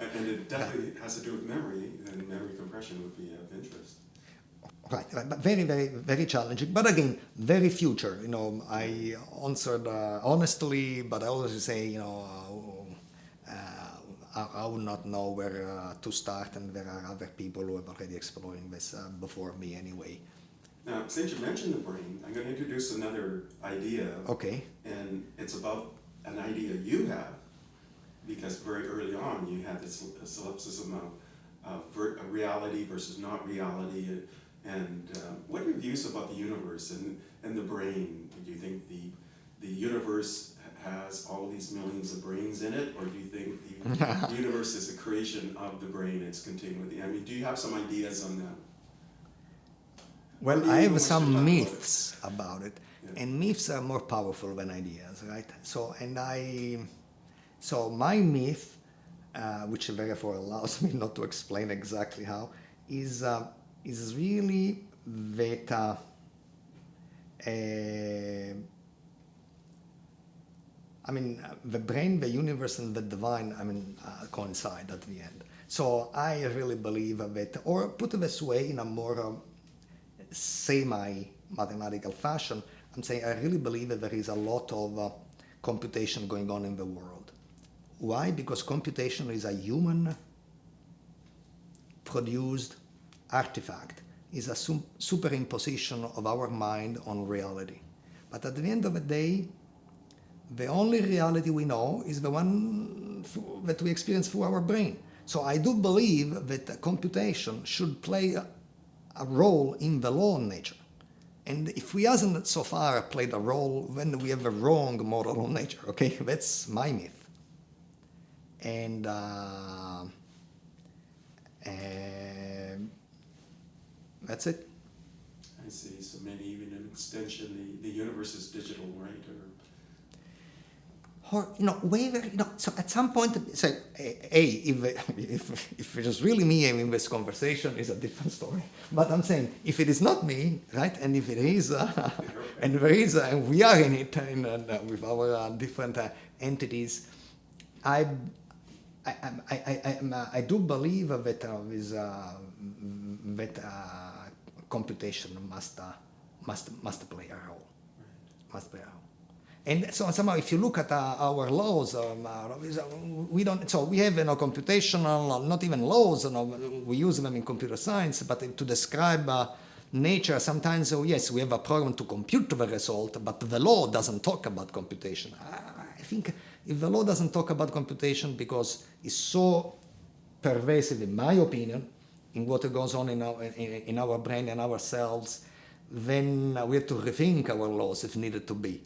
and it definitely has to do with memory, and memory compression would be of interest. Right, but very, very, very challenging. But again, very future. I answered honestly, but I always say, I would not know where to start, and there are other people who are already exploring this before me anyway. Now, since you mentioned the brain, I'm going to introduce another idea. Okay. And it's about an idea you have, because very early on you had this solipsism of reality versus not reality. And what are your views about the universe and the brain? Do you think the universe has all these millions of brains in it, or do you think the universe is a creation of the brain? It's contained within. I mean, do you have some ideas on that? Well, I have some myths about it, yeah. And myths are more powerful than ideas, right? So my myth, which therefore allows me not to explain exactly how, is really that the brain, the universe, and the divine, coincide at the end. So I really believe that, or put it this way, in a more semi-mathematical fashion, I'm saying I really believe that there is a lot of computation going on in the world. Why? Because computation is a human-produced artifact, is a superimposition of our mind on reality. But at the end of the day, the only reality we know is the one that we experience through our brain. So I do believe that computation should play a role in the law of nature. And if we hasn't so far played a role, then we have a wrong model of nature, okay? That's my myth. And that's it. I see. So maybe even an extension, the universe is digital, right? Or so at some point, so if it is really me in this conversation, is a different story. But I'm saying, if it is not me, right, and if it is, and there is, and we are in it, with our different entities, I do believe that computation must play a role. Must play a role. And so somehow, if you look at our laws, we don't. So we have computational, not even laws. We use them in computer science, but to describe nature, sometimes yes, we have a program to compute the result, but the law doesn't talk about computation. I think if the law doesn't talk about computation because it's so pervasive, in my opinion, in what goes on in our brain and our cells, then we have to rethink our laws if needed to be.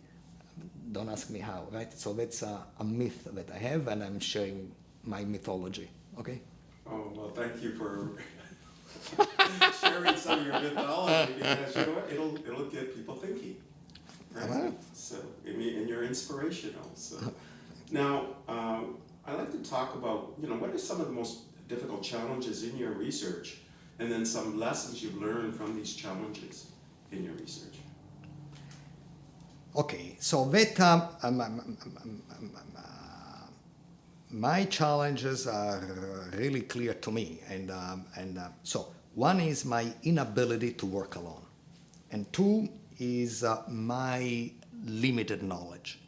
Don't ask me how, right? So that's a myth that I have, and I'm sharing my mythology, okay? Oh, well, thank you for sharing some of your mythology, because you know what? It'll get people thinking, right? So, and you're inspirational. So, now, I'd like to talk about, what are some of the most difficult challenges in your research, and then some lessons you've learned from these challenges in your research. Okay, so that my challenges are really clear to me, and so one is my inability to work alone, and two is my limited knowledge.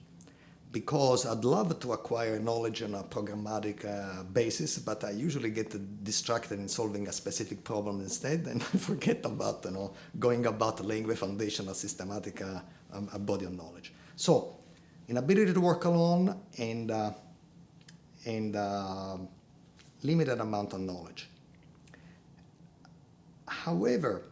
Because I'd love to acquire knowledge on a programmatic basis, but I usually get distracted in solving a specific problem instead, and I forget about going about laying the foundation of systematic a body of knowledge. So, inability to work alone and limited amount of knowledge. However,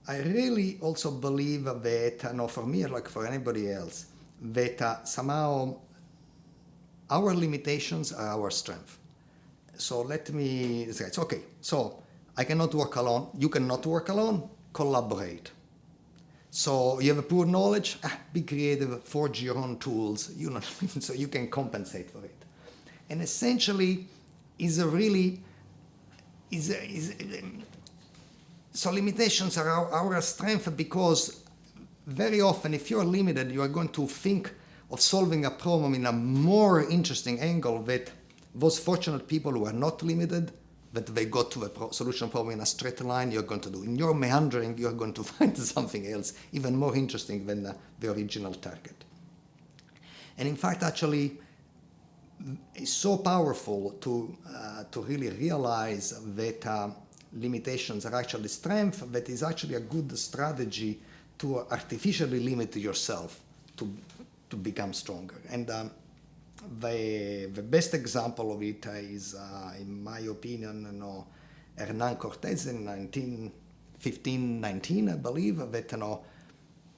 I really also believe that, no, for me, like for anybody else, that somehow our limitations are our strength. So let me say, it's okay. So I cannot work alone. You cannot work alone. Collaborate. So you have a poor knowledge. Be creative. Forge your own tools. You know, so you can compensate for it. And essentially, so limitations are our strength, because very often, if you're limited, you are going to think of solving a problem in a more interesting angle that those fortunate people who are not limited, that they got to the solution problem in a straight line, you're going to do. In your meandering, you're going to find something else even more interesting than the original target. And in fact, actually, it's so powerful to really realize that limitations are actually strength, that is actually a good strategy to artificially limit yourself to become stronger. And the best example of it is, in my opinion, Hernan Cortés in 1919, I believe, that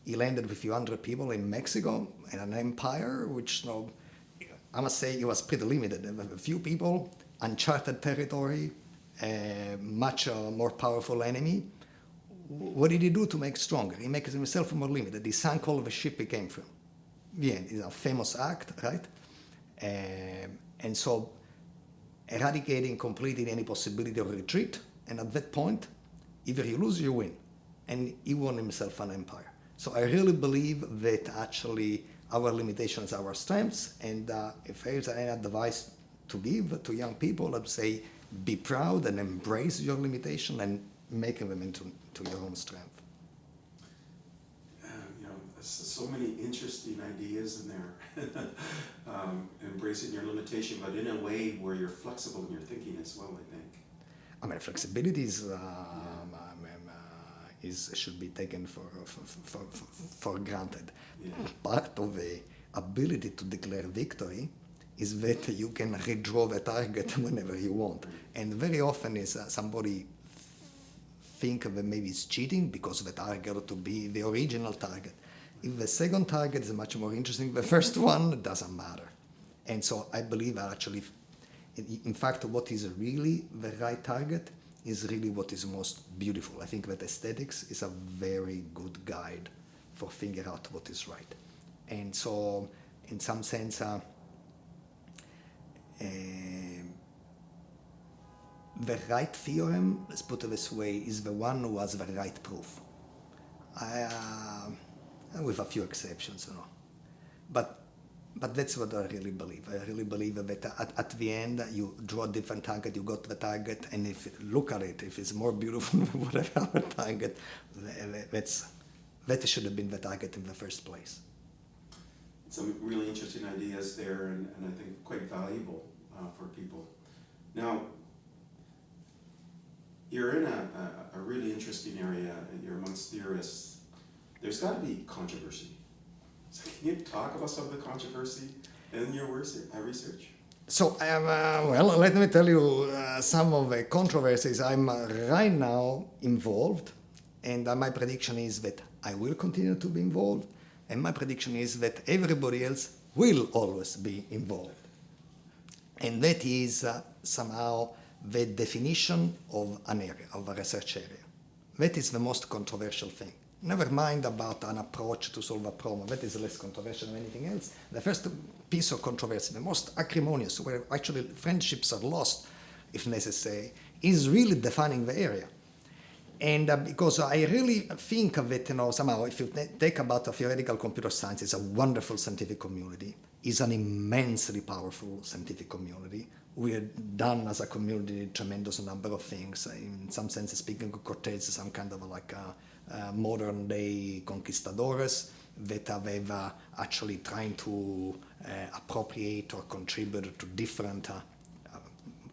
he landed with a few hundred people in Mexico in an empire, which I must say he was pretty limited. A few people, uncharted territory, a much more powerful enemy. What did he do to make stronger? He makes himself more limited. He sank all of the ship he came from. The end is a famous act, right? And so eradicating completely any possibility of retreat. And at that point, either you lose or you win. And he won himself an empire. So I really believe that actually our limitations are our strengths. And if there's any advice to give to young people, I'd say be proud and embrace your limitation and making them into your own strength. So many interesting ideas in there. Embracing your limitation, but in a way where you're flexible in your thinking as well, I think. I mean, flexibility should be taken for granted. Yeah. Part of the ability to declare victory is that you can redraw the target whenever you want. And very often is somebody think that maybe it's cheating because the target ought to be the original target. If the second target is much more interesting, the first one doesn't matter. And so I believe that actually, in fact, what is really the right target is really what is most beautiful. I think that aesthetics is a very good guide for figuring out what is right. And so, in some sense, the right theorem, let's put it this way, is the one who has the right proof. With a few exceptions, But that's what I really believe. I really believe that at the end, you draw a different target, you got the target, and look at it, if it's more beautiful than whatever other target, that should have been the target in the first place. Some really interesting ideas there, and I think quite valuable for people. Now, you're in a really interesting area, you're amongst theorists. There's got to be controversy. So can you talk about some of the controversy in your research? So, well, let me tell you some of the controversies I'm right now involved, and my prediction is that I will continue to be involved, and my prediction is that everybody else will always be involved. And that is somehow the definition of an area, of a research area. That is the most controversial thing. Never mind about an approach to solve a problem. That is less controversial than anything else. The first piece of controversy, the most acrimonious, where actually friendships are lost, if necessary, is really defining the area. And because I really think that, somehow, if you take about a theoretical computer science, it's a wonderful scientific community. It's an immensely powerful scientific community. We have done as a community a tremendous number of things. In some sense, speaking of Cortés, some kind of like modern day conquistadores that have actually trying to appropriate or contribute to different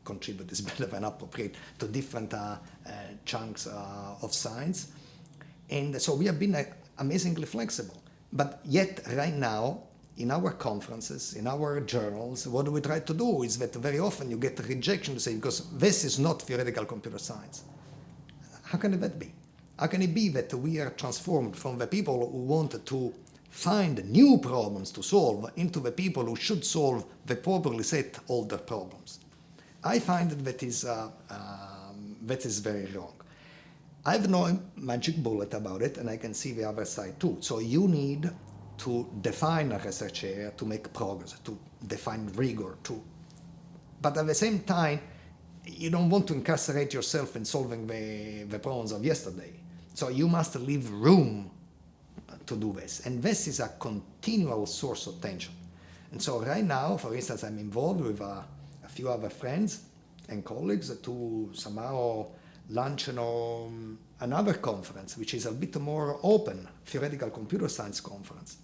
contribute is better than appropriate to different chunks of science. And so we have been amazingly flexible. But yet, right now, in our conferences, in our journals, what we try to do is that very often you get rejection to say, because this is not theoretical computer science. How can that be? How can it be that we are transformed from the people who wanted to find new problems to solve into the people who should solve the properly set older problems? I find that is very wrong. I have no magic bullet about it, and I can see the other side too. So you need to define a research area to make progress, to define rigor, but at the same time, you don't want to incarcerate yourself in solving the problems of yesterday. So you must leave room to do this. And this is a continual source of tension. And so right now, for instance, I'm involved with a few other friends and colleagues to somehow launch another conference, which is a bit more open, theoretical computer science conference,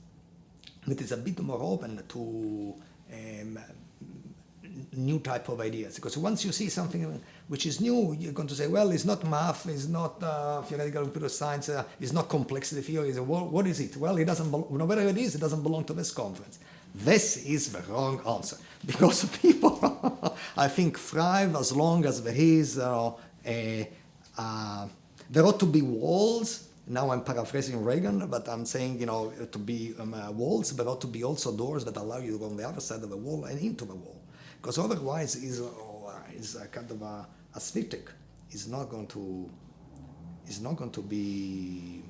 that is a bit more open to new type of ideas. Because once you see something which is new, you're going to say, well, it's not math, it's not theoretical computer science, it's not complexity theory. What is it? Well, it doesn't, whatever it is, it doesn't belong to this conference. This is the wrong answer, because people, I think, thrive as long as there is there ought to be walls. Now I'm paraphrasing Reagan, but I'm saying, to be walls, but ought to be also doors that allow you to go on the other side of the wall and into the wall. Because otherwise, is a kind of asphyctic. It's not going to be.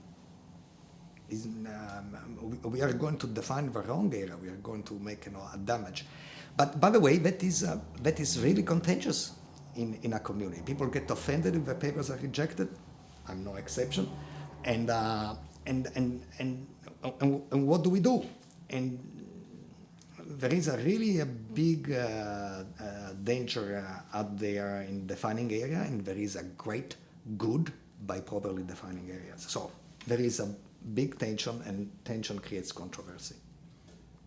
We are going to define the wrong area. We are going to make a damage. But by the way, that is really contagious in a community. People get offended if the papers are rejected. I'm no exception. And what do we do? And there is a big danger out there in defining area, and there is a great good by properly defining areas. So there is a big tension, and tension creates controversy.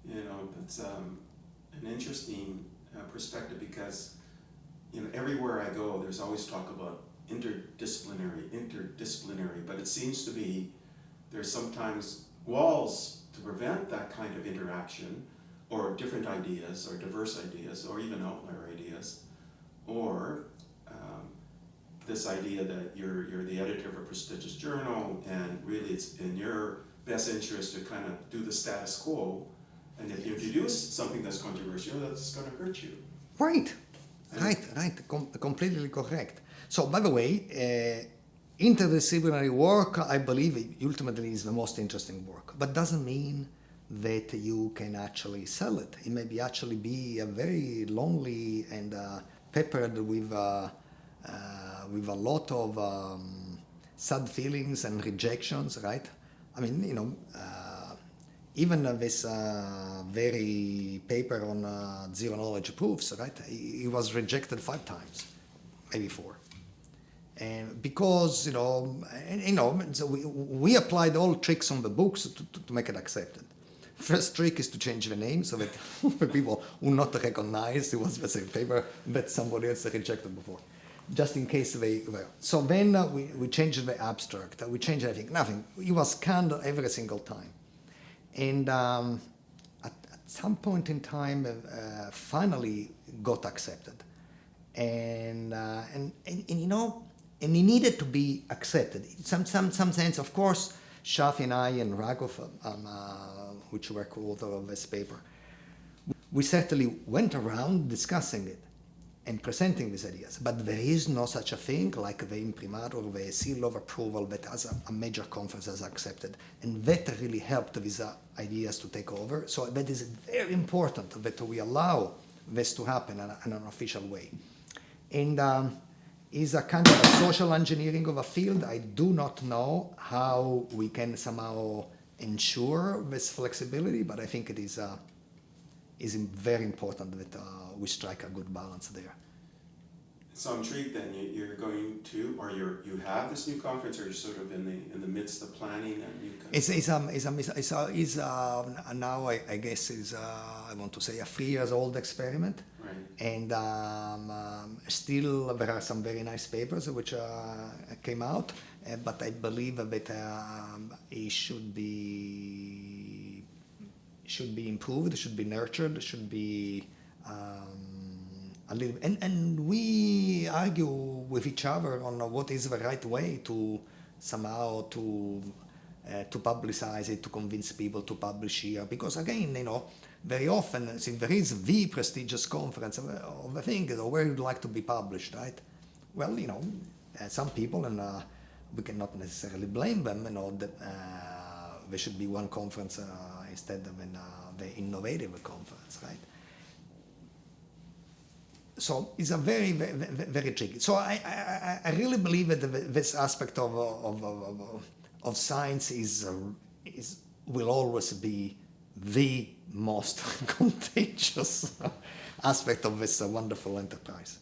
That's an interesting perspective, because everywhere I go, there's always talk about interdisciplinary, but it seems to be there's sometimes walls to prevent that kind of interaction, or different ideas, or diverse ideas, or even outlier ideas, or this idea that you're the editor of a prestigious journal, and really it's in your best interest to kind of do the status quo, and if you introduce something that's controversial, that's going to hurt you. Right. Completely correct. So, by the way, interdisciplinary work, I believe, ultimately is the most interesting work, but doesn't mean that you can actually sell it. It may actually be a very lonely and peppered with a lot of sad feelings and rejections, right? I mean, even this very paper on zero knowledge proofs, right? It was rejected 5 times, maybe 4. And because, so we applied all tricks on the books to make it accepted. First trick is to change the name so that the people will not recognize it was the same paper that somebody else rejected before, just in case they were. So then we changed the abstract. We changed everything. Nothing. It was scanned every single time. And at some point in time, finally got accepted. And it needed to be accepted. In some sense, of course, Shafi and I and Ragov, which were co-author of this paper, we certainly went around discussing it and presenting these ideas. But there is no such a thing like the imprimatur, the seal of approval that as a major conference has accepted. And that really helped these ideas to take over. So that is very important that we allow this to happen in an official way. And is a kind of a social engineering of a field. I do not know how we can somehow ensure this flexibility, but I think it is very important that we strike a good balance there. So I'm intrigued then, you're going to, or you have this new conference, or you're sort of in the midst of planning a new conference? It's now I guess is I want to say a 3 years old experiment. Right. And still there are some very nice papers which came out, but I believe that it should be improved, should be nurtured, should be and we argue with each other on what is the right way to somehow to publicize it, to convince people to publish here. Because again, very often, see, there is the prestigious conference of the thing, where you'd like to be published, right? Well, some people, and we cannot necessarily blame them, that there should be one conference instead of the innovative conference, right? So it's a very, very, very tricky. So I really believe that this aspect of science will always be the most contagious aspect of this wonderful enterprise.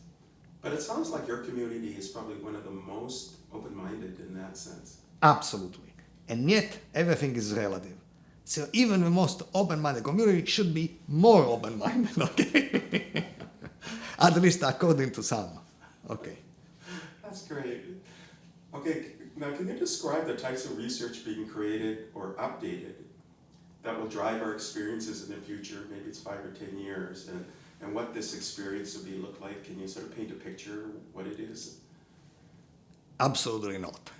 But it sounds like your community is probably one of the most open-minded in that sense. Absolutely. And yet, everything is relative. So even the most open-minded community should be more open-minded, okay? At least according to some. Okay. That's great. Okay, now can you describe the types of research being created or updated that will drive our experiences in the future, maybe it's 5 or 10 years, and what this experience will look like? Can you sort of paint a picture what it is? Absolutely not.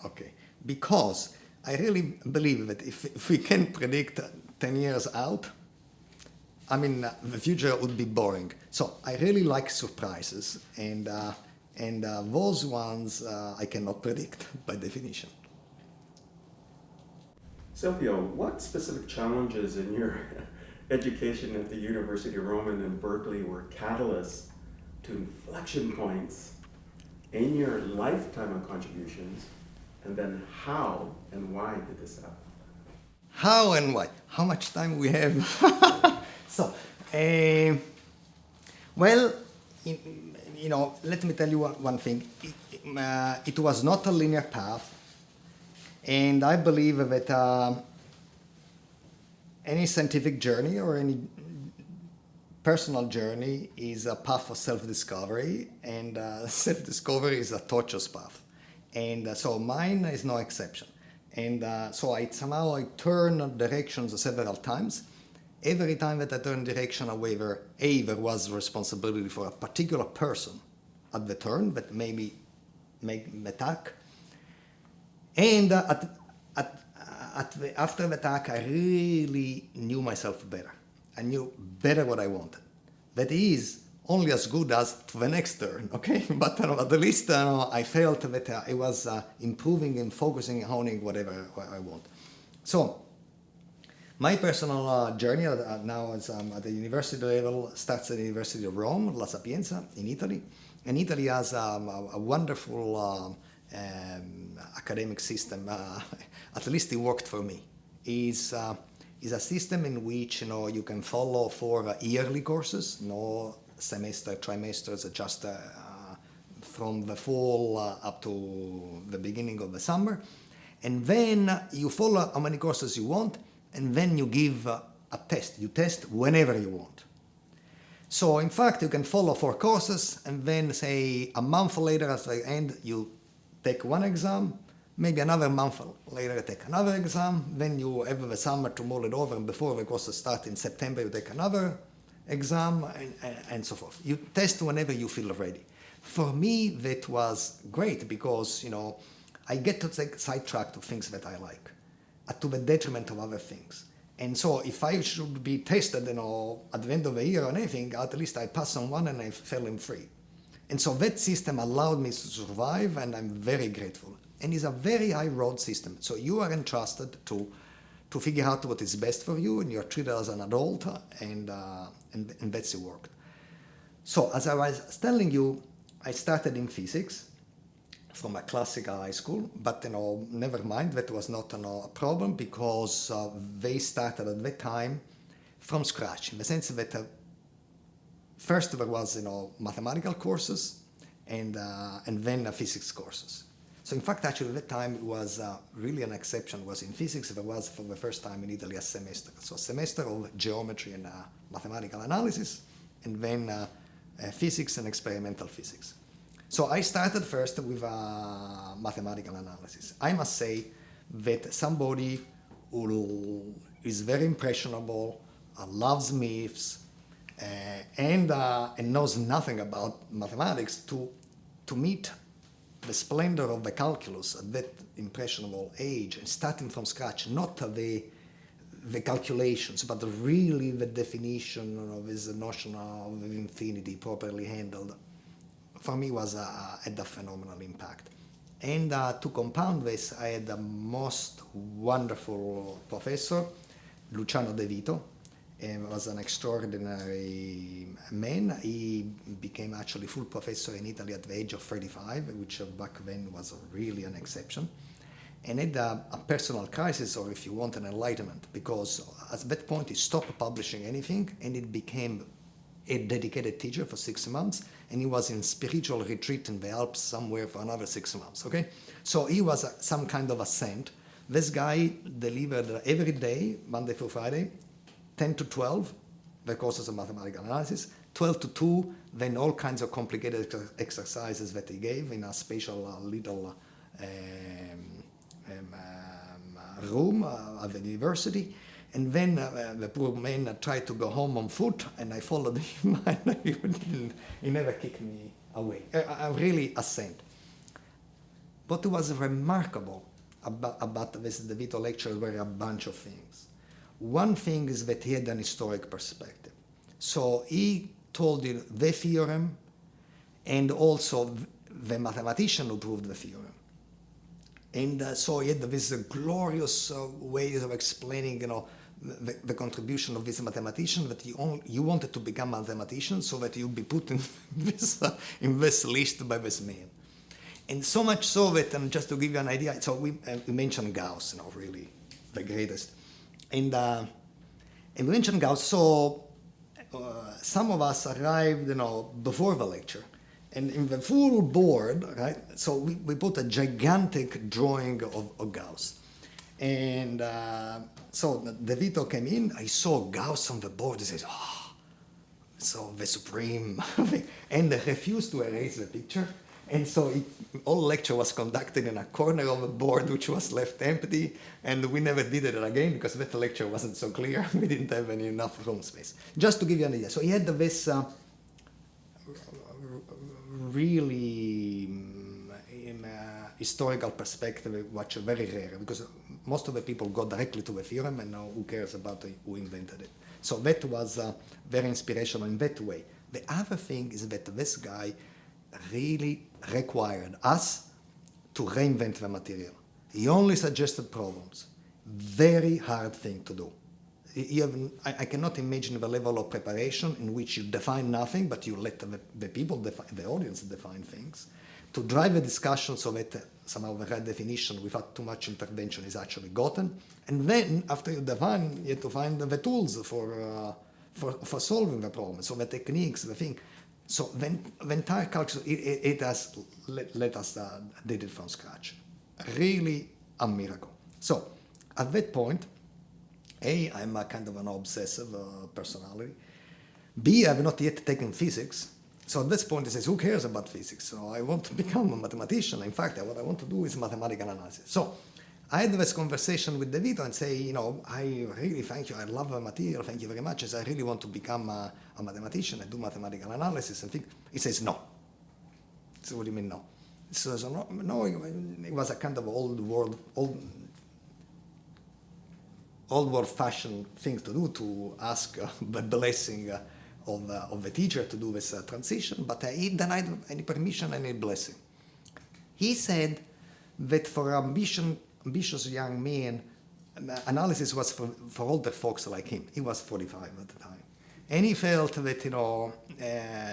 Okay. Because I really believe that if we can predict 10 years out, the future would be boring. So I really like surprises, and those ones I cannot predict by definition. Silvio, what specific challenges in your education at the University of Rome and in Berkeley were catalysts to inflection points in your lifetime of contributions, and then how and why did this happen? How and why? How much time we have? So, well, let me tell you one thing. It was not a linear path, and I believe that any scientific journey or any personal journey is a path of self-discovery, and self-discovery is a tortuous path. And so mine is no exception. And so I turned directions several times. Every time that I turned direction, there was responsibility for a particular person at the turn that maybe make the attack. And after the attack, I really knew myself better. I knew better what I wanted. That is only as good as to the next turn, okay? But at least I felt that I was improving and focusing, honing whatever I want. So my personal journey now is at the university level starts at the University of Rome, La Sapienza, in Italy. And Italy has a wonderful academic system. At least it worked for me. Is a system in which you can follow 4 yearly courses, no semester, trimesters, just from the fall up to the beginning of the summer. And then you follow how many courses you want, and then you give a test. You test whenever you want. So in fact, you can follow 4 courses, and then say a month later at the end, you take one exam, maybe another month later you take another exam, then you have the summer to mull it over, and before the courses start in September, you take another exam, and so forth. You test whenever you feel ready. For me, that was great because, I get to take sidetracked to things that I like, to the detriment of other things. And so if I should be tested, at the end of the year or anything, at least I pass on one and I fell in free. And so that system allowed me to survive, and I'm very grateful. And it's a very high road system. So you are entrusted to figure out what is best for you, and you're treated as an adult, and that's it worked. So as I was telling you, I started in physics from a classical high school, but never mind, that was not a problem because they started at that time from scratch, in the sense that first there was mathematical courses and then physics courses. So in fact, actually, at that time it was really an exception. Was in physics, there was for the first time in Italy a semester. So a semester of geometry and mathematical analysis, and then physics and experimental physics. So I started first with mathematical analysis. I must say that somebody who is very impressionable, loves myths, and knows nothing about mathematics to meet the splendor of the calculus at that impressionable age and starting from scratch, not the calculations, but really the definition of his notion of infinity properly handled, for me had a phenomenal impact. And to compound this, I had the most wonderful professor, Luciano De Vito. He was an extraordinary man. He became actually full professor in Italy at the age of 35, which back then was really an exception. And had a personal crisis, or if you want, an enlightenment, because at that point he stopped publishing anything and it became a dedicated teacher for 6 months, and he was in spiritual retreat in the Alps somewhere for another 6 months, okay? So he was some kind of a saint. This guy delivered every day, Monday through Friday, 10 to 12, the courses of mathematical analysis, 12 to 2, then all kinds of complicated exercises that he gave in a special little room at the university. And then the poor man tried to go home on foot, and I followed him, and he never kicked me away. Really a saint. What was remarkable about this De Vito lecture were a bunch of things. One thing is that he had an historic perspective. So he told you the theorem and also the mathematician who proved the theorem. And so he had this glorious ways of explaining, the contribution of this mathematician, that you wanted to become a mathematician so that you'd be put in this list by this man. And so much so that, just to give you an idea, so we mentioned Gauss, really the greatest. And we mentioned Gauss, so some of us arrived, before the lecture. And in the full board, right, so we put a gigantic drawing of Gauss. And so De Vito came in, I saw Gauss on the board, he says, so the supreme, and they refused to erase the picture. And so all lecture was conducted in a corner of the board, which was left empty, and we never did it again because that lecture wasn't so clear. We didn't have enough room space. Just to give you an idea. So he had this really historical perspective, which is very rare, because most of the people go directly to the theorem and now who cares about who invented it. So that was very inspirational in that way. The other thing is that this guy really required us to reinvent the material. He only suggested problems. Very hard thing to do. I cannot imagine the level of preparation in which you define nothing, but you let the people, the audience define things, to drive a discussion so that somehow the right definition without too much intervention is actually gotten. And then, after you define, you have to find the tools for solving the problem, so the techniques, the thing. So the entire culture, it has let us did it from scratch. Really a miracle. So at that point, A, I'm a kind of an obsessive personality. B, I have not yet taken physics. So at this point, he says, who cares about physics? So I want to become a mathematician. In fact, what I want to do is mathematical analysis. So I had this conversation with De Vito and say, I really thank you. I love the material. Thank you very much. I really want to become a mathematician and do mathematical analysis and think. He says, no. So what do you mean, no? He says, no, it was a kind of old world-fashioned thing to do, to ask the blessing of the teacher to do this transition, but he denied any permission, any blessing. He said that for ambitious young men, analysis was for older folks like him. He was 45 at the time. And he felt that,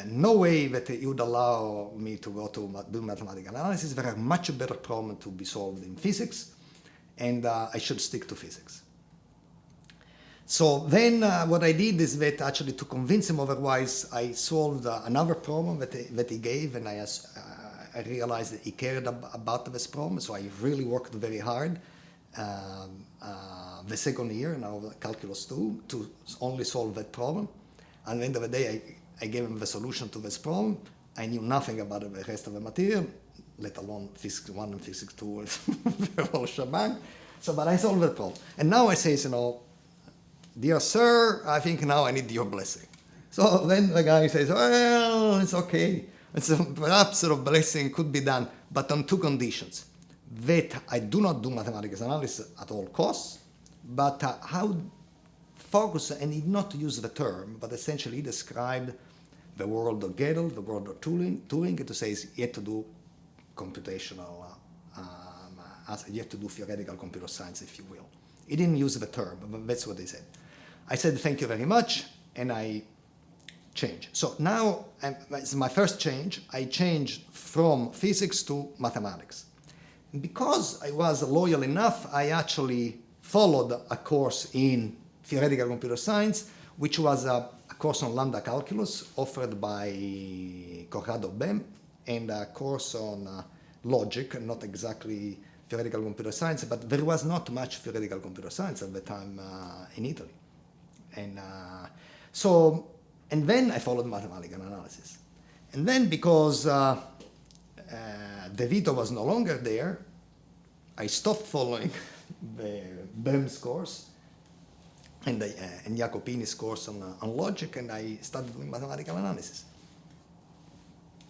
no way that he would allow me to go to do mathematical analysis. There are much better problems to be solved in physics, and I should stick to physics. So then what I did is that actually to convince him otherwise, I solved another problem that he gave, and I realized that he cared about this problem, so I really worked very hard the second year, now Calculus 2, to only solve that problem. At the end of the day, I gave him the solution to this problem. I knew nothing about the rest of the material, let alone Physics 1 and Physics 2, the whole shebang. So, but I solved the problem. And now I say, dear sir, I think now I need your blessing. So then the guy says, well, it's okay. It's perhaps a blessing could be done, but on two conditions. That I do not do mathematics analysis at all costs, but how focus, and he did not use the term, but essentially he described the world of Gödel, the world of Turing, to say you have to do computational, you have to do theoretical computer science, if you will. He didn't use the term, but that's what he said. I said, thank you very much, and I changed. So now, it's my first change, I changed from physics to mathematics. And because I was loyal enough, I actually followed a course in theoretical computer science, which was a course on lambda calculus offered by Corrado Bem, and a course on logic, not exactly theoretical computer science, but there was not much theoretical computer science at the time in Italy. And and then I followed mathematical analysis. And then because De Vito was no longer there, I stopped following the Bem's course and Jacopini's course on logic, and I started doing mathematical analysis.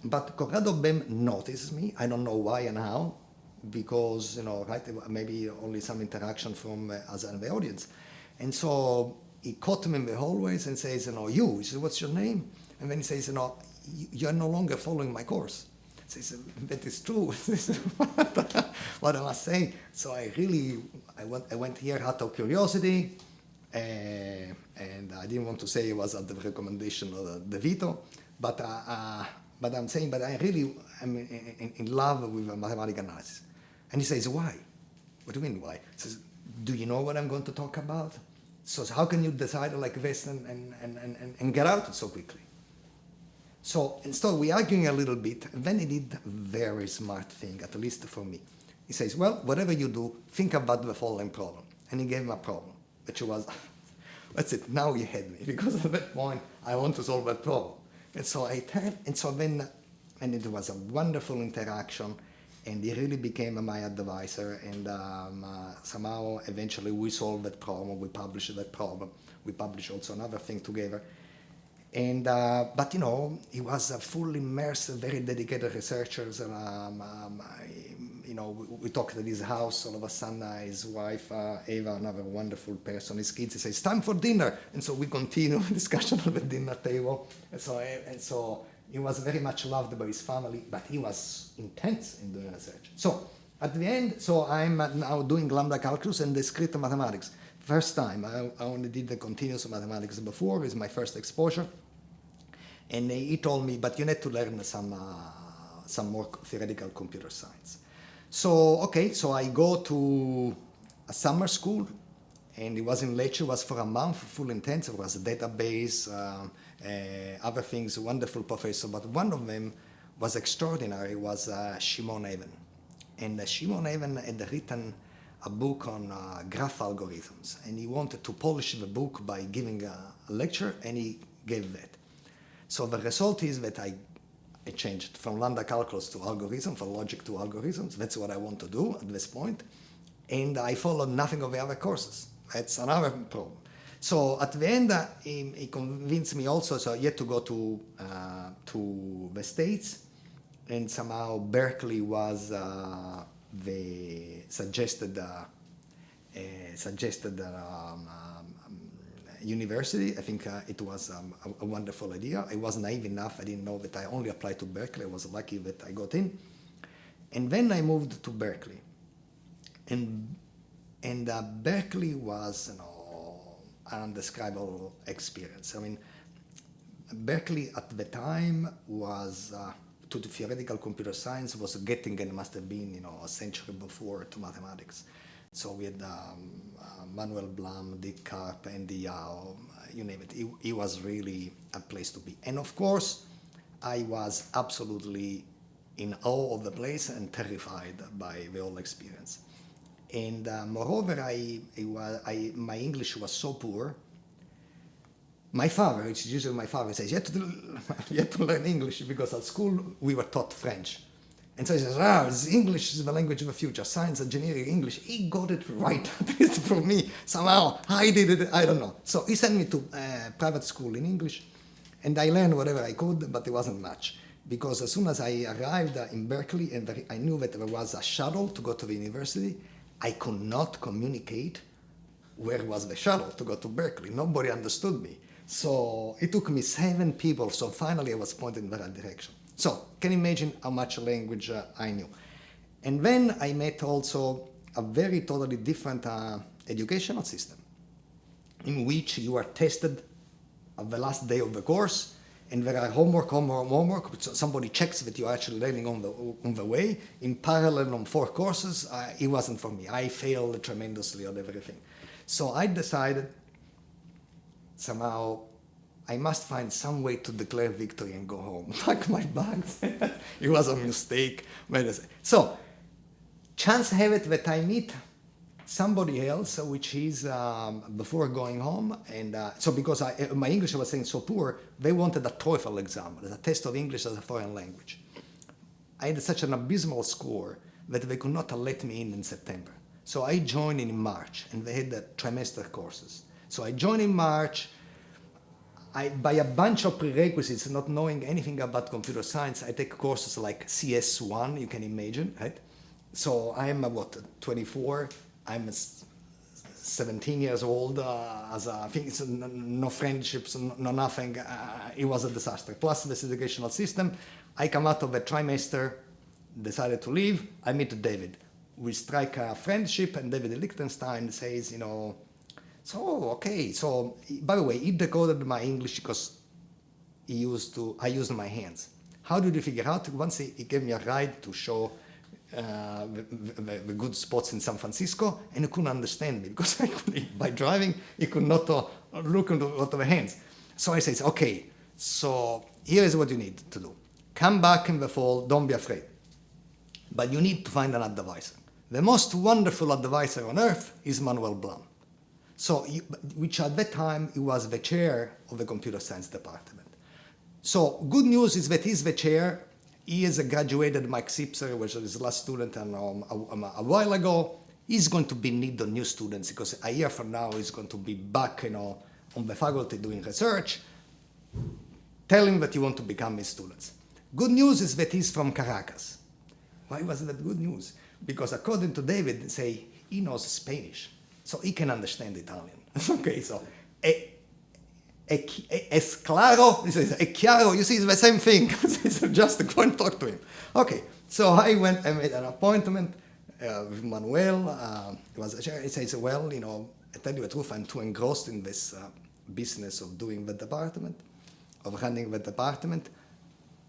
But Corrado Bem noticed me. I don't know why and how, because, right, maybe only some interaction from us and the audience. And so he caught me in the hallways and says, you, he says, what's your name? And then he says, you're no longer following my course. He says, that is true. What am I saying? So I went here out of curiosity, and I didn't want to say it was at the recommendation of De Vito, but I'm saying, but I really am in love with mathematical analysis. And he says, why? What do you mean, why? He says, do you know what I'm going to talk about? So how can you decide like this and get out so quickly? So we arguing a little bit, and then he did a very smart thing, at least for me. He says, well, whatever you do, think about the following problem. And he gave me a problem, which was, that's it, now you had me, because at that point, I want to solve that problem. And so I turned, and it was a wonderful interaction, and he really became my advisor, and somehow, eventually, we solved that problem, we published that problem, we published also another thing together. And, but he was a fully immersed, very dedicated researcher. We talked at his house, all of a sudden his wife, Eva, another wonderful person, his kids, he says, time for dinner. And so we continue discussion at the dinner table. And so he was very much loved by his family, but he was intense in doing research. So at the end, I'm now doing lambda calculus and discrete mathematics. First time, I only did the continuous mathematics before, is my first exposure. And he told me, but you need to learn some more theoretical computer science. So, okay, so I go to a summer school, and it was in Lecce, it was for a month, full intense, it was a database, other things, wonderful professor, but one of them was extraordinary, was Shimon Even. And Shimon Even had written a book on graph algorithms, and he wanted to polish the book by giving a lecture, and he gave that. So the result is that I changed from lambda calculus to algorithm, from logic to algorithms. That's what I want to do at this point. And I followed nothing of the other courses. That's another problem. So at the end, he convinced me also, so you had to go to the States, and somehow Berkeley was the suggested university. I think it was a wonderful idea. I was naive enough. I didn't know that I only applied to Berkeley. I was lucky that I got in. And then I moved to Berkeley. And Berkeley was an indescribable experience. I mean, Berkeley at the time was, to the theoretical computer science, was getting, and must have been, a century before, to mathematics. So we had Manuel Blum, Dick Karp, Andy Yao, you name it. It was really a place to be. And of course, I was absolutely in awe of the place and terrified by the whole experience. And moreover, my English was so poor. My father, which is usually my father, says, you have to learn English, because at school we were taught French. And so he says, English is the language of the future, science, engineering, English. He got it right, at least for me. Somehow, I did it, I don't know. So he sent me to private school in English. And I learned whatever I could, but it wasn't much. Because as soon as I arrived in Berkeley and I knew that there was a shuttle to go to the university, I could not communicate where was the shuttle to go to Berkeley. Nobody understood me. So it took me 7 people, so finally I was pointed in the right direction. So can you imagine how much language I knew? And then I met also a very totally different educational system in which you are tested at the last day of the course, and there are homework. So somebody checks that you're actually learning on the way. In parallel on 4 courses, it wasn't for me. I failed tremendously on everything. So I decided somehow I must find some way to declare victory and go home. Pack my bags. It was a mistake. So chance have it that I meet somebody else, which is before going home, and so because my English was saying so poor, they wanted a TOEFL exam, a test of English as a foreign language. I had such an abysmal score that they could not let me in September. So I joined in March, and they had the trimester courses. So I joined in March. By a bunch of prerequisites, not knowing anything about computer science, I take courses like CS1, you can imagine, right? So I'm 24. I'm 17 years old. I think it's no friendships, no nothing. It was a disaster. Plus this educational system. I come out of the trimester, decided to leave. I meet David. We strike a friendship, and David Lichtenstein says, so okay. So by the way, he decoded my English because I used my hands. How did you figure out? Once he gave me a ride to show the good spots in San Francisco, and he couldn't understand me because by driving he could not look into the hands. So I said, okay, so here is what you need to do. Come back in the fall, don't be afraid. But you need to find an advisor. The most wonderful advisor on earth is Manuel Blum. So, which at that time he was the chair of the computer science department. So good news is that he's the chair. He has graduated Mike Sipser, which was his last student, and a while ago. He's going to be need on new students because a year from now he's going to be back, on the faculty doing research. Tell him that you want to become his students. Good news is that he's from Caracas. Why was that good news? Because according to David, he knows Spanish, so he can understand Italian. Okay, so es claro, he says, es chiaro, you see, it's the same thing. Just go and talk to him. Okay, so I went and made an appointment with Manuel. He says, well, I tell you the truth, I'm too engrossed in this business of doing the department, of running the department.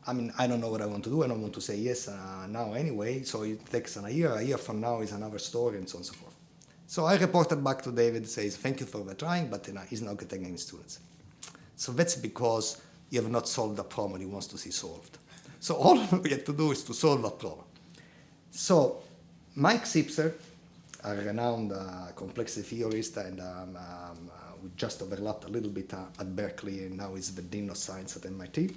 I mean, I don't know what I want to do. I don't want to say yes now anyway, so it takes a year. A year from now is another story, and so on and so forth. So I reported back to David, says, thank you for the trying, but he's not getting any students. So that's because you have not solved the problem he wants to see solved. So all we have to do is to solve that problem. So Mike Sipser, a renowned complexity theorist, and we just overlapped a little bit at Berkeley, and now he's the Dean of Science at MIT,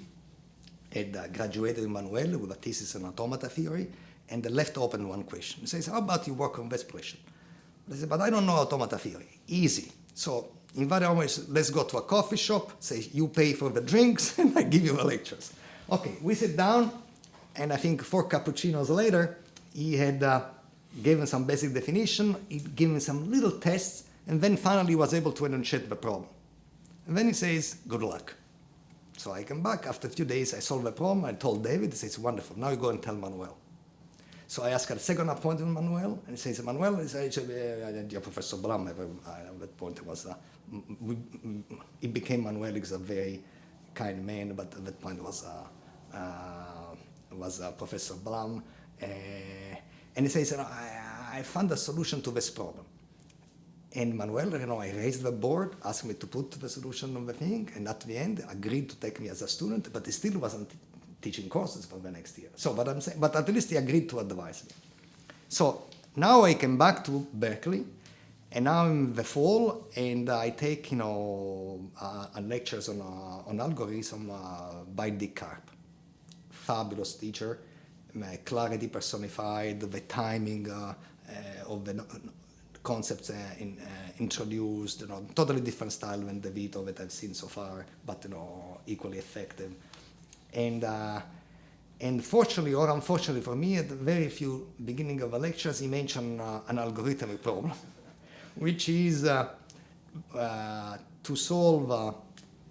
had graduated Manuel with a thesis on automata theory, and left open one question. He says, how about you work on this question? I said, but I don't know automata theory. Easy. So in various ways, let's go to a coffee shop, say you pay for the drinks, and I give you the lectures. Okay, we sit down, and I think 4 cappuccinos later, he had given some basic definition, he given some little tests, and then finally he was able to enunciate the problem. And then he says, good luck. So I come back, after a few days I solve the problem, I told David, he says, wonderful, now you go and tell Manuel. So I asked a second appointment with Manuel, and he says, Manuel, dear Professor Blum, at that point he became Manuel, he's a very kind man, but at that point was Professor Blum. And he says, I found a solution to this problem. And Manuel, I raised the board, asked me to put the solution on the thing, and at the end agreed to take me as a student, but he still wasn't teaching courses for the next year. So, but at least he agreed to advise me. So now I came back to Berkeley, and now I'm in the fall, and I take lectures on algorithm by Dick Karp, fabulous teacher, clarity personified, the timing of the concepts introduced, totally different style than the Vito that I've seen so far, but equally effective. And fortunately or unfortunately for me, at the very few beginning of the lectures, he mentioned an algorithmic problem, which is to solve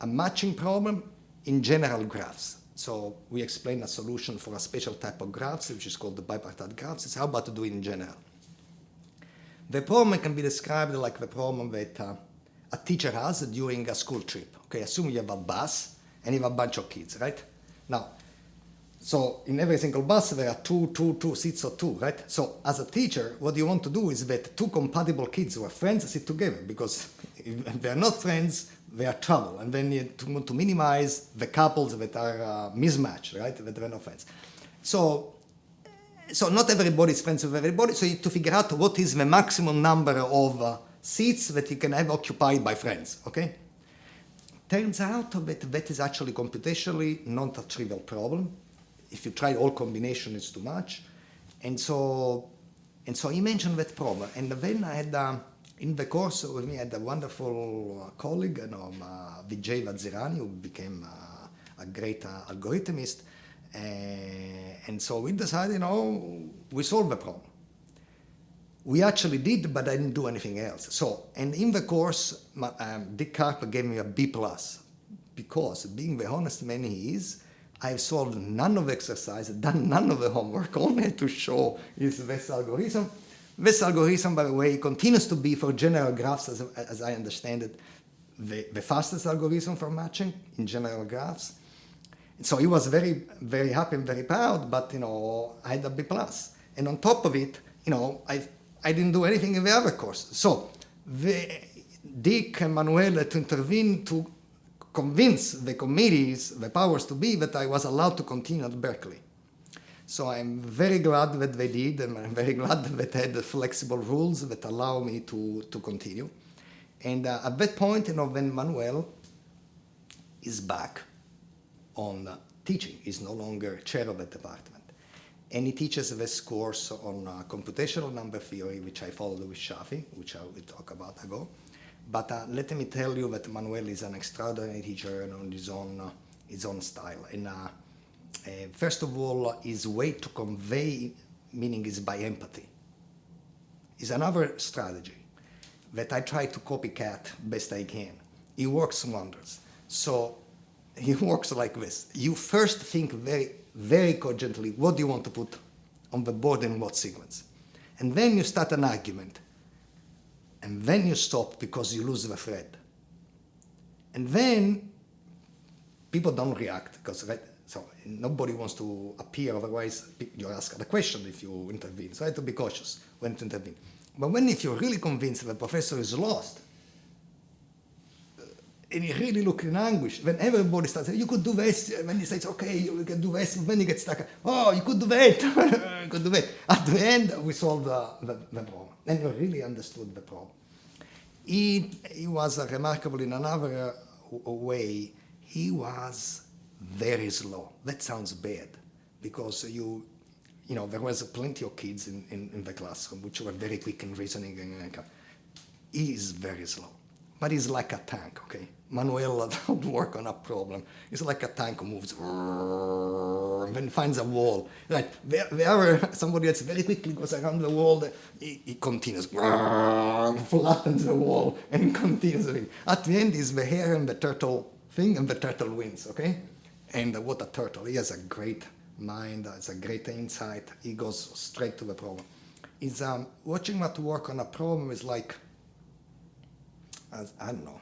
a matching problem in general graphs. So we explain a solution for a special type of graphs, which is called the bipartite graphs. It's how about to do it in general. The problem can be described like the problem that a teacher has during a school trip. Okay, assume you have a bus and you have a bunch of kids, right? Now, so in every single bus there are two seats of two, right? So as a teacher, what you want to do is that two compatible kids who are friends sit together, because if they're not friends, they are trouble. And then you want to minimize the couples that are mismatched, right? That they're not friends. So not everybody is friends with everybody, so you have to figure out what is the maximum number of seats that you can have occupied by friends, okay? Turns out that is actually computationally not a trivial problem. If you try all combination, it's too much. And so he mentioned that problem. And then I had, in the course with me, I had a wonderful colleague, Vijay Vazirani, who became a great algorithmist. And so we decided, we solved the problem. We actually did, but I didn't do anything else. So, and in the course, Dick Carper gave me a B+, because being the honest man he is, I've solved none of the exercise, done none of the homework, only to show this algorithm. This algorithm, by the way, continues to be for general graphs, as I understand it, the fastest algorithm for matching in general graphs. And so he was very, very happy and very proud, but I had a B+. And on top of it, I didn't do anything in the other course. So Dick and Manuel had to intervene to convince the committees, the powers to be, that I was allowed to continue at Berkeley. So I'm very glad that they did, and I'm very glad that they had the flexible rules that allow me to continue. And at that point, when Manuel is back on teaching, he's no longer chair of the department. And he teaches this course on computational number theory, which I followed with Shafi, which I will talk about ago. But let me tell you that Manuel is an extraordinary teacher and on his own style. And first of all, his way to convey meaning is by empathy. Is another strategy that I try to copycat best I can. He works wonders. So he works like this. You first think very, very cogently, what do you want to put on the board in what sequence? And then you start an argument. And then you stop because you lose the thread. And then people don't react, because so nobody wants to appear, otherwise you're asked the question if you intervene. So I have to be cautious when to intervene. But if you're really convinced that the professor is lost, and you really look in anguish, when everybody starts saying, you could do this, when he says, okay, you can do this, when you get stuck, oh, you could do that, you could do that. At the end, we solved the problem. And we really understood the problem. He was remarkable in another way. He was very slow. That sounds bad, because there was plenty of kids in the classroom which were very quick in reasoning. He is very slow, but he's like a tank, okay? Manuel would work on a problem. It's like a tank who moves and then finds a wall. Right? Somebody else very quickly goes around the wall, he continues, flattens the wall and continues. At the end is the hare and the turtle thing, and the turtle wins, okay? And what a turtle. He has a great mind, has a great insight. He goes straight to the problem. Watching that work on a problem is like, I don't know,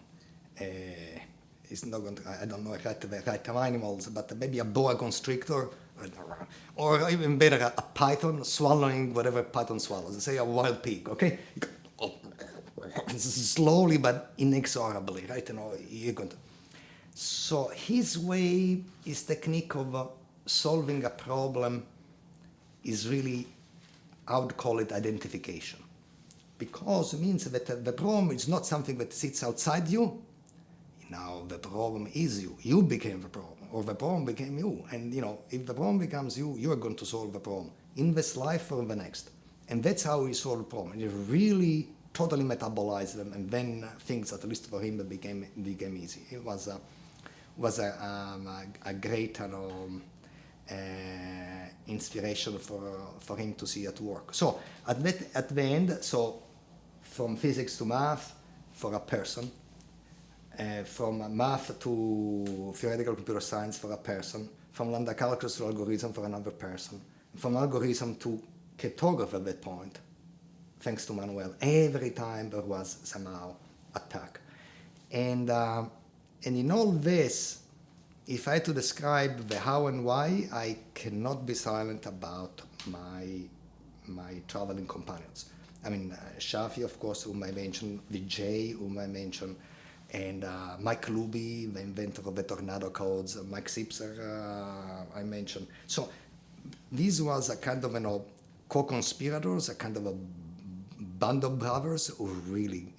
it's not going to, I don't know the right animals, but maybe a boa constrictor, or even better, a python swallowing whatever python swallows. Say a wild pig, okay? Slowly but inexorably, right? You're going to. So his way, his technique of solving a problem is really, I would call it identification. Because it means that the problem is not something that sits outside you. Now the problem is you. You became the problem, or the problem became you. And if the problem becomes you, you are going to solve the problem in this life or the next. And that's how we solve the problem. You really totally metabolize them, and then things, at least for him, became easy. It was a great inspiration for him to see at work. So at the end, so from physics to math for a person, from math to theoretical computer science for a person, from lambda calculus to algorithm for another person, from algorithm to cryptography at that point, thanks to Manuel. Every time there was somehow attack. And in all this, if I had to describe the how and why, I cannot be silent about my traveling companions. I mean, Shafi, of course, whom I mentioned, Vijay, whom I mentioned, and Mike Luby, the inventor of the tornado codes, Mike Sipser, I mentioned. So this was a kind of, co-conspirators, a kind of a band of brothers who really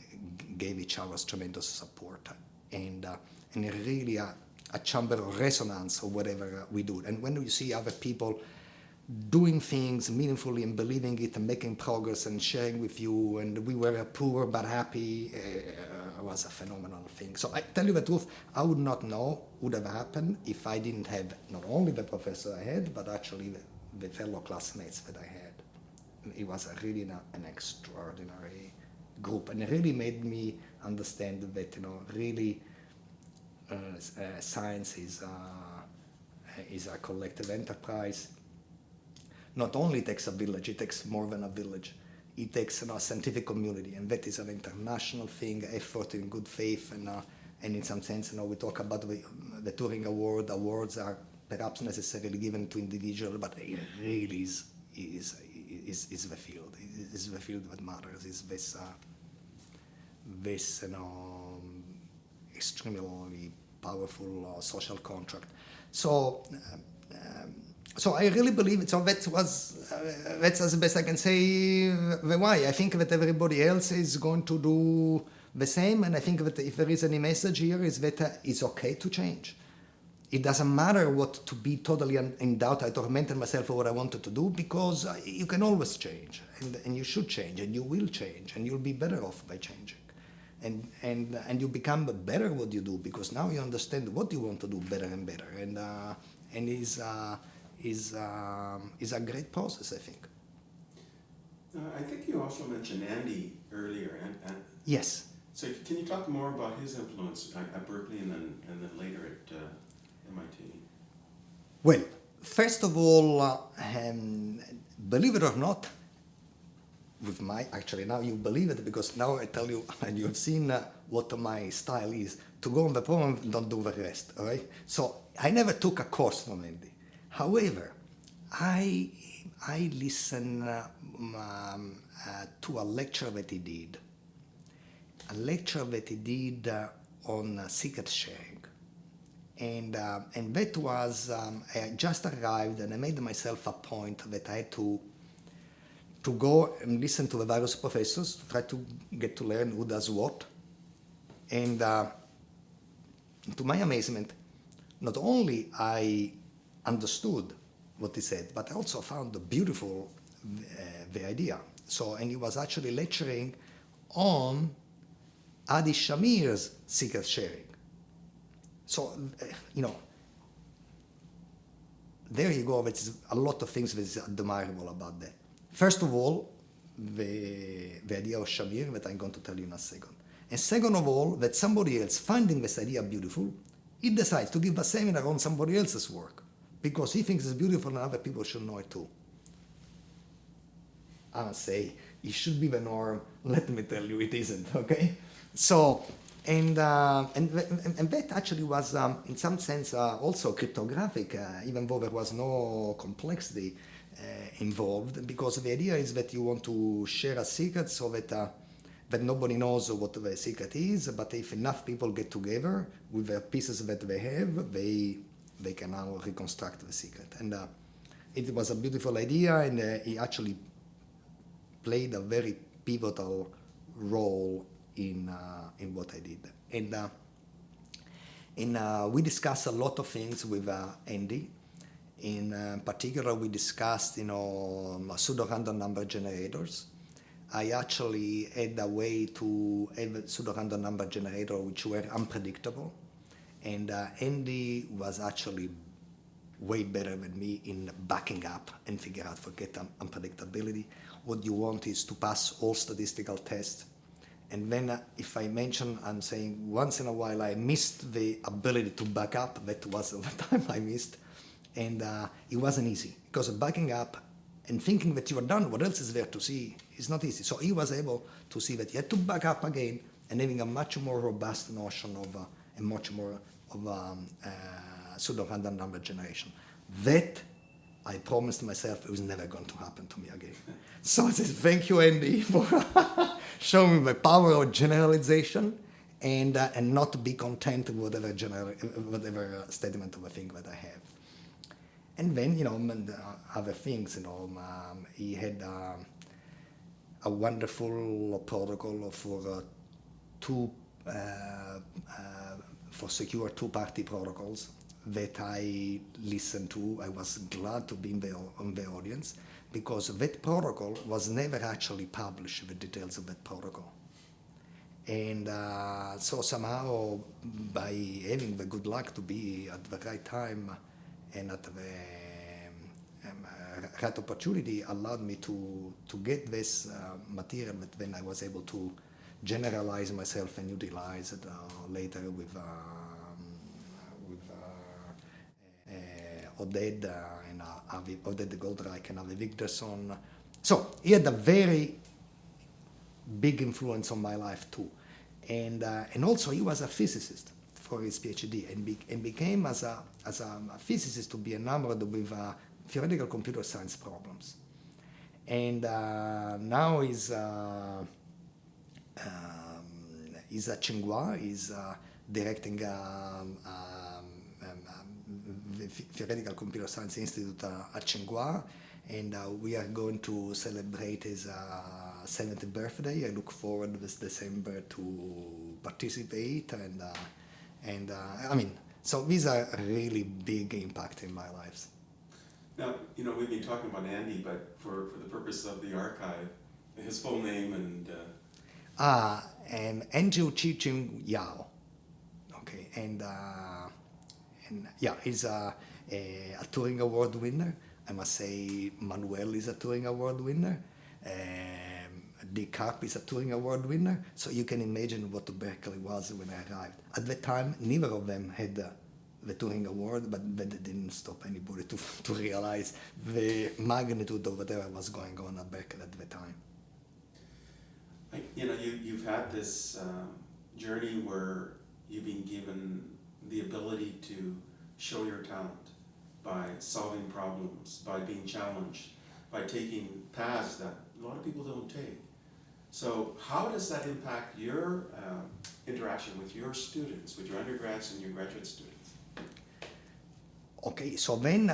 gave each other tremendous support, and really a chamber of resonance of whatever we do. And when you see other people doing things meaningfully and believing it and making progress and sharing with you, and we were poor but happy, was a phenomenal thing. So I tell you the truth, I would not know what would have happened if I didn't have not only the professor I had, but actually the fellow classmates that I had. It was really an extraordinary group, and it really made me understand that really science is a collective enterprise. Not only takes a village, it takes more than a village. It takes a scientific community, and that is an international thing, effort in good faith, and in some sense, we talk about the Turing Award. Awards are perhaps necessarily given to individuals, but it really is the field. It is the field that matters. It's this extremely powerful social contract. So I really believe it. So that's the best I can say. The why. I think that everybody else is going to do the same, and I think that if there is any message here, is that it's okay to change. It doesn't matter what to be totally in doubt. I tormented myself for what I wanted to do, because you can always change, and you should change, and you will change, and you'll be better off by changing. And you become better at what you do, because now you understand what you want to do better and better, and is a great process, I think. I think you also mentioned Andy earlier. And Yes. So can you talk more about his influence at Berkeley and then later at MIT? Well, first of all, believe it or not, actually now you believe it, because now I tell you, and you have seen what my style is, to go on the problem, don't do the rest, all right? So I never took a course from Andy. However, I listened to a lecture that he did. On secret sharing. And that was, I just arrived, and I made myself a point that I had to go and listen to the various professors, to try to get to learn who does what. And to my amazement, not only I understood what he said, but I also found beautiful the idea. So, and he was actually lecturing on Adi Shamir's secret sharing. So, there you go. There's a lot of things that is admirable about that. First of all, the idea of Shamir that I'm going to tell you in a second. And second of all, that somebody else finding this idea beautiful, he decides to give a seminar on somebody else's work, because he thinks it's beautiful and other people should know it too. I must say, it should be the norm. Let me tell you, it isn't, okay? So, and that actually was, in some sense, also cryptographic, even though there was no complexity involved, because the idea is that you want to share a secret so that nobody knows what the secret is, but if enough people get together with the pieces that they have, they can now reconstruct the secret. And it was a beautiful idea, and he actually played a very pivotal role in what I did. And we discussed a lot of things with Andy. In particular, we discussed, pseudo-random number generators. I actually had a way to have a pseudo-random number generator which were unpredictable. And Andy was actually way better than me in backing up and figure out, forget unpredictability. What you want is to pass all statistical tests. And then if I mention, I'm saying once in a while I missed the ability to back up. That was the time I missed. And it wasn't easy because backing up and thinking that you are done, what else is there to see is not easy. So he was able to see that he had to back up again and having a much more robust notion of and much more of pseudo-random number generation. That I promised myself it was never going to happen to me again. So I said, thank you, Andy, for showing me the power of generalization and not to be content with whatever statement of a thing that I have. And then, other things, he had a wonderful protocol for for secure two-party protocols that I listened to. I was glad to be in the audience because that protocol was never actually published, the details of that protocol. And so somehow by having the good luck to be at the right time and at the right opportunity allowed me to get this material that then I was able to generalize myself and utilize it later with Oded and Oded Goldreich and Avi Vigderson. So he had a very big influence on my life too. And also he was a physicist for his PhD and became as a physicist to be enamored with theoretical computer science problems. And now he's at Tsinghua, he's directing the Theoretical Computer Science Institute at Tsinghua, and we are going to celebrate his 70th birthday. I look forward this December to participate, and I mean, so these are a really big impact in my lives. Now, we've been talking about Andy, but for the purpose of the archive, his full name and... Andrew Chi-Chung Yao. Okay, and yeah, he's a Turing Award winner. I must say Manuel is a Turing Award winner. Dick Karp is a Turing Award winner. So you can imagine what Berkeley was when I arrived. At the time, neither of them had the Turing Award, but that didn't stop anybody to realize the magnitude of whatever was going on at Berkeley at the time. You've had this journey where you've been given the ability to show your talent by solving problems, by being challenged, by taking paths that a lot of people don't take. So how does that impact your interaction with your students, with your undergrads and your graduate students? Okay, so then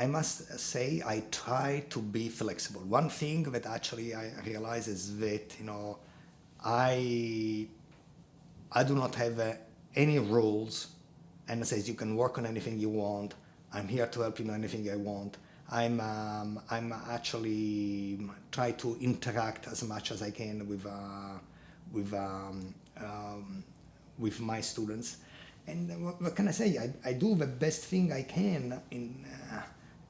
I must say I try to be flexible. One thing that actually I realize is that, I do not have any rules and it says you can work on anything you want. I'm here to help you know anything I want. I'm actually try to interact as much as I can with my students. And what can I say? I do the best thing I can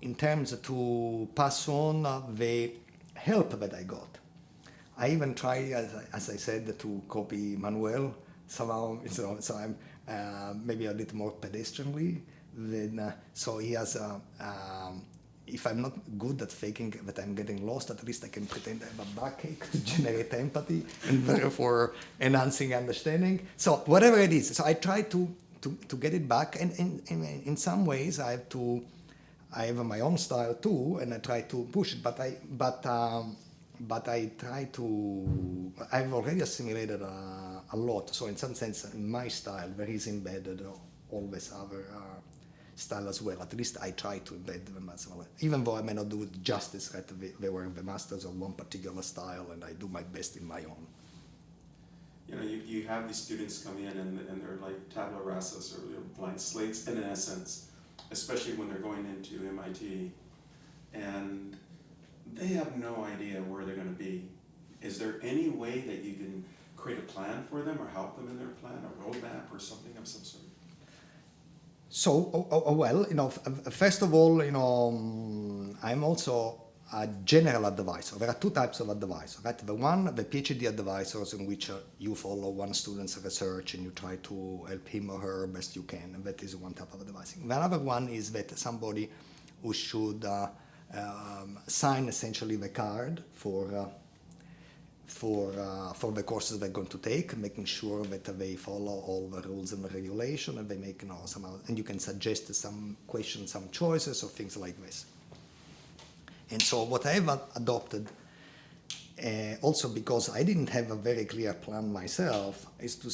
in terms to pass on the help that I got. I even try, as I said, to copy Manuel somehow. So I'm maybe a little more pedestrianly. So he has. If I'm not good at faking that I'm getting lost, at least I can pretend I have a backache to generate empathy and therefore enhancing understanding. So whatever it is, so I try to get it back, and in some ways I have my own style too, and I try to push it. But I try to. I've already assimilated a lot. So in some sense, in my style, there is embedded all this other style as well. At least I try to embed them as well. Even though I may not do it justice, right? They were the masters of one particular style, and I do my best in my own. You have these students come in and they're like tabula rasas or blank slates in essence, especially when they're going into MIT, and they have no idea where they're going to be Is there any way that you can create a plan for them or help them in their plan, a roadmap or something of some sort? So, well, first of all, I'm also a general advisor. There are two types of advisor, right? The one, the PhD advisors, in which you follow one student's research and you try to help him or her best you can. And that is one type of advising. The other one is that somebody who should sign essentially the card for the courses they're going to take, making sure that they follow all the rules and the regulation, and they make somehow, and you can suggest some questions, some choices, or things like this. And so what I have adopted, also because I didn't have a very clear plan myself, is to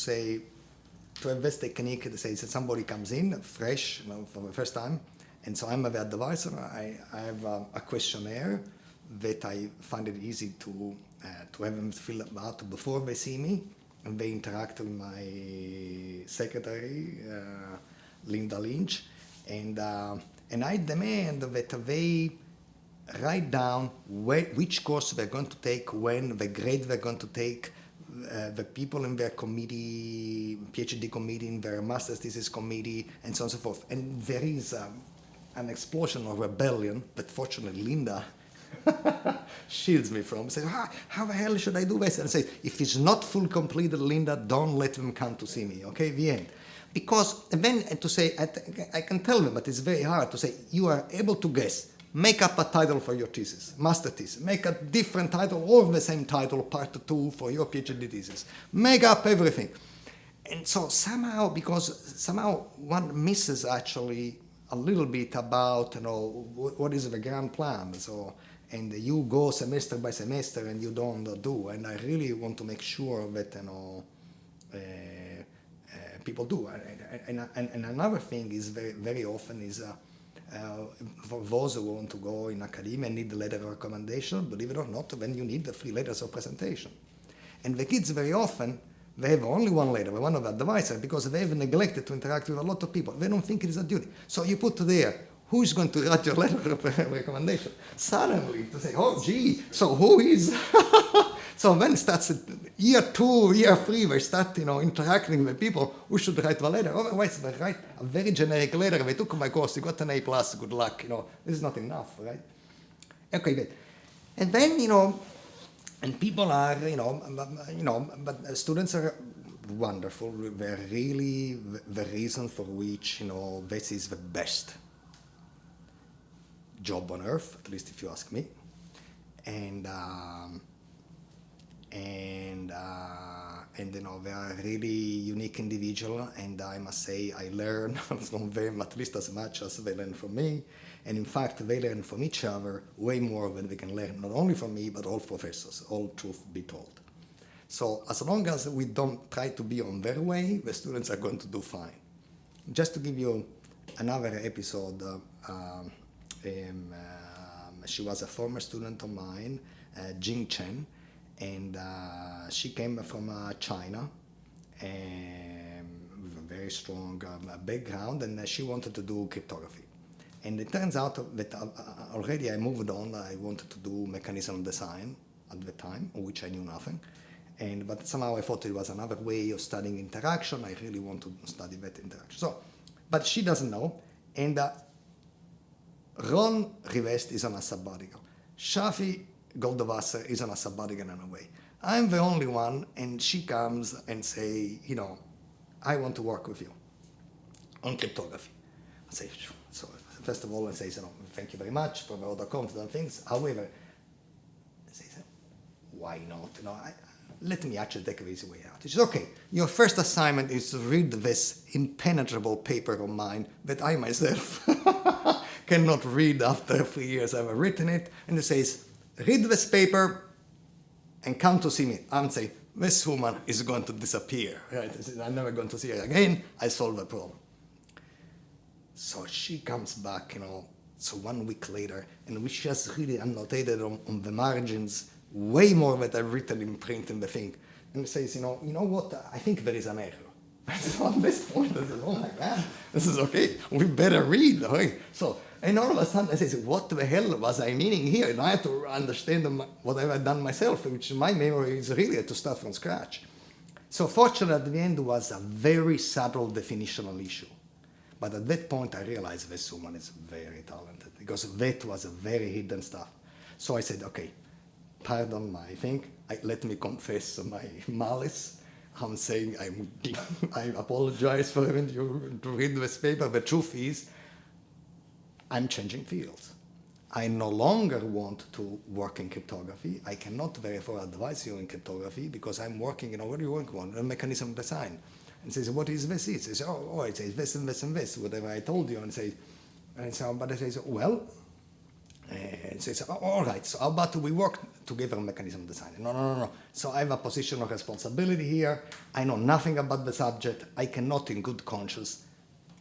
have this technique that says that somebody comes in fresh, for the first time, and so I'm the advisor. I have a questionnaire that I find it easy to have them fill out before they see me, and they interact with my secretary, Linda Lynch, and I demand that they write down which course they're going to take, when, the grade they're going to take, the people in their committee, PhD committee, in their master's thesis committee, and so on and so forth. And there is an explosion of rebellion that fortunately Linda shields me from. Says, how the hell should I do this? And I say, if it's not full completed, Linda, don't let them come to see me, okay, the end. Because, and then to say, I can tell them, but it's very hard to say, you are able to guess. Make up a title for your thesis, master thesis. Make a different title or the same title, part 2 for your PhD thesis. Make up everything. And so somehow one misses actually a little bit about, what is the grand plan. So, and you go semester by semester and you don't do. And I really want to make sure that, people do. And another thing is very often is, for those who want to go in academia and need the letter of recommendation, believe it or not, then you need the 3 letters of presentation. And the kids very often, they have only one letter, one of the advisor, because they have neglected to interact with a lot of people. They don't think it is a duty. So you put there, who is going to write your letter of recommendation? Suddenly, to say, oh, gee, so who is? So then starts year 2, year 3, they start, interacting with people who should write the letter. Otherwise, they write a very generic letter. They took my course, you got an A+, good luck. This is not enough, right? Okay, good. And then, and people are, but students are wonderful. They're really the reason for which, this is the best job on earth, at least if you ask me. And they are really unique individual, and I must say I learn from them at least as much as they learn from me. And in fact, they learn from each other way more than they can learn, not only from me, but all professors, all truth be told. So as long as we don't try to be on their way, the students are going to do fine. Just to give you another episode, she was a former student of mine, Jing Chen, and she came from China, with a very strong background, and she wanted to do cryptography. And it turns out that already I moved on. I wanted to do mechanism design at the time, of which I knew nothing. But somehow I thought it was another way of studying interaction. I really want to study that interaction. So, but she doesn't know. And Ron Rivest is on a sabbatical. Shafi Goldwasser is on a sabbatical in a way. I'm the only one, and she comes and say, I want to work with you on cryptography. I say, so first of all, I say, thank you very much for all the confident things. However, I say, why not? Let me actually take a easy way out. She says, okay, your first assignment is to read this impenetrable paper of mine that I myself cannot read after 3 years I've written it. And it says, read this paper and come to see me. I'm saying, this woman is going to disappear. Right? I'm never going to see her again. I solve the problem. So she comes back, so 1 week later, and she has really annotated on the margins way more than I've written in print in the thing. And it says, you know what, I think there is an error. So at this point, I said, oh my God, this is okay. We better read. Okay? So, And all of a sudden I say, what the hell was I meaning here? And I had to understand what I had done myself, which my memory is really to start from scratch. So fortunately at the end was a very subtle definitional issue. But at that point I realized this woman is very talented because that was a very hidden stuff. So I said, okay, pardon my thing, let me confess my malice. I'm saying I apologize for having you to read this paper. The truth is, I'm changing fields. I no longer want to work in cryptography. I cannot therefore advise you in cryptography because I'm working, what do you work on? A mechanism design. And says, what is this? He says, it says this and this and this, whatever I told you. But I say, well, and says, all right, so how about we work together on mechanism design? No. So I have a position of responsibility here. I know nothing about the subject. I cannot in good conscience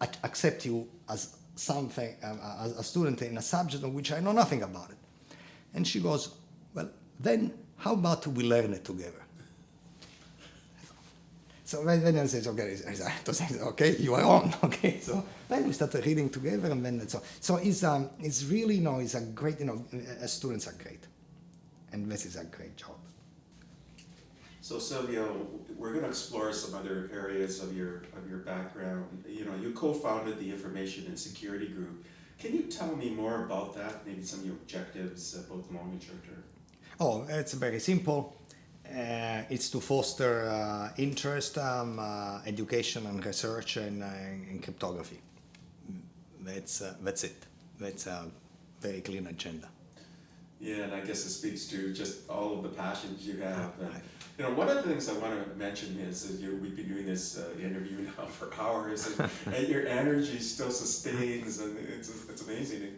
accept you as something, as a student in a subject on which I know nothing about it. And she goes, well, then how about we learn it together? So then I said, okay, you are on. Okay, so then we started reading together, and then so it's really, it's a great, students are great, and this is a great job. So Silvio, we're going to explore some other areas of your background. You co-founded the Information and Security Group. Can you tell me more about that? Maybe some of your objectives, both long and short term. Oh, it's very simple. It's to foster interest, education, and research in cryptography. That's it. That's a very clean agenda. Yeah, and I guess it speaks to just all of the passions you have. And, one of the things I want to mention is that we've been doing this interview now for hours, and your energy still sustains, and it's amazing.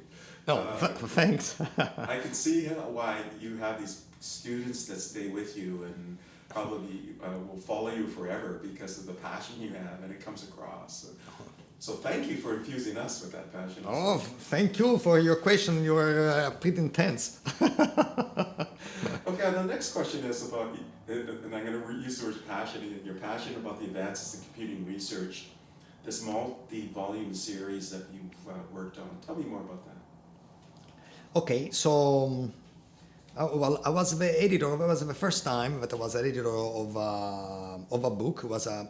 Thanks. I can see why you have these students that stay with you and probably will follow you forever because of the passion you have, and it comes across. So thank you for infusing us with that passion. Oh, thank you for your question. You are pretty intense. Okay, the next question is about, and I'm going to use the word passion again. Your passion about the advances in computing research, this multi-volume series that you've worked on. Tell me more about that. Okay, so I was the editor. It was the first time that I was editor of a book. It was a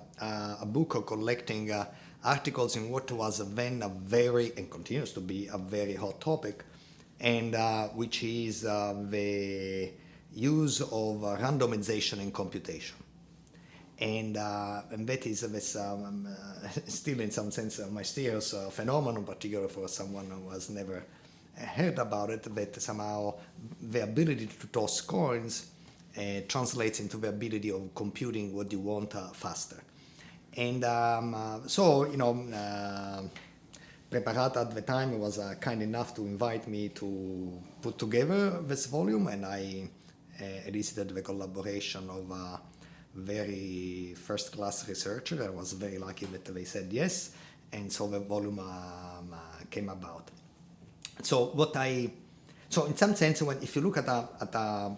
book collecting articles in what was then a very, and continues to be, a very hot topic, and which is the use of randomization in computation. And that is this, still in some sense a mysterious phenomenon, particularly for someone who has never heard about it, that somehow the ability to toss coins translates into the ability of computing what you want faster. And Preparata at the time was kind enough to invite me to put together this volume, and I elicited the collaboration of a very first-class researcher. I was very lucky that they said yes, and so the volume came about. So in some sense, if you look at a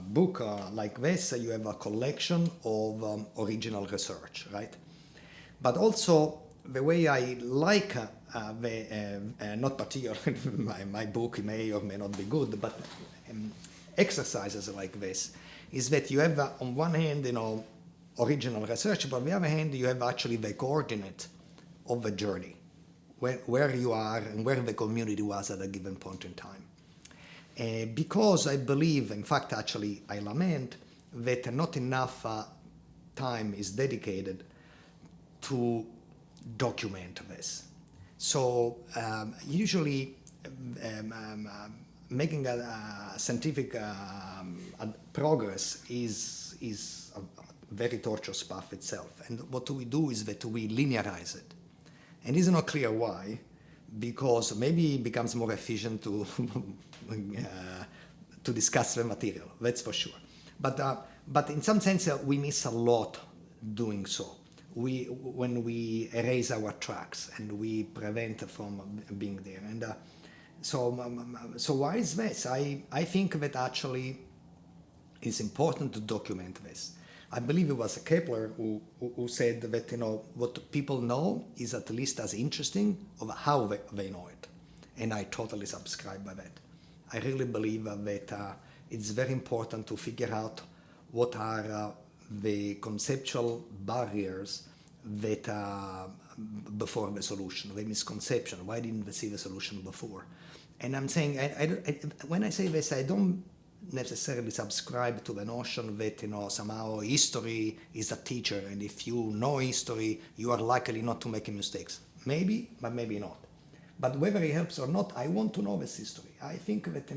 book like this, you have a collection of original research, right? But also the way I like not particularly my book may or may not be good, but exercises like this is that you have on one hand original research, but on the other hand you have actually the coordinate of the journey, where you are and where the community was at a given point in time. Because I believe, in fact, actually, I lament that not enough time is dedicated to document this. So usually making a scientific progress is a very tortuous path itself. And what we do is that we linearize it. And it's not clear why, because maybe it becomes more efficient to discuss the material, that's for sure. But in some sense, we miss a lot doing so. When we erase our tracks and we prevent from being there. And so why is this? I think that actually it's important to document this. I believe it was Kepler who said that what people know is at least as interesting of how they know it. and I totally subscribe by that. I really believe that it's very important to figure out what are the conceptual barriers that before the solution, the misconception. Why didn't we see the solution before? And I'm saying, when I say this, I don't necessarily subscribe to the notion that somehow history is a teacher, and if you know history, you are likely not to make mistakes. Maybe, but maybe not. But whether it helps or not, I want to know this history. I think that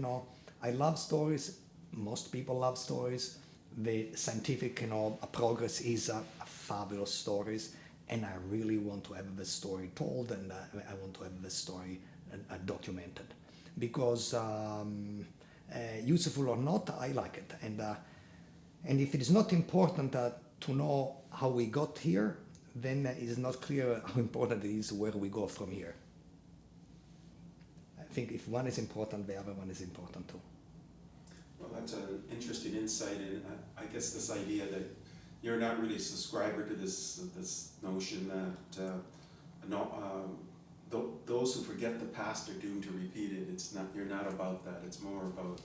I love stories. Most people love stories. The scientific progress is a fabulous stories, and I really want to have the story told, and I want to have the story documented, because useful or not, I like it. And if it is not important to know how we got here, then it is not clear how important it is where we go from here. I think if one is important, the other one is important too. Well, that's an interesting insight, and I guess this idea that you're not really a subscriber to this notion that those who forget the past are doomed to repeat it. It's not. You're not about that. It's more about.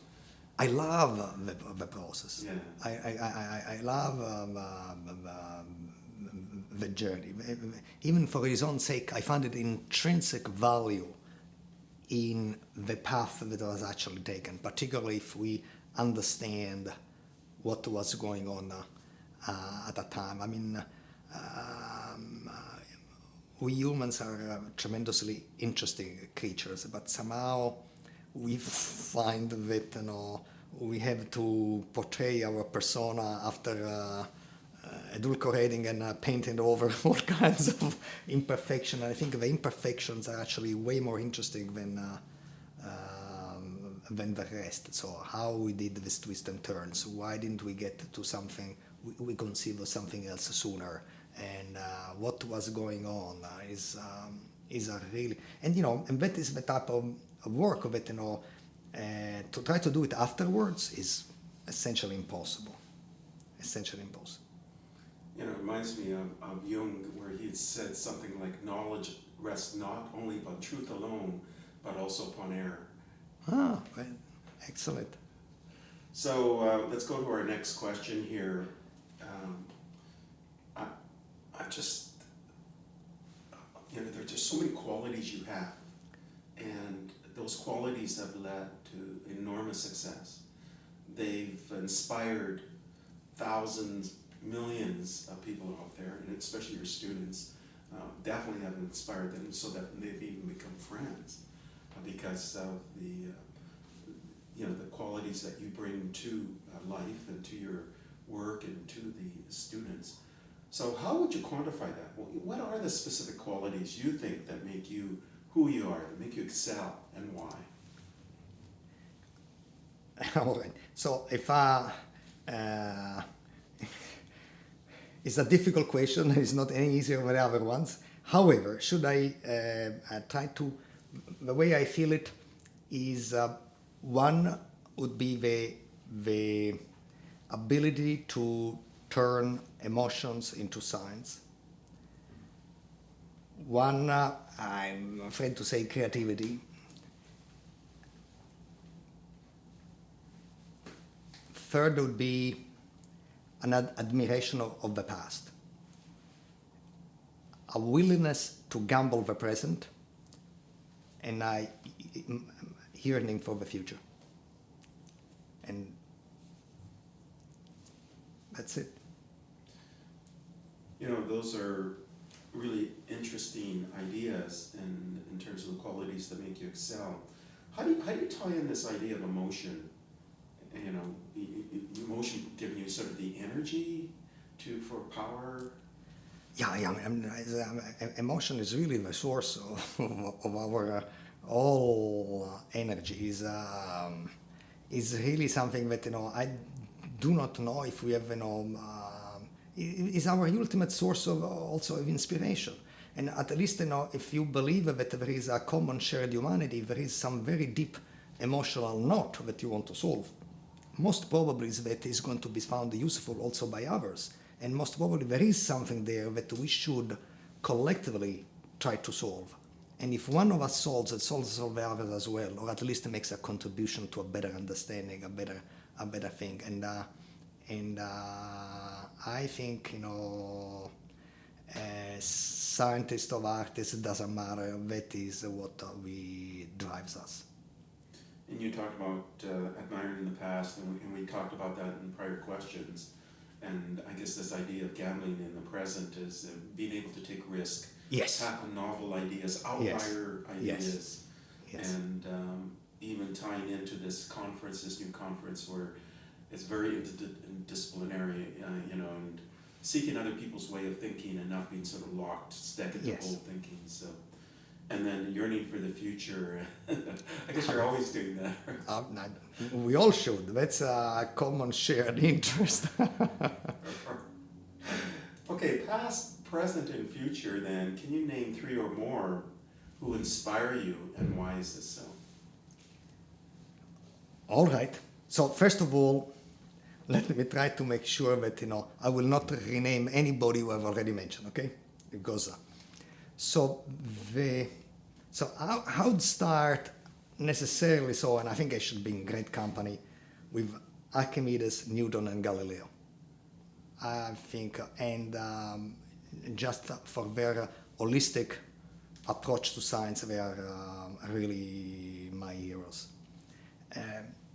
I love the process. Yeah. I love the journey. Even for his own sake, I found it intrinsic value in the path that was actually taken, particularly if we understand what was going on at that time. I mean, we humans are tremendously interesting creatures, but somehow we find that we have to portray our persona after adulterating and painting over all kinds of imperfections. I think the imperfections are actually way more interesting than the rest. So how we did this twist and turns? Why didn't we get to something? We conceived of something else sooner, and what was going on is a really, and and that is the type of work that to try to do it afterwards is essentially impossible. Essentially impossible. It reminds me of Jung, where he had said something like, knowledge rests not only upon truth alone, but also upon error. Ah, well, excellent. So let's go to our next question here. I just, there are just so many qualities you have, and those qualities have led to enormous success. They've inspired thousands, millions of people out there, and especially your students, definitely have inspired them so that they've even become friends because of the qualities that you bring to life and to your work and to the students. So how would you quantify that? What are the specific qualities you think that make you who you are, that make you excel, and why? All right. So if it's a difficult question. It's not any easier than the other ones. However, should I try to, the way I feel it is one would be the ability to turn emotions into science. One, I'm afraid to say creativity. Third would be an admiration of the past. A willingness to gamble the present, and a yearning for the future. And that's it. Those are really interesting ideas in terms of the qualities that make you excel. How do you tie in this idea of emotion? Emotion giving you sort of the energy for power. Emotion is really the source of our all energy. Is really something that I do not know if we have is our ultimate source of also of inspiration. And at least if you believe that there is a common shared humanity, there is some very deep emotional knot that you want to solve. Most probably that is going to be found useful also by others. And most probably there is something there that we should collectively try to solve. And if one of us solves it, solves the others as well, or at least makes a contribution to a better understanding, a better thing. And I think, scientist or artist, it doesn't matter. That is what we drives us. And you talked about admiring in the past, and we talked about that in prior questions. And I guess this idea of gambling in the present is being able to take risk, Yes. tackle novel ideas, outlier ideas, Yes. and even tying into this conference, this new conference, where it's very interdisciplinary, and seeking other people's way of thinking and not being sort of locked, stuck into Yes. old thinking. So, and then yearning for the future. I guess you're always doing that. We all should. That's a common shared interest. Okay, past, present, and future then, can you name 3 or more who inspire you, and why is this so? All right. So first of all, let me try to make sure that, I will not rename anybody who I've already mentioned, okay? Because, so I would start necessarily so, and I think I should be in great company with Archimedes, Newton, and Galileo. I think, and just for their holistic approach to science, they are really my heroes.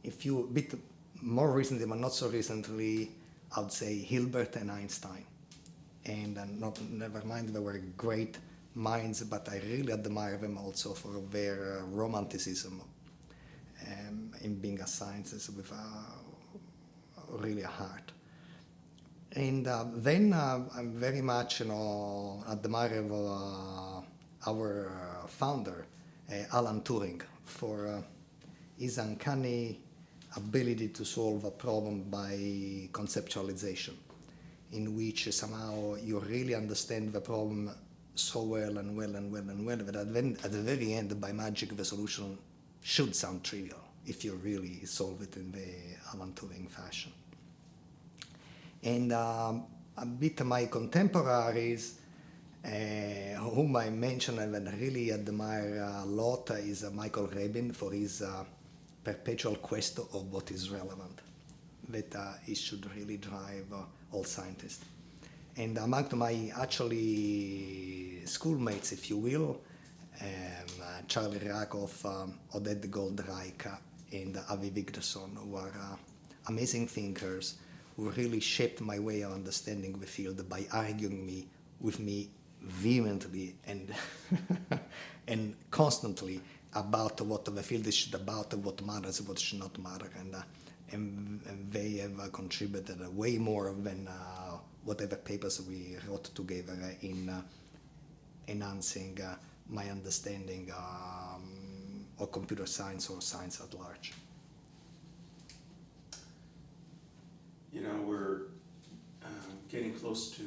If you a bit more recently, but not so recently, I would say Hilbert and Einstein. And never mind, they were great minds, but I really admire them also for their romanticism in being a scientist with really a heart. And then I'm very much, admire our founder, Alan Turing, for his uncanny ability to solve a problem by conceptualization, in which somehow you really understand the problem so well that at the very end, by magic, the solution should sound trivial if you really solve it in the Alan Turing fashion. And a bit my contemporaries, whom I mentioned and really admire a lot, is Michael Rabin for his perpetual quest of what is relevant, that it should really drive all scientists. And among my actually schoolmates, if you will, Charlie Rakoff, Oded Goldreich, and Avi Vigdasson, who are amazing thinkers who really shaped my way of understanding the field by arguing with me vehemently and and constantly about what the field is about, what matters, what should not matter, and they have contributed way more than whatever papers we wrote together in enhancing my understanding of computer science or science at large. We're getting close to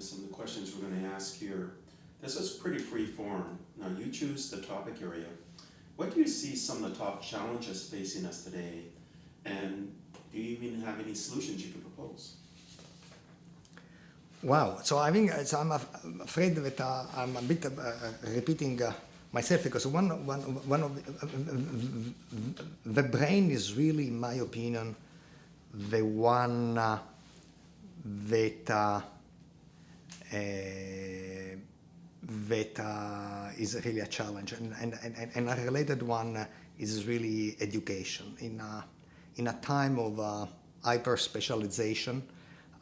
some of the questions we're going to ask here. This is pretty free form. Now you choose the topic area. What do you see some of the top challenges facing us today, and do you even have any solutions you can propose? Wow. So I think I'm afraid that I'm a bit repeating myself, because one of the brain is really, in my opinion, the one that is really a challenge, and a related one is really education. In a time of hyper specialization,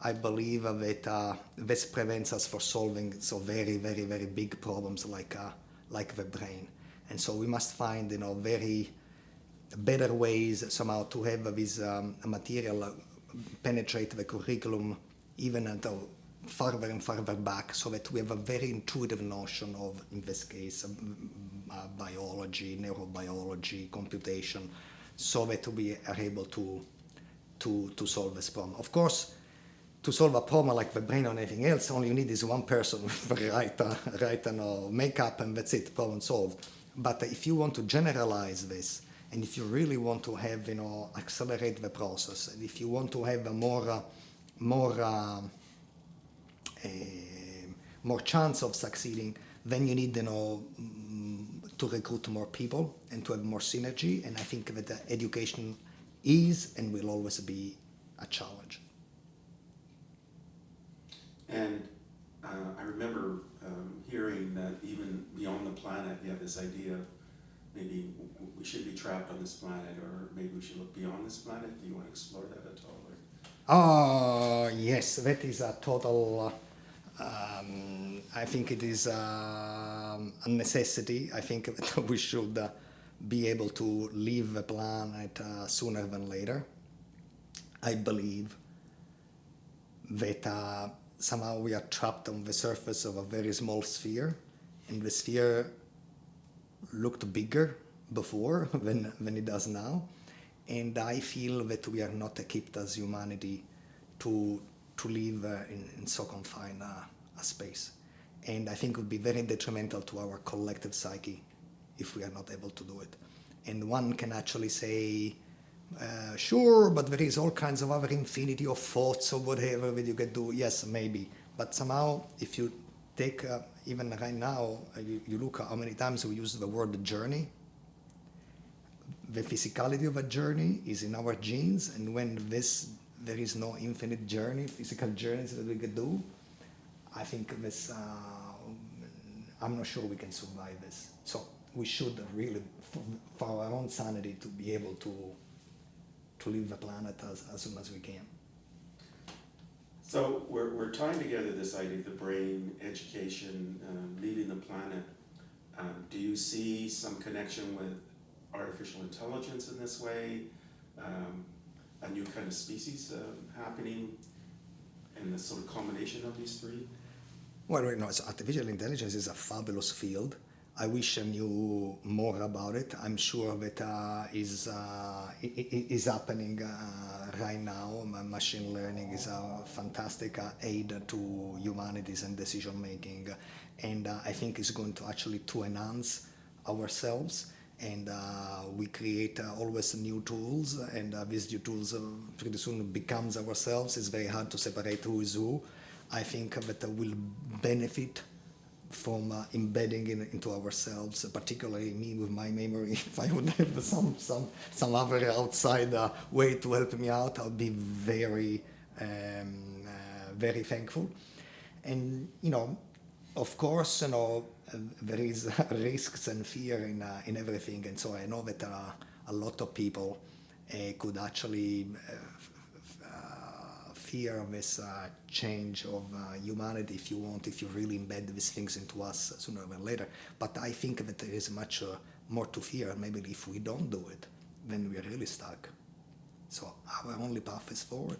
I believe that this prevents us from solving so very, very, very big problems like the brain, and so we must find very better ways somehow to have this material penetrate the curriculum even until farther and farther back, so that we have a very intuitive notion of, in this case, biology, neurobiology, computation, so that we are able to solve this problem. Of course, to solve a problem like the brain or anything else, all you need is one person with the right makeup, and that's it, problem solved. But if you want to generalize this, and if you really want to have, accelerate the process, and if you want to have a more chance of succeeding, then you need, to recruit more people and to have more synergy. And I think that education is and will always be a challenge. And I remember hearing that even beyond the planet, you have this idea of maybe we should be trapped on this planet, or maybe we should look beyond this planet. Do you want to explore that at all? Or? Oh, yes, that is a total, I think it is a necessity. I think that we should be able to leave the planet sooner than later. I believe that somehow we are trapped on the surface of a very small sphere, and the sphere looked bigger before than it does now. And I feel that we are not equipped as humanity to live in so confined a space. And I think it would be very detrimental to our collective psyche if we are not able to do it. And one can actually say, sure, but there is all kinds of other infinity of thoughts or whatever that you can do. Yes, maybe. But somehow, if you take, even right now, you look at how many times we use the word journey. The physicality of a journey is in our genes, and when there is no infinite journey, physical journeys that we can do, I think this, I'm not sure we can survive this. So we should really, for our own sanity, to be able to leave the planet as soon as we can. So we're tying together this idea of the brain, education, leaving the planet. Do you see some connection with artificial intelligence in this way? A new kind of species happening, and the sort of combination of these three? Well, so artificial intelligence is a fabulous field. I wish I knew more about it. I'm sure that is happening right now. Machine learning is a fantastic aid to humanities and decision making, and I think it's going to actually to enhance ourselves. And we create always new tools, and these new tools pretty soon becomes ourselves. It's very hard to separate who is who. I think that will benefit from embedding into ourselves, particularly me with my memory. If I would have some other outside way to help me out, I'll be very, very thankful. And of course, there is risks and fear in everything, and so I know that a lot of people could actually fear this change of humanity, if you really embed these things into us sooner or later. But I think that there is much more to fear. Maybe if we don't do it, then we are really stuck. So our only path is forward.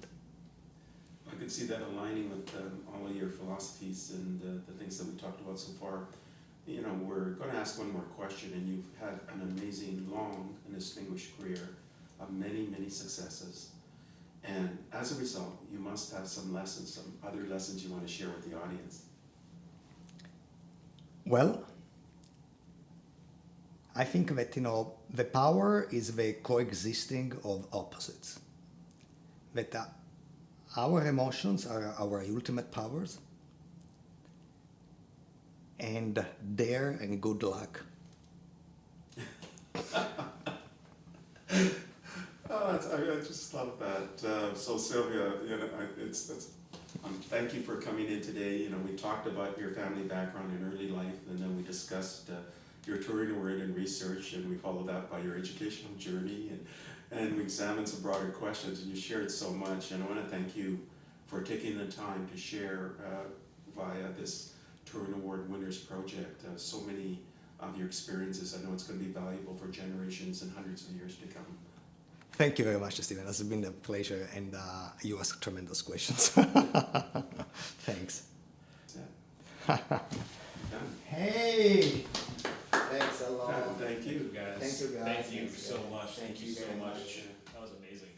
I can see that aligning with all of your philosophies and the things that we talked about so far. We're going to ask one more question, and you've had an amazing, long, and distinguished career of many, many successes. And as a result, you must have some lessons, some other lessons you want to share with the audience. Well, I think that, the power is the coexisting of opposites. That our emotions are our ultimate powers, and dare and good luck. I just love that. So Silvio, thank you for coming in today. We talked about your family background in early life, and then we discussed your Turing Award in research, and we followed that by your educational journey, and we examined some broader questions, and you shared so much. And I want to thank you for taking the time to share via this Turing Award Winners Project so many of your experiences. I know it's going to be valuable for generations and hundreds of years to come. Thank you very much, Stephen. It's been a pleasure, and you asked tremendous questions. Thanks. Hey! Thanks a lot. Thank you. Guys. Thank you, guys. Thank you so much. Thank you so much. That was amazing.